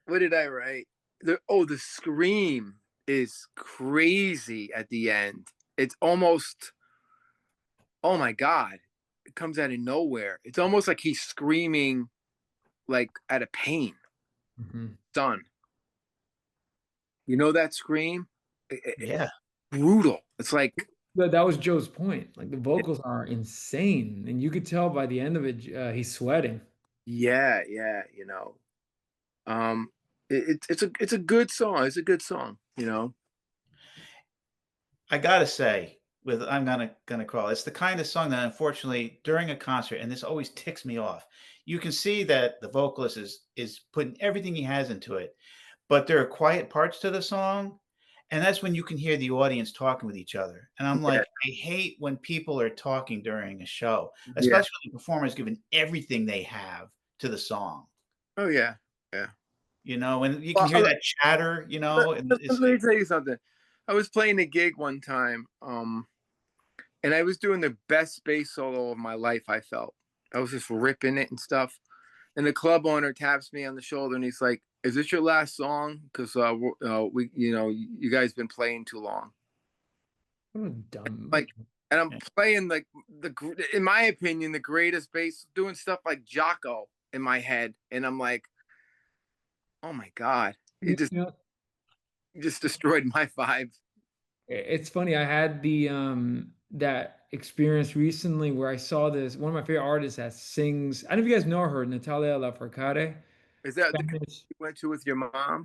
what did I write? The scream is crazy at the end. It's almost, oh my God, it comes out of nowhere. It's almost like he's screaming like out of pain. Son, you know that scream? Yeah. Brutal. It's like, That was Joe's point. Like the vocals are insane, and you could tell by the end of it, he's sweating. yeah, yeah, it's a good song. It's a good song. I gotta say, I'm gonna crawl. It's the kind of song that unfortunately during a concert, and this always ticks me off. You can see that the vocalist is putting everything he has into it, but there are quiet parts to the song, and that's when you can hear the audience talking with each other. And I'm Yeah, like, I hate when people are talking during a show, yeah. especially when the performer's giving everything they have to the song. Oh yeah, yeah. When you can Well, hear that chatter, and let it's me like, tell you something. I was playing a gig one time, and I was doing the best bass solo of my life. I felt I was just ripping it and stuff. And the club owner taps me on the shoulder and he's like, "Is this your last song? Because you guys been playing too long." What a dumb. Like, and I'm playing like in my opinion, the greatest bass, doing stuff like Jocko in my head, and I'm like, "Oh my God, You it just know, just destroyed my vibe." it's funny. I had the that experience recently where I saw this one of my favorite artists that sings. I don't know if you guys know her, Natalia Lafourcade. Is that the Spanish. you went to with your mom?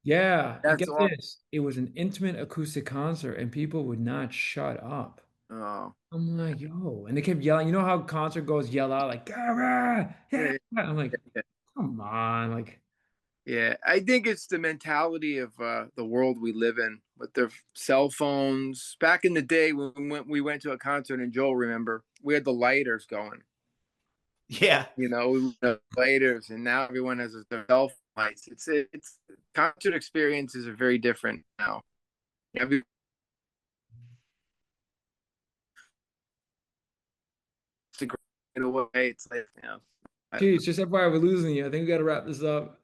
Yeah, and That's get all. this, it was an intimate acoustic concert, and people would not shut up. Oh, I'm like, yo, and they kept yelling. You know how concert goes, yell out like, "Gara, yeah." yeah, I'm like, yeah. come on, like, Yeah, I think it's the mentality of the world we live in with their cell phones. Back in the day when we went to a concert, and Joel, remember, we had the lighters going. yeah. The lighters, and now everyone has their cell phone lights. It's concert experiences are very different now. Every to grade away, it's like geez, just FYI, we're losing you. I think we got to wrap this up.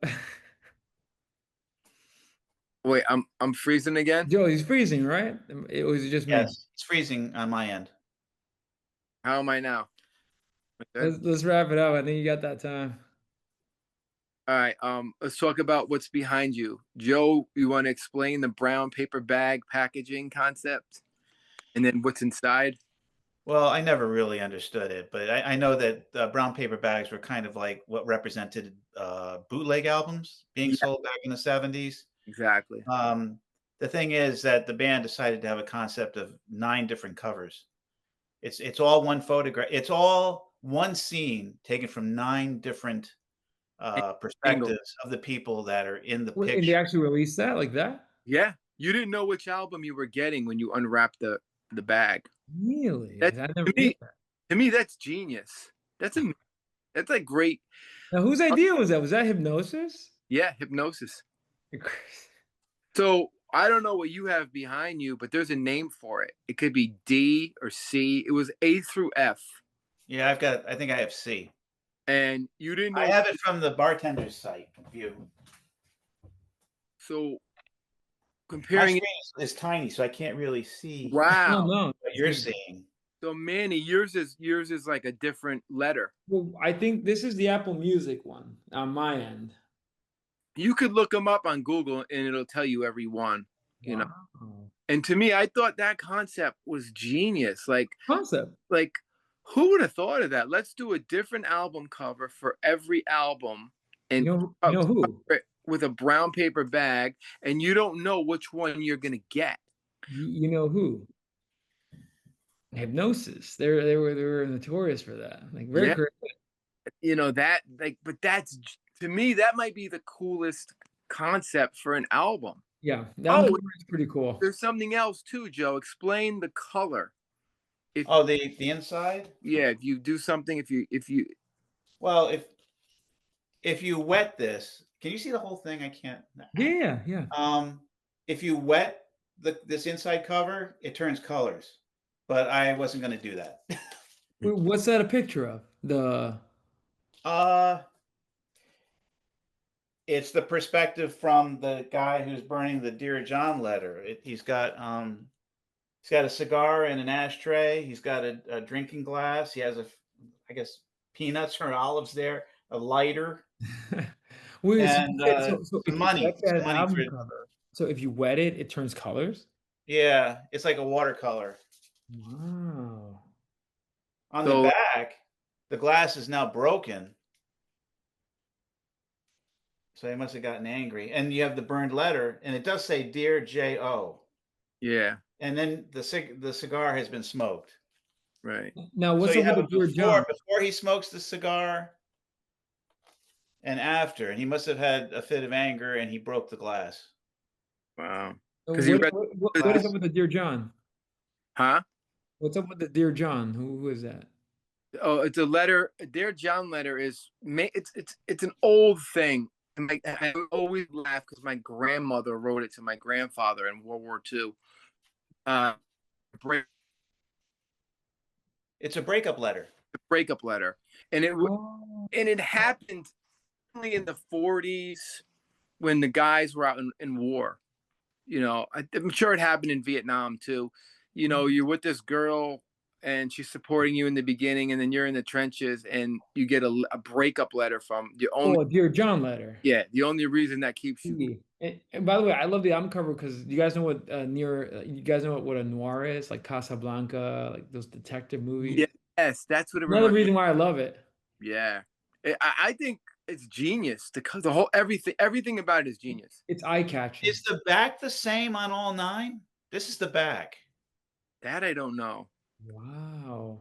wait, I'm freezing again. Joe, he's freezing, right? It was just me. Yes, it's freezing on my end. How am I now? Good. Let's wrap it up. I think you got that time. All right. Let's talk about what's behind you. Joe, you want to explain the brown paper bag packaging concept and then what's inside? Well, I never really understood it, but I know that brown paper bags were kind of like what represented bootleg albums being Yeah, sold back in the 70s. exactly. The thing is that the band decided to have a concept of 9 different covers. It's all one photograph. It's all one scene taken from 9 different Angle. perspectives of the people that are in the Wait, and they picture. actually released that like that? Yeah. You didn't know which album you were getting when you unwrapped the bag. Really? That I never to knew me, that. to me, that's genius. That's like great. Now, whose idea was that? Was that Hypnosis? Yeah, hypnosis. So I don't know what you have behind you, but there's a name for it. It could be D or C. It was A through F. Yeah, I think I have C. And you didn't I know. have it from the bartender's site view. So My comparing it, screen is tiny, so I can't really see No, wow. no. what you're seeing. So Manny, yours is like a different letter. Well, I think this is the Apple Music one on my end. You could look them up on Google and it'll tell you every one, you know. Wow. And to me, I thought that concept was genius. Concept. Like who would have thought of that? Let's do a different album cover for every album and You know who? cover it with a brown paper bag, and you don't know which one you're gonna get. You know who? Hypnosis. They were notorious for that. Like very Yeah, creative. that but that's to me that might be the coolest concept for an album. Yeah, that Oh, one is pretty cool. there's something else too, Joe. Explain the color. If Oh, the inside. yeah, if you do something, if you Well, if you wet this, can you see the whole thing? I can't. Yeah, yeah. If you wet this inside cover, it turns colors. But I wasn't going to do that. Wait, what's that a picture of? uh, it's the perspective from the guy who's burning the Dear John letter. He's got a cigar and an ashtray. He's got a drinking glass. He has I guess, peanuts or olives there, a lighter, Wait, and so some if you money. wet that Some money album for cover, so if you wet it, it turns colors? yeah. It's like a watercolor. Wow. On the so back, the glass is now broken. So he must have gotten angry. And you have the burned letter, and it does say "Dear J.O." yeah, And then the cigar has been smoked. right. Now, So what's you up with have the a Dear John? before he smokes the cigar and after. And he must have had a fit of anger and he broke the glass. Wow. Because you What, read, what, what what is up Glass. with the Dear John? huh? What's up with the Dear John? Who is that? Oh, it's a letter. Dear John letter is it's an old thing. And I always laugh because my grandmother wrote it to my grandfather in World War II. Uh, break, It's a breakup letter. breakup letter, and Oh, it happened only in the 40s when the guys were out in war. You know, I'm sure it happened in Vietnam too. You know, you're with this girl and she's supporting you in the beginning, and then you're in the trenches and you get a breakup letter from the only, oh, a Dear John letter. yeah, the only reason that keeps you. Yeah. And by the way, I love the album cover because you guys know what you guys know what a noir is, like Casablanca, like those detective movies. Yes, that's what it Another reminds me. reason why I love it. Yeah, I think it's genius. The whole everything about it is genius. It's eye-catching. Is the back the same on all 9? This is the back. That I don't know. Wow.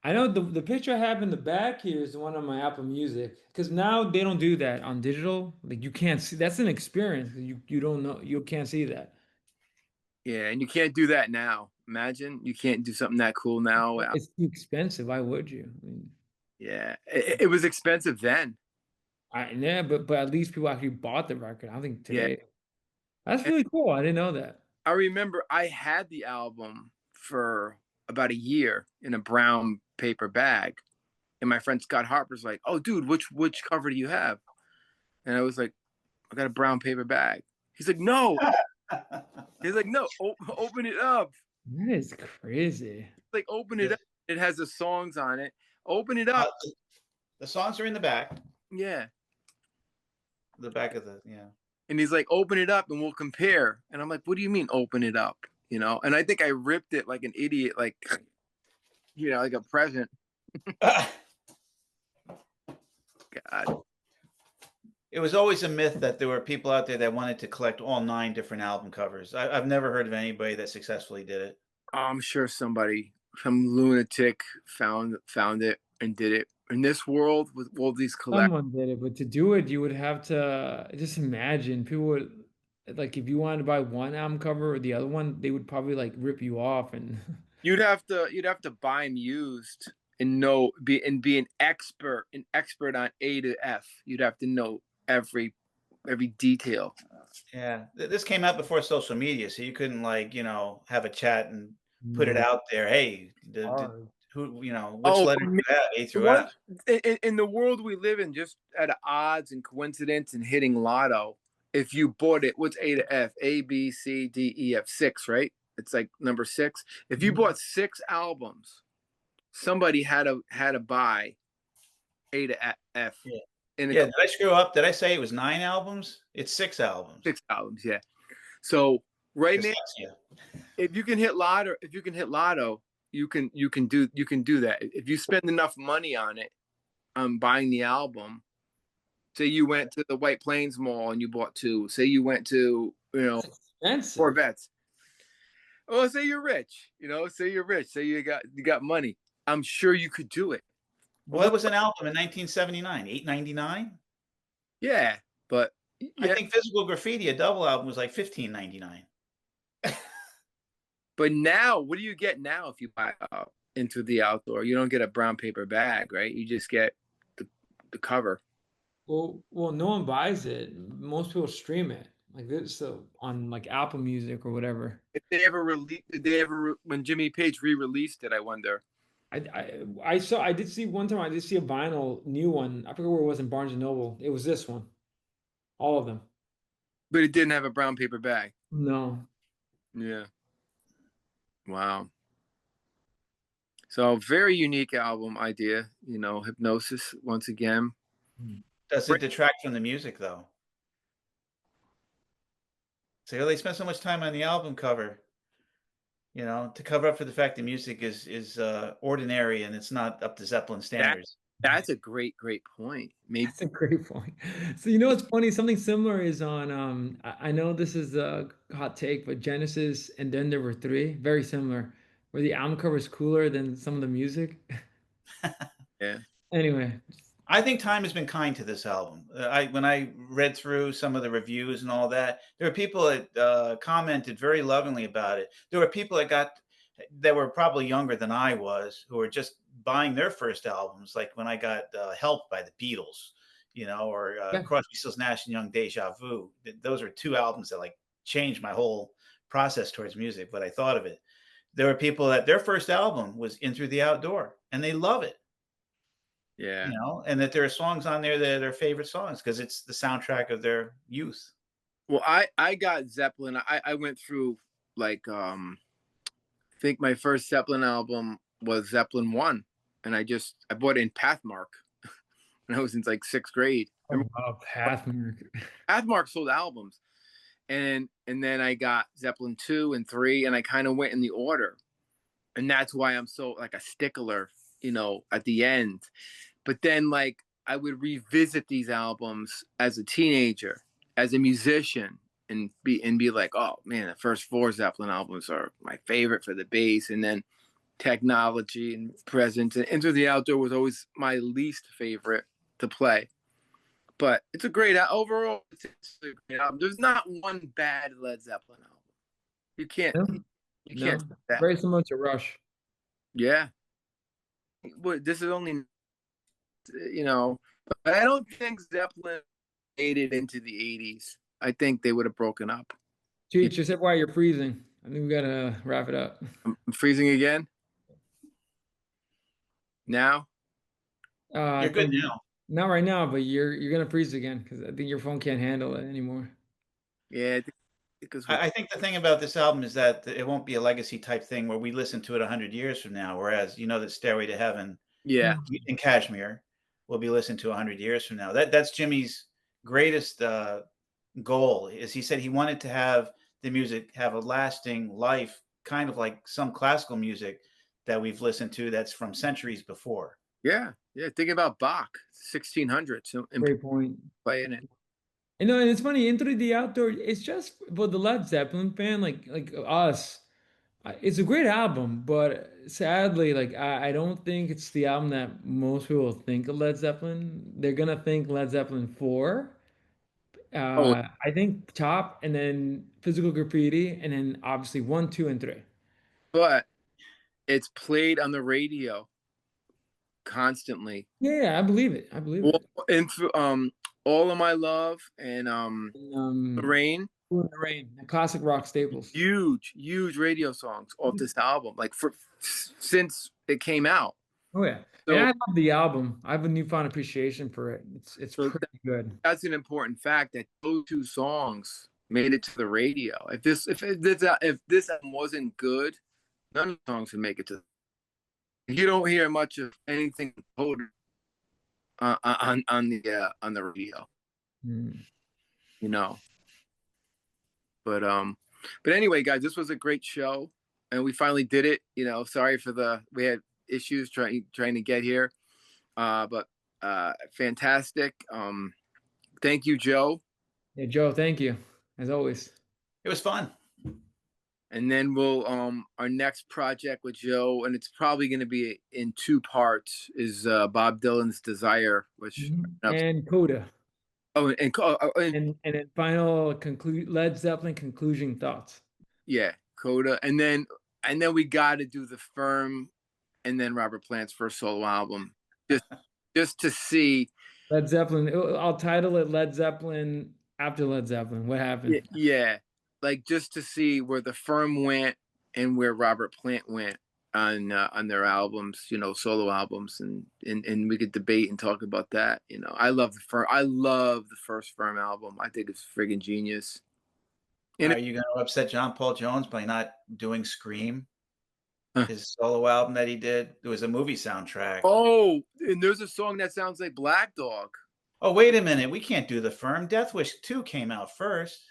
I know the picture I have in the back here is the one on my Apple Music because now they don't do that on digital. Like you can't see. That's an experience. You don't know. You can't see that. Yeah, and you can't do that now. Imagine you can't do something that cool now. It's too expensive. Why would you? I mean, Yeah, it was expensive then. yeah, but at least people actually bought the record. I think Yeah, today that's and really cool. I didn't know that. I remember I had the album for about a year in a brown paper bag, and my friend Scott Harper's like, "Oh, dude, which cover do you have?" And I was like, "I got a brown paper bag." He's like, "No." He's like, "No, open it up." That is crazy. He's like, "Open it Yes. up. It has the songs on it. Open it up." The songs are in the back. Yeah. The back of the yeah. And he's like, "Open it up and we'll compare." And I'm like, "What do you mean open it up?" You know? And I think I ripped it like an idiot, like like a present. God. It was always a myth that there were people out there that wanted to collect all 9 different album covers. I've never heard of anybody that successfully did it. I'm sure somebody, some lunatic found it and did it. In this world with all these collect Someone did it, but to do it, you would have to just imagine people would like if you wanted to buy one album cover or the other one, they would probably like rip you off and you'd have to buy them used and be an expert on A to F. You'd have to know every detail. Yeah. This came out before social media, so you couldn't have a chat and put it no, out there. Hey, hard. who, which Oh, letter do you have? A through what F. in the world we live in, just at odds and coincidence and hitting lotto, if you bought it, what's A to F? A, B, C, D, E, F, 6, right? It's like number 6. If you bought 6 albums, somebody had to buy A to F Yeah. in a Yeah. Did I screw up? Did I say it was 9 albums? It's 6 albums. 6 albums, yeah. So right now, Dyslexia. if you can hit lotto, you can do that. If you spend enough money on it, buying the album. Say you went to the White Plains Mall and you bought 2. Say you went to It's expensive. Corvettes. Well, say you're rich. Say you're rich. Say you got money. I'm sure you could do it. Well, it was an album in 1979, $8.99. Yeah, but I yeah, think Physical Graffiti, a double album, was like $15.99. but now, what do you get now if you buy Into the Outdoor. You don't get a brown paper bag, right? You just get the cover. Well, no one buys it. Most people stream it like this, so on like Apple Music or whatever. If they ever did they ever when Jimmy Page re-released it? I wonder. I did see one time. I did see a vinyl new one. I forget where it was in Barnes and Noble. It was this one, all of them. But it didn't have a brown paper bag. No. Yeah. Wow. So very unique album idea. Hypnosis once again. Does it detract from the music though? So they spent so much time on the album cover, to cover up for the fact the music is ordinary and it's not up to Zeppelin standards. That's a great point. Maybe That's a great point. So what's funny? Something similar is on I know this is a hot take, but Genesis and then there were three, very similar, where the album cover is cooler than some of the music. Yeah. Anyway. I think time has been kind to this album. When I read through some of the reviews and all that, there were people that commented very lovingly about it. There were people that were probably younger than I was, who were just buying their first albums, like when I got Help by the Beatles, or Crosby, Stills, Nash and Young, Deja Vu. Those are two albums that like changed my whole process towards music, what I thought of it. There were people that their first album was In Through the Outdoor, and they love it. Yeah. And that there are songs on there that are their favorite songs because it's the soundtrack of their youth. Well, I got Zeppelin. I went through like I think my first Zeppelin album was Zeppelin 1, and I bought it in Pathmark when I was in like 6th grade. Oh, wow, Pathmark. Pathmark sold albums. And then I got Zeppelin 2 and 3, and I kind of went in the order. And that's why I'm so like a stickler, at the end. But then like I would revisit these albums as a teenager, as a musician, and be like, oh man, the first 4 Zeppelin albums are my favorite for the bass, and then Technology and Presence and Into the Outdoor was always my least favorite to play. But it's a great overall. It's a great album. There's not one bad Led Zeppelin album. You can't. No. You can't. No. Very similar to Rush. Yeah. But this is only, but I don't think Zeppelin made it into the 80s. I think they would have broken up. Cheech, just said why you're freezing. I think we gotta wrap it up. I'm freezing again. Now. You're good now. Not right now, but you're gonna freeze again because I think your phone can't handle it anymore. Yeah, because I think the thing about this album is that it won't be a legacy type thing where we listen to it 100 years from now. Whereas that Stairway to Heaven, yeah, in Kashmir, will be listened to 100 years from now. That's Jimmy's greatest goal. Is he said he wanted to have the music have a lasting life, kind of like some classical music that we've listened to that's from centuries before. Yeah. Think about Bach, 1600s. So great point. Playing it. And it's funny. Into the Outdoor. It's just for the Led Zeppelin fan, like us. It's a great album, but sadly, like I don't think it's the album that most people think of Led Zeppelin. They're gonna think Led Zeppelin 4. I think Top, and then Physical Graffiti, and then obviously 1, 2, and 3. But it's played on the radio constantly. Yeah, I believe it. And All of My Love and The Rain. In the Rain, the classic rock staples. Huge radio songs off this album, like since it came out. Oh yeah, and I love the album. I have a newfound appreciation for it. It's pretty good. That's an important fact that those 2 songs made it to the radio. If this album wasn't good, none of the songs would make it to. You don't hear much of anything on the radio. But anyway, guys, this was a great show, and we finally did it. Sorry for we had issues trying to get here, but fantastic. Thank you, Joe. Yeah, Joe, thank you as always. It was fun. And then we'll our next project with Joe, and it's probably going to be in 2 parts, is Bob Dylan's Desire, which and Coda. Oh, and then final Led Zeppelin conclusion thoughts. Yeah, Coda, and then we got to do the Firm and then Robert Plant's first solo album, just to see. Led Zeppelin. I'll title it Led Zeppelin after Led Zeppelin. What happened? Yeah, like just to see where the Firm went and where Robert Plant went on their albums, solo albums, and we could debate and talk about that. I love the Firm. I love the first Firm album. I think it's friggin' genius. Are you going to upset John Paul Jones by not doing Scream? Huh. His solo album that he did. It was a movie soundtrack. Oh, and there's a song that sounds like Black Dog. Oh, wait a minute. We can't do the Firm. Death Wish 2 came out first.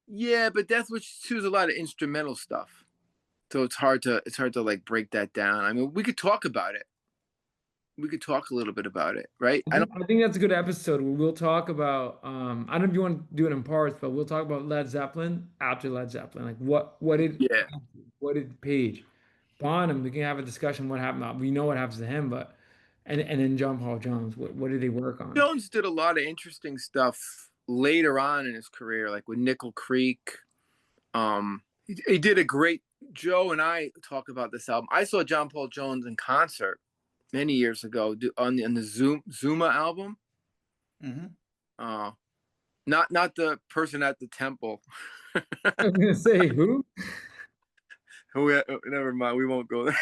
Yeah, but Death Wish 2 is a lot of instrumental stuff. So it's hard to like break that down. I mean, we could talk about it. We could talk a little bit about it, right? I think that's a good episode where we'll talk about I don't know if you want to do it in parts, but we'll talk about Led Zeppelin after Led Zeppelin. Like what did Page, Bonham, we can have a discussion what happened. We know what happens to him, but and then John Paul Jones, what did they work on? Jones did a lot of interesting stuff later on in his career, like with Nickel Creek. He did a great. Joe and I talk about this album. I saw John Paul Jones in concert many years ago on the Zuma album. Mm-hmm. Not the person at the temple. I was gonna say who? Never mind. We won't go there.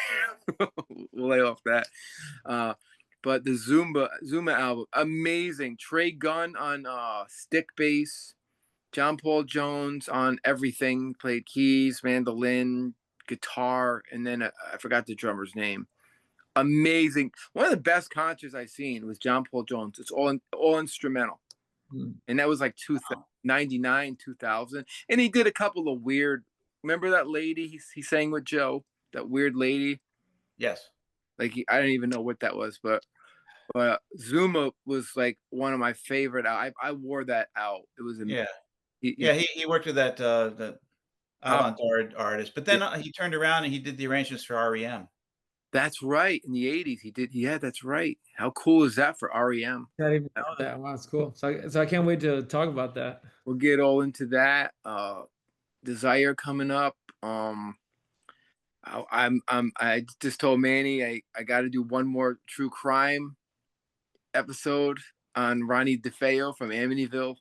We'll lay off that. But the Zuma album, amazing. Trey Gunn on stick bass. John Paul Jones on everything, played keys, mandolin, guitar, and then I forgot the drummer's name. Amazing. One of the best concerts I've seen was John Paul Jones. It's all instrumental. And that was like 99, 2000. And he did a couple of weird, remember that lady he sang with Joe? That weird lady? Yes. Like I don't even know what that was, but Zuma was like one of my favorite. I wore that out. It was amazing. He worked with that the avant-garde artist, but then he turned around and he did the arrangements for REM. That's right. In the 80s, he did. Yeah, that's right. How cool is that for REM? I didn't even know that. Wow, it's cool. So I can't wait to talk about that. We'll get all into that. Desire coming up. I just told Manny I got to do one more true crime episode on Ronnie DeFeo from Amityville.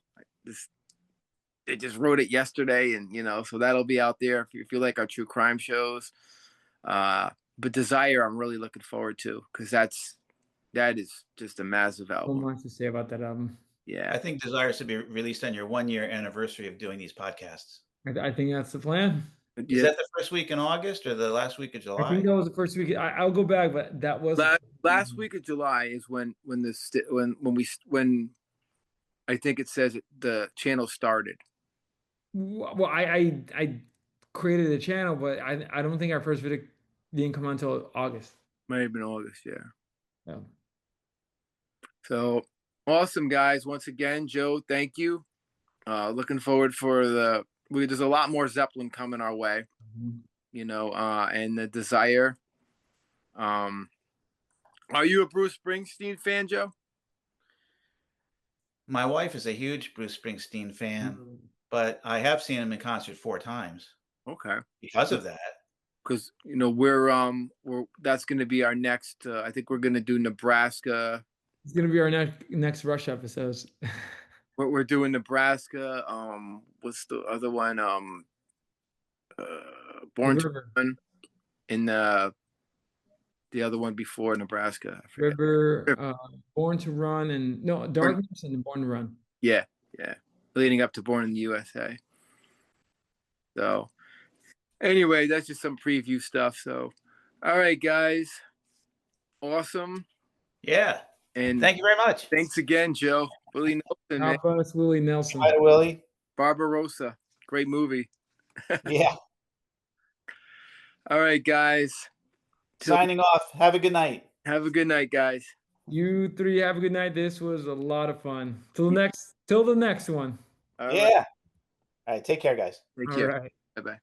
They just wrote it yesterday, and so that'll be out there if you like our true crime shows. But Desire, I'm really looking forward to because that is just a massive album. So much to say about that album. Yeah, I think Desire should be released on your 1-year anniversary of doing these podcasts. I think that's the plan. Is that the first week in August or the last week of July? I think that was the first week. I'll go back, but that was last week of July is when I think it says the channel started. Well, I created a channel, but I don't think our first video didn't come on until August. Might have been August, yeah. Yeah. So awesome, guys! Once again, Joe, thank you. Looking forward for there's a lot more Zeppelin coming our way, and the Desire. Are you a Bruce Springsteen fan, Joe? My wife is a huge Bruce Springsteen fan, but I have seen him in concert 4 times. Okay. Because of that. Because we're that's going to be our next. I think we're going to do Nebraska. It's going to be our next Rush episodes. We're doing Nebraska. What's the other one? Born to Run, and the other one before Nebraska. River, Born to Run, and Darkness and Born to Run. Yeah, leading up to Born in the USA. So, anyway, that's just some preview stuff. So, all right, guys, awesome. Yeah, and thank you very much. Thanks again, Joe. Willie Nelson. How about Willie Nelson? Hi, Willie. Barbarossa, great movie. Yeah. All right, guys. Signing off. Have a good night. Have a good night, guys. You three have a good night. This was a lot of fun. Till the next one. All right. All right. Take care, guys. Take care. All right. Bye-bye.